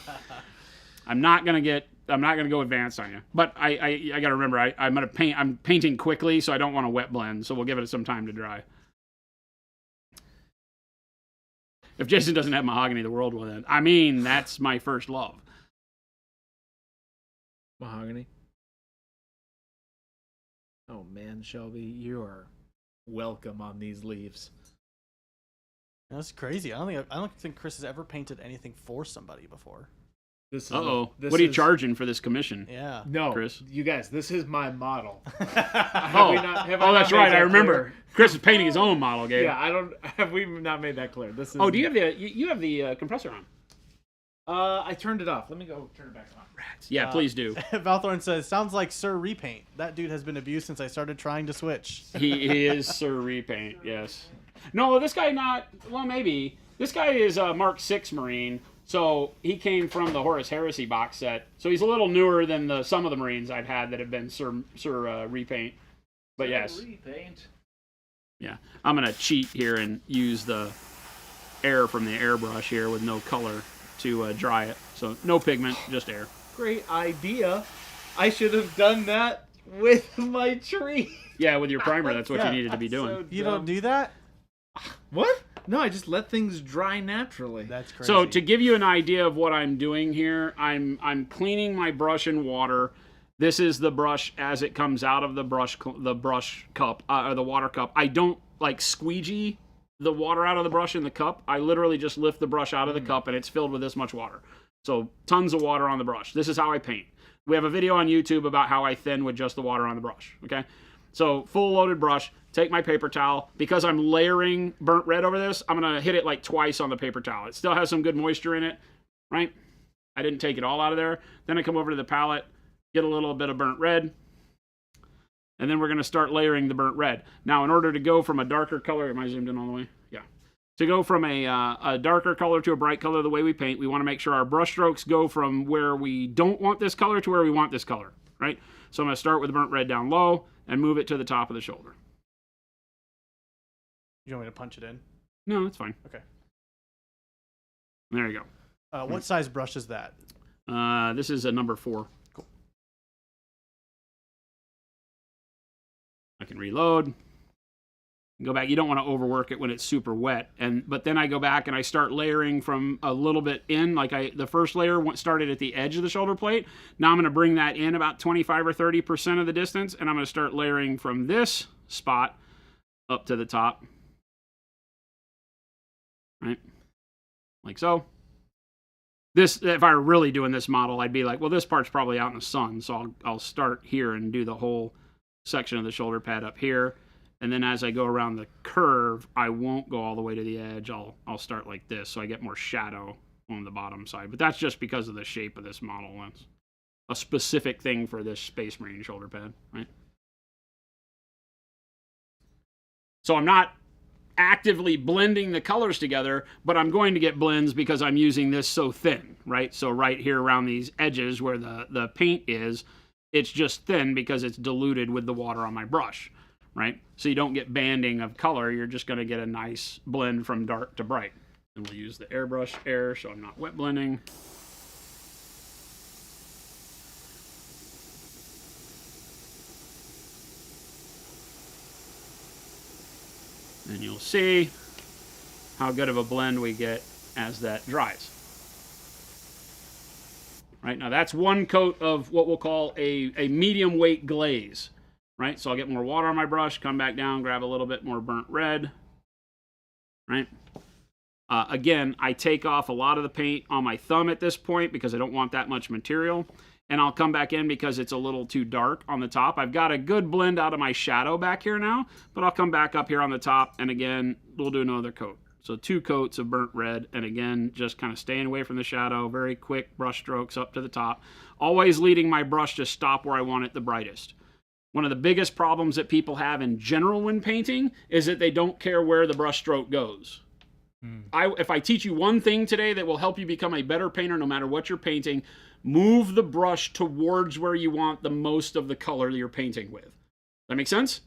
S3: I'm not gonna go advanced on you, but I gotta remember I'm painting quickly, so I don't want to wet blend. So we'll give it some time to dry. If Jason doesn't have mahogany, the world will end. I mean, that's my first love.
S2: Mahogany. Oh man, Shelby, you are welcome on these leaves.
S7: That's crazy. I don't think Chris has ever painted anything for somebody before.
S2: This is
S3: Uh-oh.
S2: this
S3: What are you
S2: is-
S3: charging for this commission?
S7: Yeah.
S2: No,
S3: Chris?
S2: you guys, this is my model.
S3: Oh, that's right. I remember. Chris is painting his own model, Gabe.
S2: Yeah, I don't. Have we not made that clear? This is.
S3: Oh, do you have the compressor on?
S2: I turned it off. Let me go turn it back on.
S3: Yeah, please do.
S7: Valthorn says, sounds like Sir Repaint. That dude has been abused since I started trying to switch.
S3: He is Sir Repaint, yes. No, this guy not. Well, maybe this guy is a Mark VI Marine, so he came from the Horus Heresy box set. So he's a little newer than some of the Marines I've had that have been Sir Repaint. But yes,
S2: Repaint.
S3: yeah. I'm gonna cheat here and use the air from the airbrush here with no color to dry it. So no pigment, just air.
S2: Great idea. I should have done that with my tree.
S3: Yeah, with your primer, that's what
S7: Yeah,
S3: you needed to be doing.
S2: So
S7: You
S2: dumb.
S7: don't do that?
S2: What? No, I just let things dry naturally.
S7: That's crazy.
S3: So to give you an idea of what I'm doing here, I'm cleaning my brush in water. This is the brush as it comes out of the brush cup or the water cup. I don't like squeegee the water out of the brush in the cup. I literally just lift the brush out of the cup and it's filled with this much water. So tons of water on the brush. This is how I paint. We have a video on YouTube about how I thin with just the water on the brush. Okay, so full loaded brush. Take my paper towel. Because I'm layering burnt red over this, I'm going to hit it like twice on the paper towel. It still has some good moisture in it, right? I didn't take it all out of there. Then I come over to the palette, get a little bit of burnt red, and then we're going to start layering the burnt red. Now, in order to go from a darker color, am I zoomed in all the way? Yeah. To go from a darker color to a bright color the way we paint, we want to make sure our brush strokes go from where we don't want this color to where we want this color, right? So I'm going to start with the burnt red down low and move it to the top of the shoulder.
S7: You want me to punch it in?
S3: No, it's fine.
S7: Okay.
S3: There you go.
S7: What size brush is that?
S3: This is a number 4.
S7: Cool.
S3: I can reload. Go back. You don't want to overwork it when it's super wet. But then I go back and I start layering from a little bit in. The first layer started at the edge of the shoulder plate. Now I'm going to bring that in about 25 or 30% of the distance, and I'm going to start layering from this spot up to the top. Right? Like so. This, if I were really doing this model, I'd be like, well, this part's probably out in the sun, so I'll start here and do the whole section of the shoulder pad up here. And then as I go around the curve, I won't go all the way to the edge. I'll start like this, so I get more shadow on the bottom side. But that's just because of the shape of this model. It's a specific thing for this Space Marine shoulder pad, right? So I'm not actively blending the colors together, but I'm going to get blends because I'm using this so thin, right? So right here around these edges where the paint is, It's just thin because it's diluted with the water on my brush, right? So you don't get banding of color. You're just going to get a nice blend from dark to bright. And we'll use the airbrush air so I'm not wet blending. And you'll see how good of a blend we get as that dries. Right, now that's one coat of what we'll call a medium weight glaze. Right, so I'll get more water on my brush, come back down, grab a little bit more burnt red. Right. Again, I take off a lot of the paint on my thumb at this point because I don't want that much material. And I'll come back in because it's a little too dark on the top. I've got a good blend out of my shadow back here now, but I'll come back up here on the top, and again, we'll do another coat. So 2 coats of burnt red, and again, just kind of staying away from the shadow, very quick brush strokes up to the top, always leading my brush to stop where I want it the brightest. One of the biggest problems that people have in general when painting is that they don't care where the brush stroke goes. If I teach you one thing today that will help you become a better painter no matter what you're painting, move the brush towards where you want the most of the color that you're painting with. That make sense?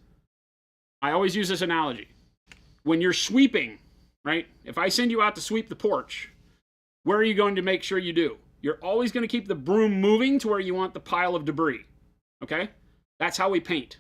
S3: I always use this analogy. When you're sweeping, right? If I send you out to sweep the porch, where are you going to make sure you do? You're always going to keep the broom moving to where you want the pile of debris. Okay? That's how we paint.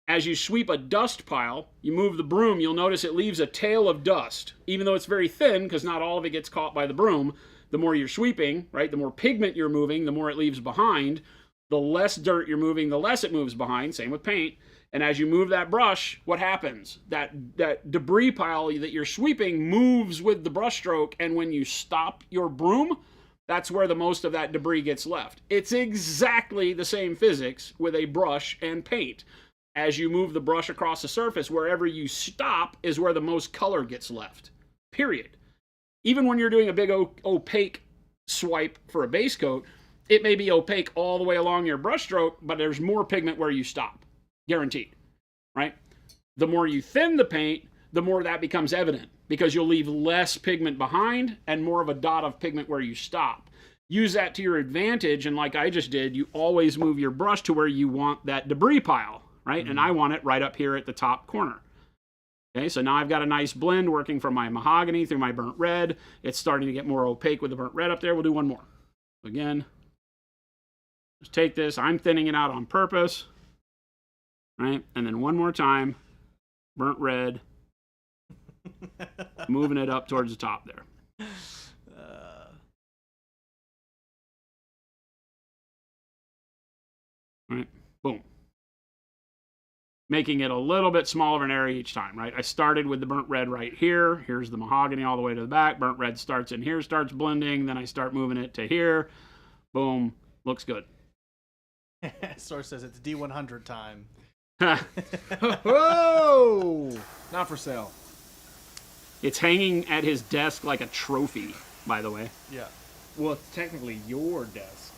S3: As you sweep a dust pile, you move the broom, you'll notice it leaves a tail of dust. Even though it's very thin, because not all of it gets caught by the broom, the more you're sweeping, right, the more pigment you're moving, the more it leaves behind. The less dirt you're moving, the less it moves behind. Same with paint. And as you move that brush, what happens? That debris pile that you're sweeping moves with the brush stroke, and when you stop your broom, that's where the most of that debris gets left. It's exactly the same physics with a brush and paint. As you move the brush across the surface, wherever you stop is where the most color gets left. Period. Even when you're doing a big opaque swipe for a base coat, it may be opaque all the way along your brush stroke, but there's more pigment where you stop. Guaranteed. Right? The more you thin the paint, the more that becomes evident because you'll leave less pigment behind and more of a dot of pigment where you stop. Use that to your advantage, and like I just did, you always move your brush to where you want that debris pile. Right? And I want it right up here at the top corner. Okay, so now I've got a nice blend working from my mahogany through my burnt red. It's starting to get more opaque with the burnt red up there. We'll do one more. Again, just take this. I'm thinning it out on purpose. Right? And then one more time, burnt red, moving it up towards the top there. Right? Boom. Making it a little bit smaller of an area each time, right? I started with the burnt red right here. Here's the mahogany all the way to the back. Burnt red starts in here, starts blending. Then I start moving it to here. Boom. Looks good.
S7: Source says it's D100 time.
S2: Whoa! Not for sale.
S3: It's hanging at his desk like a trophy, by the way.
S7: Yeah.
S2: Well, it's technically your desk.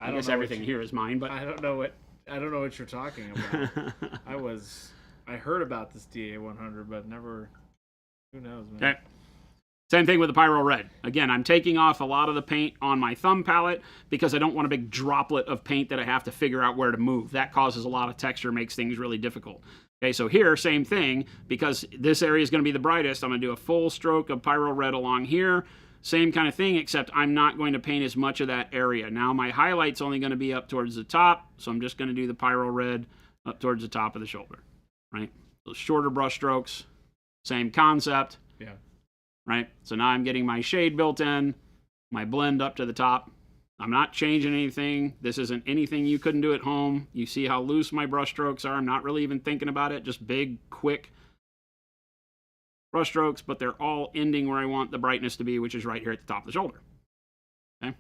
S3: I guess everything here is mine, but
S2: I don't know what you're talking about. I heard about this DA100, but never. Who knows, man?
S3: okay. Same thing with the Pyro Red. Again, I'm taking off a lot of the paint on my thumb palette because I don't want a big droplet of paint that I have to figure out where to move. That causes a lot of texture, makes things really difficult. Okay, so here, same thing, because this area is going to be the brightest. I'm going to do a full stroke of Pyro Red along here. Same kind of thing, except I'm not going to paint as much of that area. Now my highlight's only going to be up towards the top, so I'm just going to do the Pyro Red up towards the top of the shoulder, right? Those shorter brush strokes, same concept.
S2: Yeah.
S3: Right? So now I'm getting my shade built in, my blend up to the top. I'm not changing anything. This isn't anything you couldn't do at home. You see how loose my brush strokes are. I'm not really even thinking about it. Just big, quick brush strokes, but they're all ending where I want the brightness to be, which is right here at the top of the shoulder. Okay?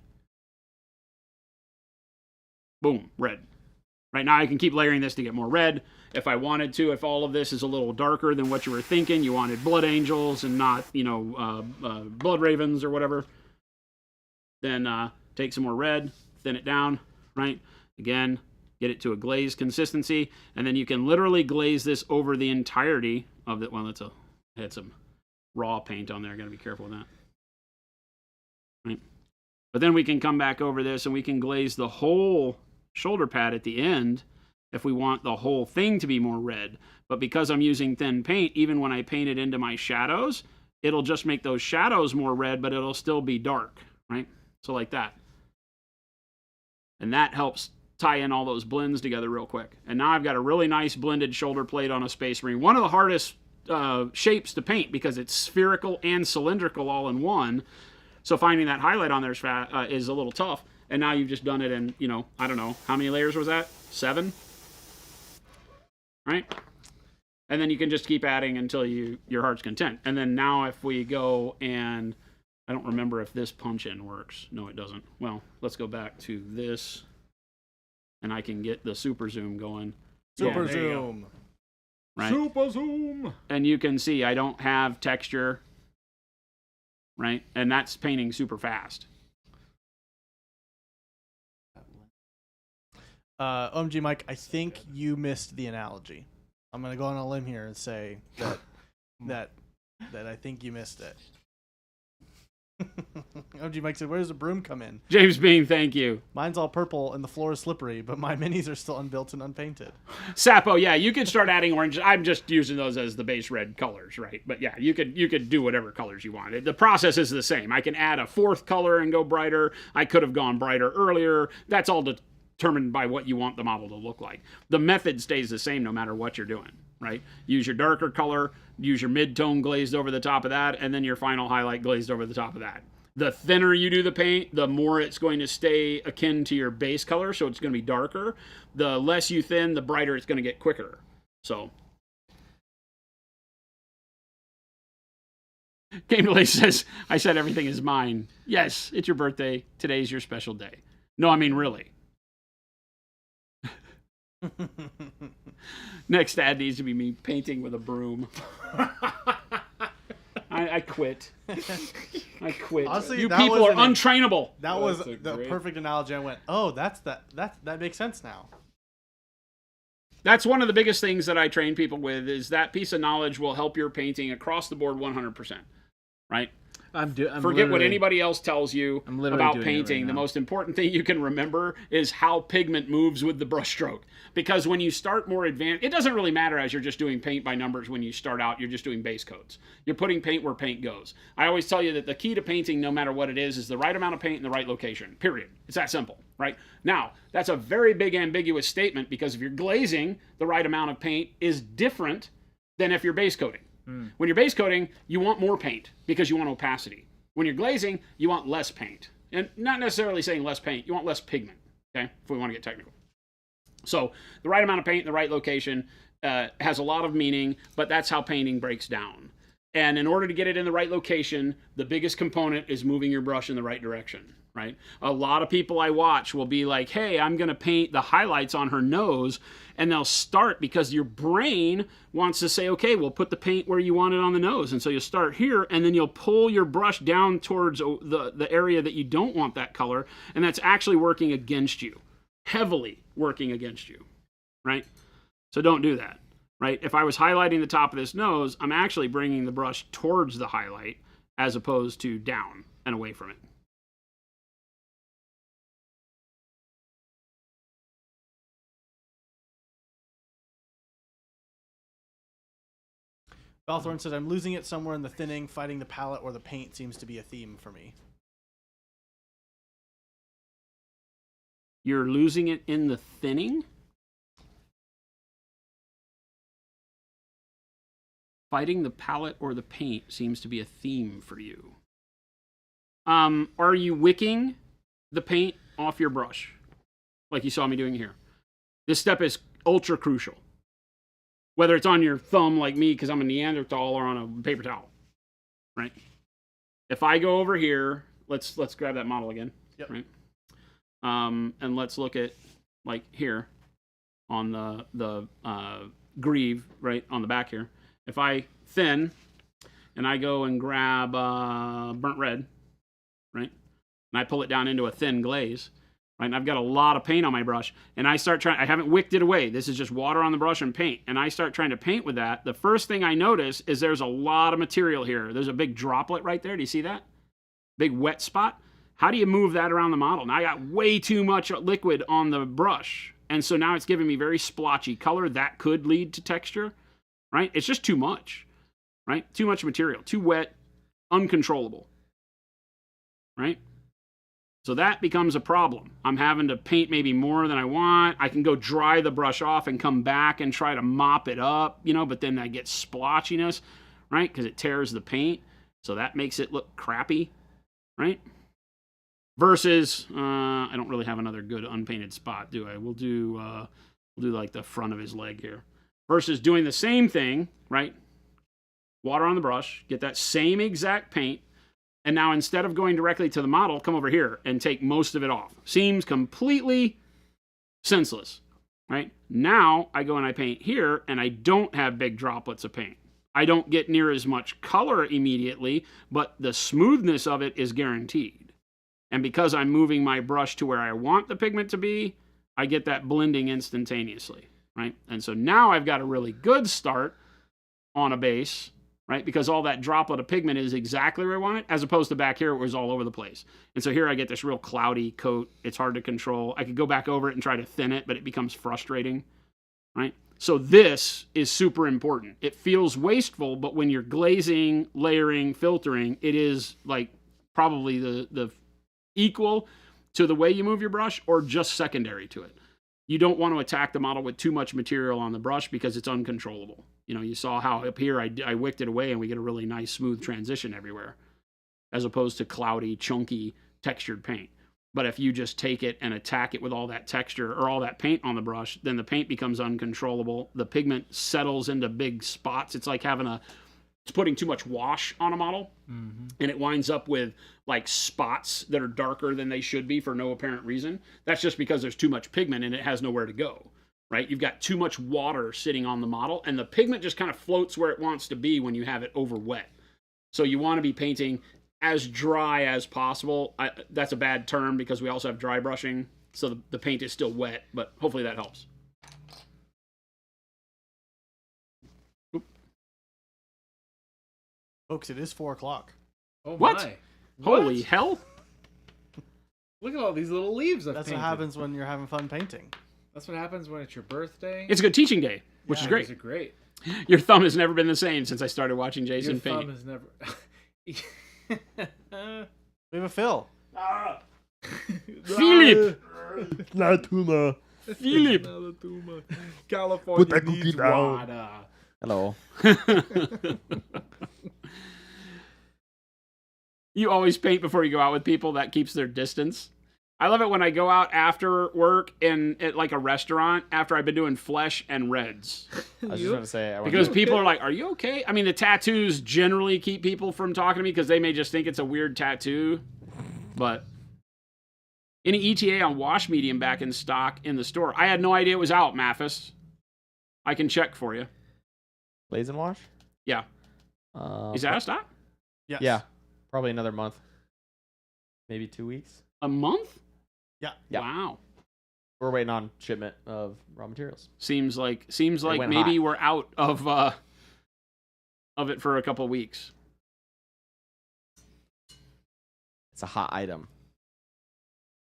S3: Boom, red. Right now I can keep layering this to get more red. If I wanted to, if all of this is a little darker than what you were thinking, you wanted blood angels and not, blood ravens or whatever, then take some more red, thin it down, right? Again, get it to a glaze consistency, and then you can literally glaze this over the entirety of it. Well, I had some raw paint on there. Got to be careful with that. Right? But then we can come back over this and we can glaze the whole shoulder pad at the end if we want the whole thing to be more red. But because I'm using thin paint, even when I paint it into my shadows, it'll just make those shadows more red, but it'll still be dark, right? So like that. And that helps tie in all those blends together real quick. And now I've got a really nice blended shoulder plate on a Space Marine. One of the hardest shapes to paint because it's spherical and cylindrical all in one. So finding that highlight on there is a little tough. And now you've just done it in, I don't know, how many layers was that? 7? Right? And then you can just keep adding until your heart's content. And then now if we go and I don't remember if this punch-in works. No, it doesn't. Well, let's go back to this. And I can get the super zoom going.
S7: Super
S2: there you go.
S7: zoom.
S3: Right?
S2: Super zoom.
S3: And you can see I don't have texture. Right? And that's painting super fast.
S7: OMG Mike, I think you missed the analogy. I'm gonna go on a limb here and say that I think you missed it. OMG Mike said, "Where does the broom come in?"
S3: James Bean, thank you.
S7: Mine's all purple and the floor is slippery, but my minis are still unbuilt and unpainted.
S3: Sapo, yeah, you could start adding orange. I'm just using those as the base red colors, right? But yeah, you could do whatever colors you want. The process is the same. I can add a 4th color and go brighter. I could have gone brighter earlier. That's all determined by what you want the model to look like. The method stays the same no matter what you're doing, right? Use your darker color, use your mid-tone glazed over the top of that, and then your final highlight glazed over the top of that. The thinner you do the paint, the more it's going to stay akin to your base color, so it's going to be darker. The less you thin, the brighter it's going to get quicker. So, Game Delay says, I said everything is mine. Yes, it's your birthday. Today's your special day. No, I mean really. Next ad needs to be me painting with a broom. I quit. I quit.
S7: Honestly,
S3: you
S7: that
S3: people are
S7: wasn't
S3: untrainable.
S7: That was
S2: That's a
S7: the
S2: great-
S7: perfect analogy. I went, oh, that makes sense now.
S3: That's one of the biggest things that I train people with is that piece of knowledge will help your painting across the board 100%. Right? Forget what anybody else tells you
S2: I'm literally
S3: about
S2: doing it
S3: painting.
S2: right
S3: The
S2: now.
S3: most important thing you can remember is how pigment moves with the brushstroke. Because when you start more advanced, it doesn't really matter as you're just doing paint by numbers when you start out, you're just doing base coats. You're putting paint where paint goes. I always tell you that the key to painting, no matter what it is the right amount of paint in the right location, period. It's that simple, right? Now, that's a very big ambiguous statement because if you're glazing, the right amount of paint is different than if you're base coating. When you're base coating, you want more paint because you want opacity. When you're glazing, you want less paint. And not necessarily saying less paint, you want less pigment, okay, if we want to get technical. So the right amount of paint in the right location has a lot of meaning, but that's how painting breaks down. And in order to get it in the right location, the biggest component is moving your brush in the right direction, right? A lot of people I watch will be like, hey, I'm going to paint the highlights on her nose, and they'll start because your brain wants to say, okay, we'll put the paint where you want it on the nose. And so you'll start here, and then you'll pull your brush down towards the area that you don't want that color, and that's actually working against you, heavily working against you, right? So don't do that. Right? If I was highlighting the top of this nose, I'm actually bringing the brush towards the highlight as opposed to down and away from it.
S7: Balthorn says, I'm losing it somewhere in the thinning, fighting the palette or the paint seems to be a theme for me.
S3: You're losing it in the thinning? Fighting the palette or the paint seems to be a theme for you. Are you wicking the paint off your brush? Like you saw me doing here. This step is ultra crucial. Whether it's on your thumb like me because I'm a Neanderthal or on a paper towel. Right? If I go over here, let's grab that model again.
S7: Yep.
S3: Right? And let's look at like here on the greave, right, on the back here. If I thin and I go and grab burnt red, right, and I pull it down into a thin glaze, right, and I've got a lot of paint on my brush, and I start trying, I haven't wicked it away. This is just water on the brush and paint, and I start trying to paint with that. The first thing I notice is there's a lot of material here. There's a big droplet right there. Do you see that? Big wet spot. How do you move that around the model? Now I got way too much liquid on the brush. And so now it's giving me very splotchy color. That could lead to texture, right? It's just too much, right? Too much material, too wet, uncontrollable, right? So that becomes a problem. I'm having to paint maybe more than I want. I can go dry the brush off and come back and try to mop it up, but then I get splotchiness, right? Because it tears the paint. So that makes it look crappy, right? Versus, I don't really have another good unpainted spot, do I? We'll do like the front of his leg here. Versus doing the same thing, right? Water on the brush, get that same exact paint, and now instead of going directly to the model, come over here and take most of it off. Seems completely senseless, right? Now I go and I paint here, and I don't have big droplets of paint. I don't get near as much color immediately, but the smoothness of it is guaranteed. And because I'm moving my brush to where I want the pigment to be, I get that blending instantaneously, right? And so now I've got a really good start on a base, right? Because all that droplet of pigment is exactly where I want it, as opposed to back here, it was all over the place. And so here I get this real cloudy coat. It's hard to control. I could go back over it and try to thin it, but it becomes frustrating, right? So this is super important. It feels wasteful, but when you're glazing, layering, filtering, it is like probably the equal to the way you move your brush or just secondary to it. You don't want to attack the model with too much material on the brush because it's uncontrollable. You saw how up here I wicked it away and we get a really nice smooth transition everywhere as opposed to cloudy, chunky, textured paint. But if you just take it and attack it with all that texture or all that paint on the brush, then the paint becomes uncontrollable. The pigment settles into big spots. It's like it's putting too much wash on a model, and it winds up with like spots that are darker than they should be for no apparent reason. That's just because there's too much pigment and it has nowhere to go, right? You've got too much water sitting on the model, and the pigment just kind of floats where it wants to be when you have it over wet. So you want to be painting as dry as possible. That's a bad term because we also have dry brushing, so the paint is still wet, but hopefully that helps.
S7: Folks, it is 4:00.
S2: Oh
S3: What?
S2: my.
S3: Holy
S2: What?
S3: hell!
S2: Look at all these little leaves I've
S7: That's
S2: painted.
S7: what happens when you're having fun painting.
S2: That's what happens when it's your birthday.
S3: It's a good teaching day, which is
S7: Yeah,
S3: great.
S2: These are great.
S3: Your thumb has never been the same since I started watching Jason
S2: Your
S3: paint.
S2: thumb has never...
S7: We have a Phil.
S3: Philip!
S1: Not tuna.
S3: Philip!
S2: California
S1: Put that cookie
S2: needs
S1: down.
S2: water.
S8: Hello.
S3: You always paint before you go out with people. That keeps their distance. I love it when I go out after work at like a restaurant after I've been doing flesh and reds.
S8: I was just going to say. I went
S3: Because
S8: to-
S3: people are like, are you okay? I mean, the tattoos generally keep people from talking to me because they may just think it's a weird tattoo. But any ETA on wash medium back in stock in the store? I had no idea it was out, Mathis. I can check for you.
S8: Blaze and wash?
S3: Yeah. Is that out of stock?
S7: Yes.
S8: Yeah. Probably another month. Maybe 2 weeks.
S3: A month?
S7: Yeah.
S8: Yeah.
S3: Wow.
S8: We're waiting on shipment of raw materials.
S3: Seems like
S8: went
S3: maybe
S8: hot.
S3: we're out of it for a couple of weeks.
S8: It's a hot item.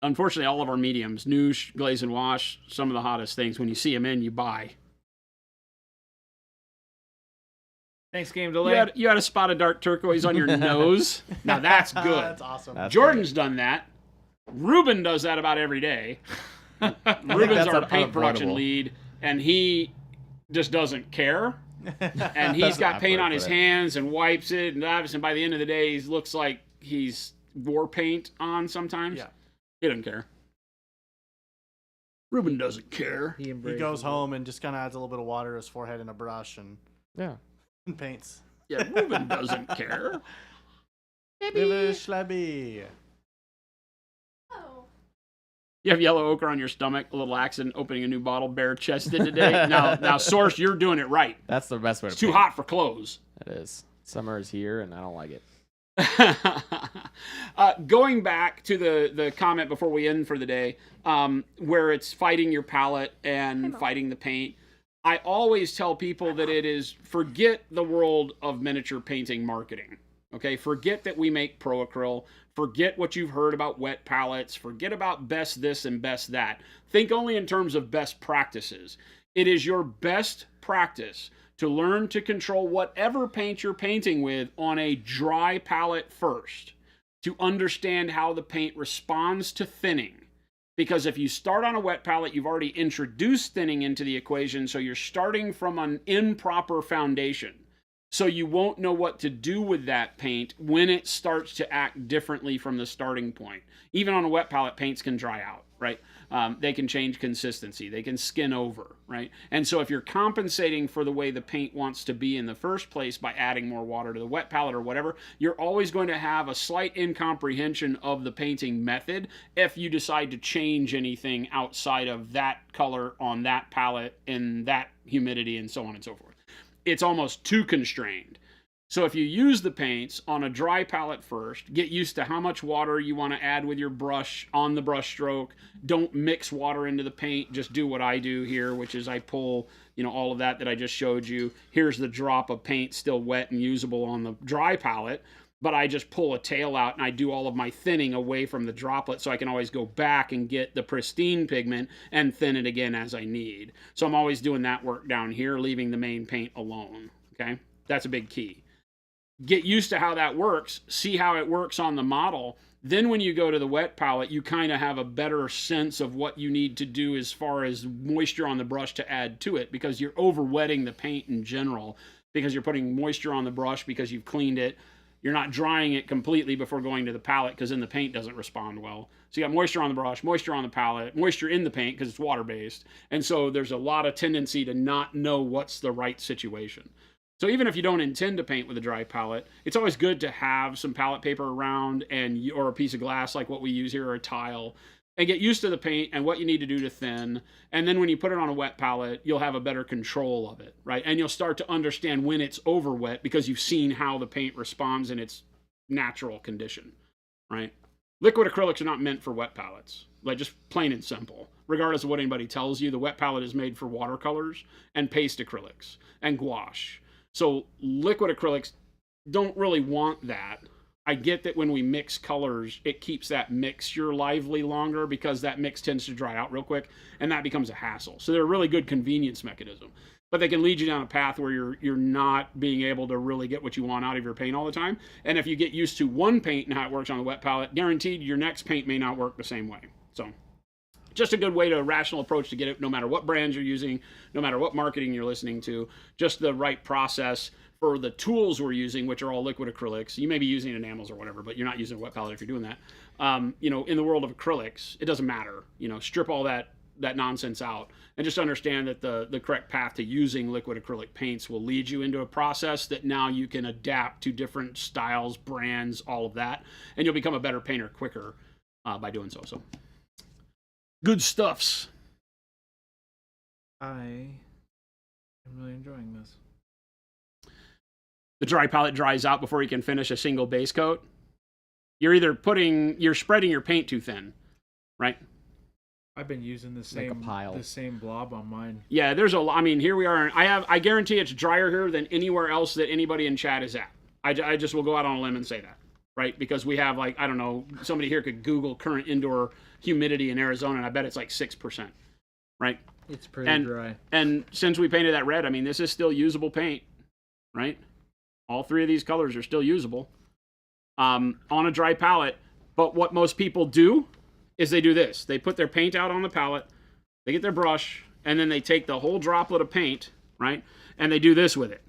S3: Unfortunately, all of our mediums, Noosh, Glaze and Wash, some of the hottest things. When you see them in, you buy.
S2: Thanks, game delay.
S3: You had a spot of dark turquoise on your nose. Now that's good.
S7: That's awesome.
S8: That's
S3: Jordan's done that. Ruben does that about every day. Ruben's
S8: that's
S3: our paint production
S8: unavoidable.
S3: lead, and he just doesn't care. And he's
S8: That's
S3: got
S8: not
S3: paint
S8: fair
S3: on
S8: to
S3: his
S8: put it.
S3: hands and wipes it, and obviously by the end of the day, he looks like he's war paint on sometimes.
S7: Yeah.
S3: He doesn't care. Ruben doesn't care.
S2: He
S7: He
S2: embraces
S7: goes
S2: it.
S7: home and just kind of adds a little bit of water to his forehead and a brush and
S8: Yeah.
S7: paints.
S3: Yeah, Ruben doesn't care.
S7: Baby Schlebby.
S4: Oh.
S3: You have yellow ochre on your stomach, a little accident opening a new bottle bare chested today. now, Source, you're doing it right.
S8: That's the best way to
S3: It's too
S8: paint.
S3: hot for clothes.
S8: It is. Summer is here, and I don't like it.
S3: Going back to the comment before we end for the day, where it's fighting your palette and fighting the paint, I always tell people that it is forget the world of miniature painting marketing. Okay, forget that we make pro acryl. Forget what you've heard about wet palettes. Forget about best this and best that. Think only in terms of best practices. It is your best practice to learn to control whatever paint you're painting with on a dry palette first, to understand how the paint responds to thinning. Because if you start on a wet palette, you've already introduced thinning into the equation, so you're starting from an improper foundation. So you won't know what to do with that paint when it starts to act differently from the starting point. Even on a wet palette, paints can dry out, right? They can change consistency. They can skin over, right? And so if you're compensating for the way the paint wants to be in the first place by adding more water to the wet palette or whatever, you're always going to have a slight incomprehension of the painting method if you decide to change anything outside of that color on that palette in that humidity and so on and so forth. It's almost too constrained. So if you use the paints on a dry palette first, get used to how much water you want to add with your brush on the brush stroke. Don't mix water into the paint. Just do what I do here, which is I pull, all of that I just showed you. Here's the drop of paint still wet and usable on the dry palette, but I just pull a tail out and I do all of my thinning away from the droplet so I can always go back and get the pristine pigment and thin it again as I need. So I'm always doing that work down here, leaving the main paint alone, okay? That's a big key. Get used to how that works, see how it works on the model. Then when you go to the wet palette, you kind of have a better sense of what you need to do as far as moisture on the brush to add to it, because you're over-wetting the paint in general, because you're putting moisture on the brush because you've cleaned it. You're not drying it completely before going to the palette, because then the paint doesn't respond well. So you got moisture on the brush, moisture on the palette, moisture in the paint because it's water-based. And so there's a lot of tendency to not know what's the right situation. So even if you don't intend to paint with a dry palette, it's always good to have some palette paper around or a piece of glass like what we use here, or a tile, and get used to the paint and what you need to do to thin. And then when you put it on a wet palette, you'll have a better control of it, right? And you'll start to understand when it's over wet because you've seen how the paint responds in its natural condition, right? Liquid acrylics are not meant for wet palettes, like just plain and simple. Regardless of what anybody tells you, the wet palette is made for watercolors and paste acrylics and gouache. So liquid acrylics don't really want that. I get that when we mix colors, it keeps that mixture lively longer because that mix tends to dry out real quick, and that becomes a hassle. So they're a really good convenience mechanism. But they can lead you down a path where you're not being able to really get what you want out of your paint all the time. And if you get used to one paint and how it works on the wet palette, guaranteed your next paint may not work the same way. So just a good way to a rational approach to get it, no matter what brands you're using, no matter what marketing you're listening to, just the right process for the tools we're using, which are all liquid acrylics. You may be using enamels or whatever, but you're not using a wet palette if you're doing that. In the world of acrylics, it doesn't matter. Strip all that nonsense out and just understand that the correct path to using liquid acrylic paints will lead you into a process that now you can adapt to different styles, brands, all of that, and you'll become a better painter quicker by doing so. So good stuffs.
S2: I am really enjoying this.
S3: The dry palette dries out before you can finish a single base coat. You're spreading your paint too thin, right?
S2: I've been using the
S8: Like a pile.
S2: same blob on mine.
S3: Yeah, there's here we are. I guarantee it's drier here than anywhere else that anybody in chat is at. I just will go out on a limb and say that, right? Because we have somebody here could Google current indoor humidity in Arizona, and I bet it's like 6%, right?
S2: It's pretty dry.
S3: And since we painted that red, this is still usable paint, right? All three of these colors are still usable on a dry palette. But what most people do is they do this. They put their paint out on the palette, they get their brush, and then they take the whole droplet of paint, right? And they do this with it.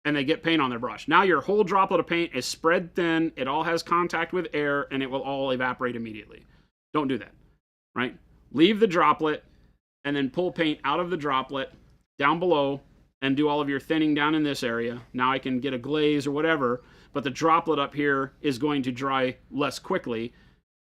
S3: And they get paint on their brush. Now your whole droplet of paint is spread thin, it all has contact with air, and it will all evaporate immediately. Don't do that, right? Leave the droplet, and then pull paint out of the droplet down below, and do all of your thinning down in this area. Now I can get a glaze or whatever, but the droplet up here is going to dry less quickly,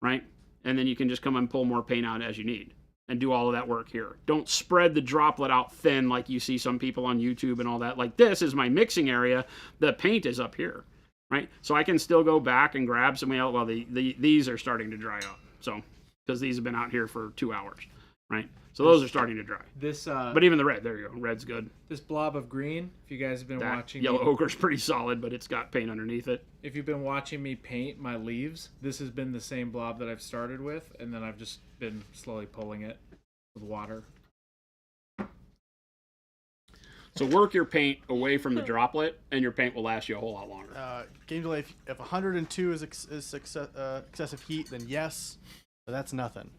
S3: right? And then you can just come and pull more paint out as you need and do all of that work here. Don't spread the droplet out thin like you see some people on YouTube and all that. Like, this is my mixing area. The paint is up here, right? So I can still go back and grab some. These are starting to dry out. So, because these have been out here for 2 hours, right? So those are starting to dry.
S2: This
S3: But even the red, there you go. Red's good.
S2: this blob of green. If you guys have been
S3: That
S2: watching,
S3: yellow
S2: me,
S3: ochre's pretty solid, but it's got paint underneath it.
S2: if you've been watching me paint my leaves, this has been the same blob that I've started with, and then I've just been slowly pulling it with water.
S3: So work your paint away from the droplet, and your paint will last you a whole lot longer.
S7: Game delay. If 102 is excessive heat, then yes, but that's nothing.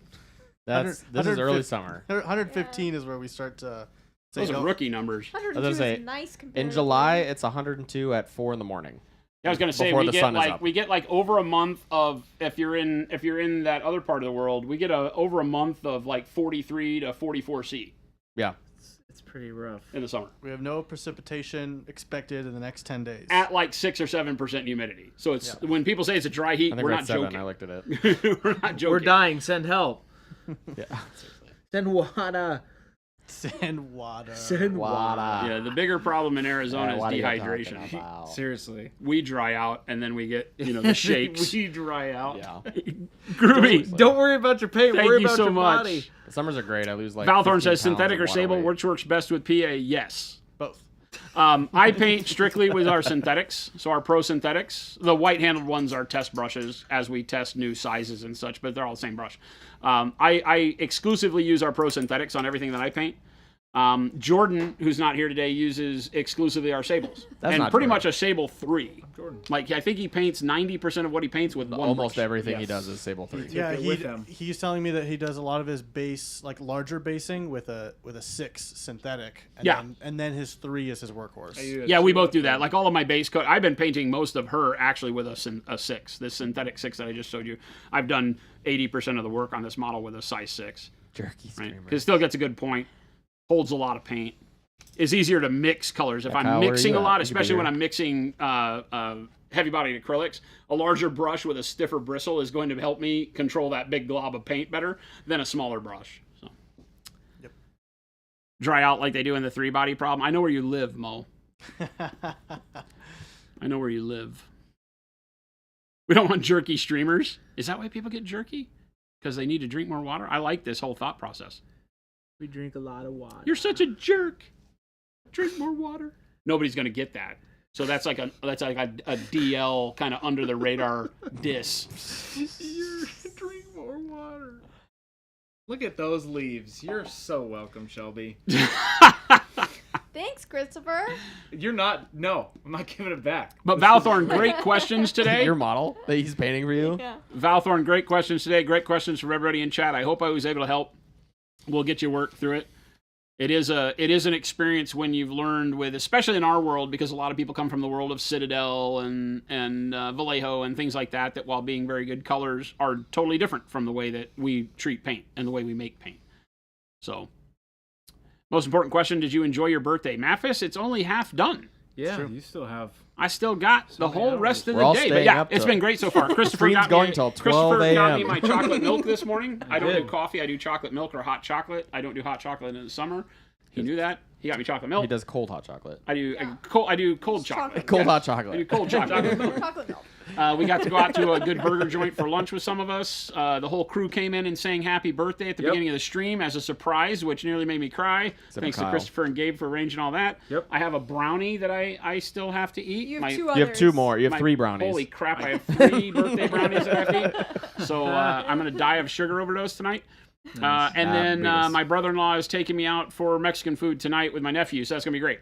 S8: This is early summer.
S7: 115 is where we start to say
S3: Those are
S7: no.
S3: rookie numbers.
S4: 102
S8: gonna say,
S4: is nice compared
S8: In July, it's 102 at 4 in the morning.
S3: I was gonna say
S8: Before
S3: we
S8: the
S3: get
S8: sun is
S3: like
S8: up.
S3: we get like over a month of if you're in that other part of the world, we get over a month of like 43 to 44 C
S8: Yeah.
S2: It's pretty rough.
S3: in the summer
S7: We have no precipitation expected in the next 10 days.
S3: at like 6 or 7% humidity. So it's when people say it's a dry heat,
S8: I think
S3: we're
S8: we're
S3: not
S8: at 7.
S3: joking.
S8: I looked at it.
S3: We're not joking.
S2: We're dying. Send help.
S8: Yeah.
S2: Send water.
S7: Send water.
S2: Send water.
S3: Yeah, the bigger problem in Arizona
S8: what are
S3: is
S8: you
S3: dehydration.
S8: talking about?
S2: Seriously.
S3: We dry out and then we get the shakes.
S2: We dry out.
S8: Yeah.
S3: Groovy.
S2: Don't worry about your paint.
S3: Thank
S2: worry
S3: you
S2: about
S3: so
S2: your
S3: much.
S2: body.
S8: The summers are great. I lose like.
S3: Valthorn
S8: 15
S3: says
S8: pounds
S3: synthetic
S8: of
S3: or
S8: water
S3: sable,
S8: weight.
S3: which works best with PA? Yes.
S7: Both.
S3: I paint strictly with our synthetics, so our pro synthetics. The white-handled ones are test brushes as we test new sizes and such, but they're all the same brush. I exclusively use our pro synthetics on everything that I paint. Jordan, who's not here today, uses exclusively our sables.
S8: That's
S3: and
S8: not
S3: pretty
S8: true.
S3: much a sable 3. Like, I think he paints 90% of what he paints with one
S8: Almost
S3: brush.
S8: everything he
S2: Yes.
S8: does is Sable 3.
S7: Yeah,
S2: it with him.
S7: he's telling me that he does a lot of his base, like larger basing, with a 6 synthetic. And
S3: Yeah.
S7: and then his 3 is his workhorse.
S3: Yeah, we both do that. Like all of my base coat, I've been painting most of her actually with a 6. This synthetic 6 that I just showed you. I've done 80% of the work on this model with a size 6.
S8: Jerky
S3: Right?
S8: streamer.
S3: Because it still gets a good point. Holds a lot of paint. It's easier to mix colors. If
S8: Yeah,
S3: I'm
S8: Kyle, where are
S3: mixing
S8: you
S3: a
S8: at?
S3: lot,
S8: You
S3: especially
S8: bigger.
S3: when I'm mixing heavy-bodied acrylics, a larger brush with a stiffer bristle is going to help me control that big glob of paint better than a smaller brush. So.
S7: Yep.
S3: Dry out like they do in the 3-body problem. I know where you live, Mo. I know where you live. We don't want jerky streamers. Is that why people get jerky? Because they need to drink more water? I like this whole thought process.
S2: We drink a lot of water.
S3: You're such a jerk. Drink more water. Nobody's gonna get that. So that's like a DL kind of under the radar diss.
S2: Drink more water. Look at those leaves. You're so welcome, Shelby.
S4: Thanks, Christopher.
S2: You're not. No, I'm not giving it back.
S3: But Valthorn, great questions today.
S8: Your model that he's painting for you?
S4: Yeah.
S3: Valthorn, great questions today. Great questions from everybody in chat. I hope I was able to help. We'll get you work through it. It is an experience when you've learned with, especially in our world, because a lot of people come from the world of Citadel and Vallejo and things like that, that while being very good colors are totally different from the way that we treat paint and the way we make paint. So, most important question, did you enjoy your birthday? Mathis, it's only half done.
S2: Yeah, you still have.
S3: I still got the
S2: many
S3: whole
S2: hours.
S3: rest of
S8: We're
S3: the
S8: all
S3: day. But
S8: staying
S3: yeah,
S8: up
S3: it's
S8: till-
S3: been great so far. Christopher
S8: Stream's
S3: got
S8: going
S3: me,
S8: till
S3: Christopher
S8: 12
S3: got me
S8: a.m.
S3: my chocolate milk this morning. I don't do
S2: did.
S3: coffee. I do chocolate milk or hot chocolate. I don't do hot chocolate in the summer. He knew that. He got me chocolate milk.
S8: He does cold hot chocolate.
S3: I do
S4: Yeah.
S3: I do cold chocolate.
S8: Cold hot
S3: I do
S8: chocolate.
S3: cold chocolate.
S4: Chocolate milk.
S3: We got to go out to a good burger joint for lunch with some of us. The whole crew came in and sang happy birthday at the
S2: Yep.
S3: beginning of the stream as a surprise, which nearly made me cry.
S8: for
S3: Thanks to
S8: Kyle.
S3: Christopher and Gabe for arranging all that.
S2: Yep.
S3: I have a brownie that I still have to eat.
S4: You have
S3: My-
S4: 2
S8: You
S4: others.
S8: have 2 more. You have
S3: my-
S8: 3 brownies.
S3: Holy crap, I have 3 birthday brownies that I have to eat. So I'm going to die of sugar overdose tonight. And then
S8: Beavis.
S3: my brother-in-law is taking me out for Mexican food tonight with my nephew, so that's going to be great.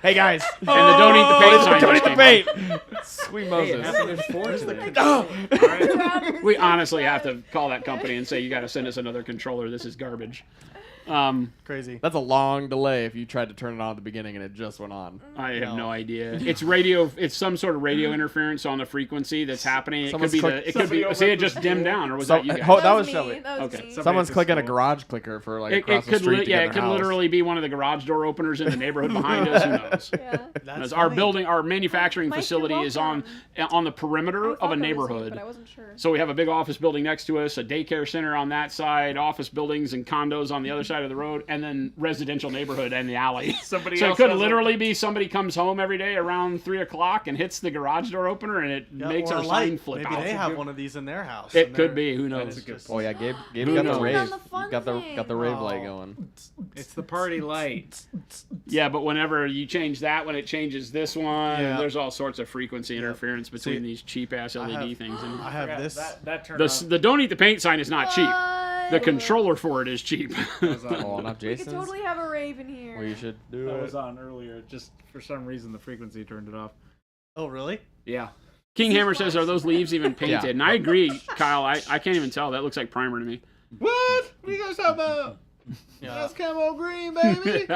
S8: Hey guys.
S3: And the don't eat the paint sign
S8: Don't
S3: just
S8: eat the
S3: came up.
S8: paint. Sweet
S2: Hey,
S8: Moses.
S2: it happened in 4 today.
S3: We honestly have to call that company and say, you got to send us another controller. This is garbage.
S7: Crazy.
S8: That's a long delay if you tried to turn it on at the beginning and it just went on.
S3: I have no idea. It's radio. It's some sort of radio interference on the frequency that's happening. It could
S8: Someone's
S3: be
S8: click-
S3: it could be. See, it just dimmed down, or was that you guys?
S8: That was
S4: me.
S8: Shelby.
S4: That was
S3: Okay.
S4: me.
S8: Someone's
S2: at
S8: clicking a
S2: school.
S8: garage clicker for like
S3: It
S8: across the
S3: could,
S8: street to
S3: yeah,
S8: get
S3: it
S8: in
S3: could
S8: their house.
S3: literally be one of the garage door openers in the neighborhood behind us. Who knows?
S4: Yeah.
S3: Because our building, our manufacturing
S4: Mike, you're
S3: facility is on the perimeter
S4: I
S3: of
S4: thought
S3: a
S4: that was you,
S3: neighborhood.
S4: but I wasn't sure.
S3: So we have a big office building next to us, a daycare center on that side, office buildings and condos on the other side side of the road, and then residential neighborhood and the alley.
S2: Somebody
S3: So it
S2: else
S3: could
S2: has
S3: literally be somebody comes home every day around 3 o'clock and hits the garage door opener, and it
S7: Yeah,
S3: makes
S7: or
S3: our
S7: a light.
S3: sign flip
S7: Maybe
S3: out.
S7: they have one of these in their house.
S3: It
S7: and
S3: could
S7: they're-
S3: be. Who
S2: That is
S3: knows?
S2: a good
S8: Oh yeah, Gabe
S3: Who
S8: got the
S3: knows?
S8: rave.
S4: On the fun
S8: Got the
S4: thing.
S8: rave
S7: Oh.
S8: light going.
S2: It's the party light.
S3: Yeah, but whenever you change that, when it changes this one,
S7: Yeah.
S3: there's all sorts of frequency interference between
S7: See,
S3: these cheap ass LED
S7: have-
S3: things. And
S7: I have
S2: Yeah,
S7: this.
S2: that turned
S3: the don't eat the paint sign is not cheap. The
S4: What?
S3: controller for it is cheap.
S8: Oh, not
S4: We could
S8: Jason's.
S4: totally have a rave in here.
S8: Well, you should do
S2: that
S8: it.
S2: was on earlier. Just for some reason, the frequency turned it off.
S7: Oh, really?
S2: Yeah.
S3: King Hammer says, "Are those leaves even painted?"
S8: Yeah.
S3: And I agree, Kyle. I can't even tell. That looks like primer to me.
S2: What? What are you guys talking about?
S7: Yeah.
S2: That's camo green, baby.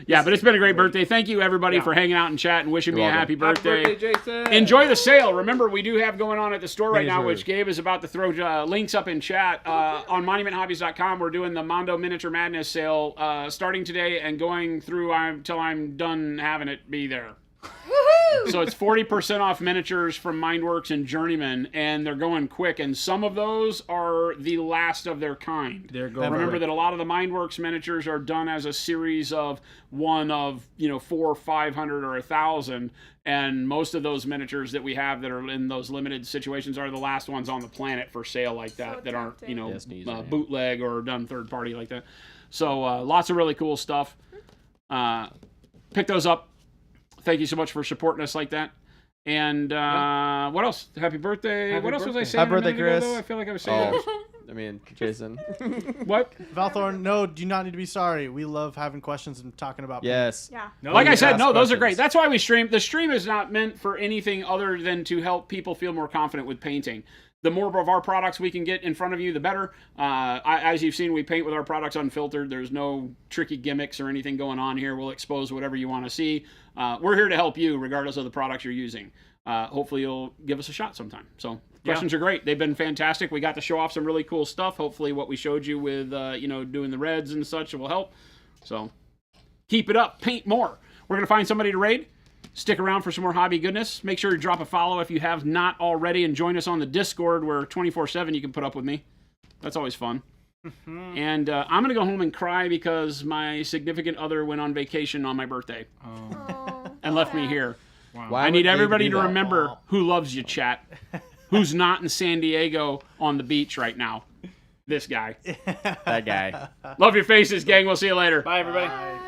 S3: Yeah, but it's been a great birthday. Thank you, everybody,
S2: Yeah.
S3: for hanging out and chat and wishing me a
S8: welcome.
S3: happy birthday.
S2: Happy birthday, Jason.
S3: Enjoy the sale. Remember, we do have going on at the store right now,
S8: Miniatures.
S3: which Gabe is about to throw links up in chat. On monumenthobbies.com, we're doing the Mondo Miniature Madness sale starting today and going through until I'm done having it be there.
S4: Woohoo!
S3: So it's 40% off miniatures from Mindworks and Journeyman, and they're going quick. And some of those are the last of their kind.
S2: They're going
S3: Remember
S2: quick.
S3: that a lot of the Mindworks miniatures are done as a series of one of 400, 500, or 1,000, and most of those miniatures that we have that are in those limited situations are the last ones on the planet for sale like that
S4: So
S3: that aren't
S4: tempting.
S8: Yeah, it's easy, yeah.
S3: bootleg or done third party like that. So lots of really cool stuff. Pick those up. Thank you so much for supporting us like that. And what else? Happy birthday.
S2: Happy
S3: what else was I
S2: birthday.
S3: saying?
S8: Happy
S3: a
S8: birthday,
S3: minute ago,
S8: Chris.
S3: though? I feel like I was saying
S8: Oh, I mean, Jason.
S3: that. What?
S7: Valthorn, no, do not need to be sorry. We love having questions and talking about.
S8: Yes.
S4: Yeah.
S2: No,
S3: Like I
S2: you
S3: said,
S2: ask
S3: no, those are great.
S2: questions.
S3: That's why we stream. The stream is not meant for anything other than to help people feel more confident with painting. The more of our products we can get in front of you, the better. As you've seen, we paint with our products unfiltered. There's no tricky gimmicks or anything going on here. We'll expose whatever you want to see. We're here to help you regardless of the products you're using. Hopefully you'll give us a shot sometime. So questions are great. They've been fantastic. We got to show off some really cool stuff. Hopefully what we showed you with, doing the reds and such will help. So keep it up. Paint more. We're going to find somebody to raid. Stick around for some more hobby goodness. Make sure to drop a follow if you have not already, and join us on the Discord where 24/7 you can put up with me. That's always fun. And I'm going to go home and cry because my significant other went on vacation on my birthday
S4: Oh,
S3: and left me
S4: sad.
S3: here.
S8: Why
S3: I
S8: would
S3: need
S8: Gabe
S3: everybody
S8: do
S3: to
S8: that?
S3: remember
S7: Aw.
S3: who loves you, chat. Who's not in San Diego on the beach right now. This guy.
S8: That guy.
S3: Love your faces, gang. We'll see you later.
S2: Bye, everybody.
S4: Bye.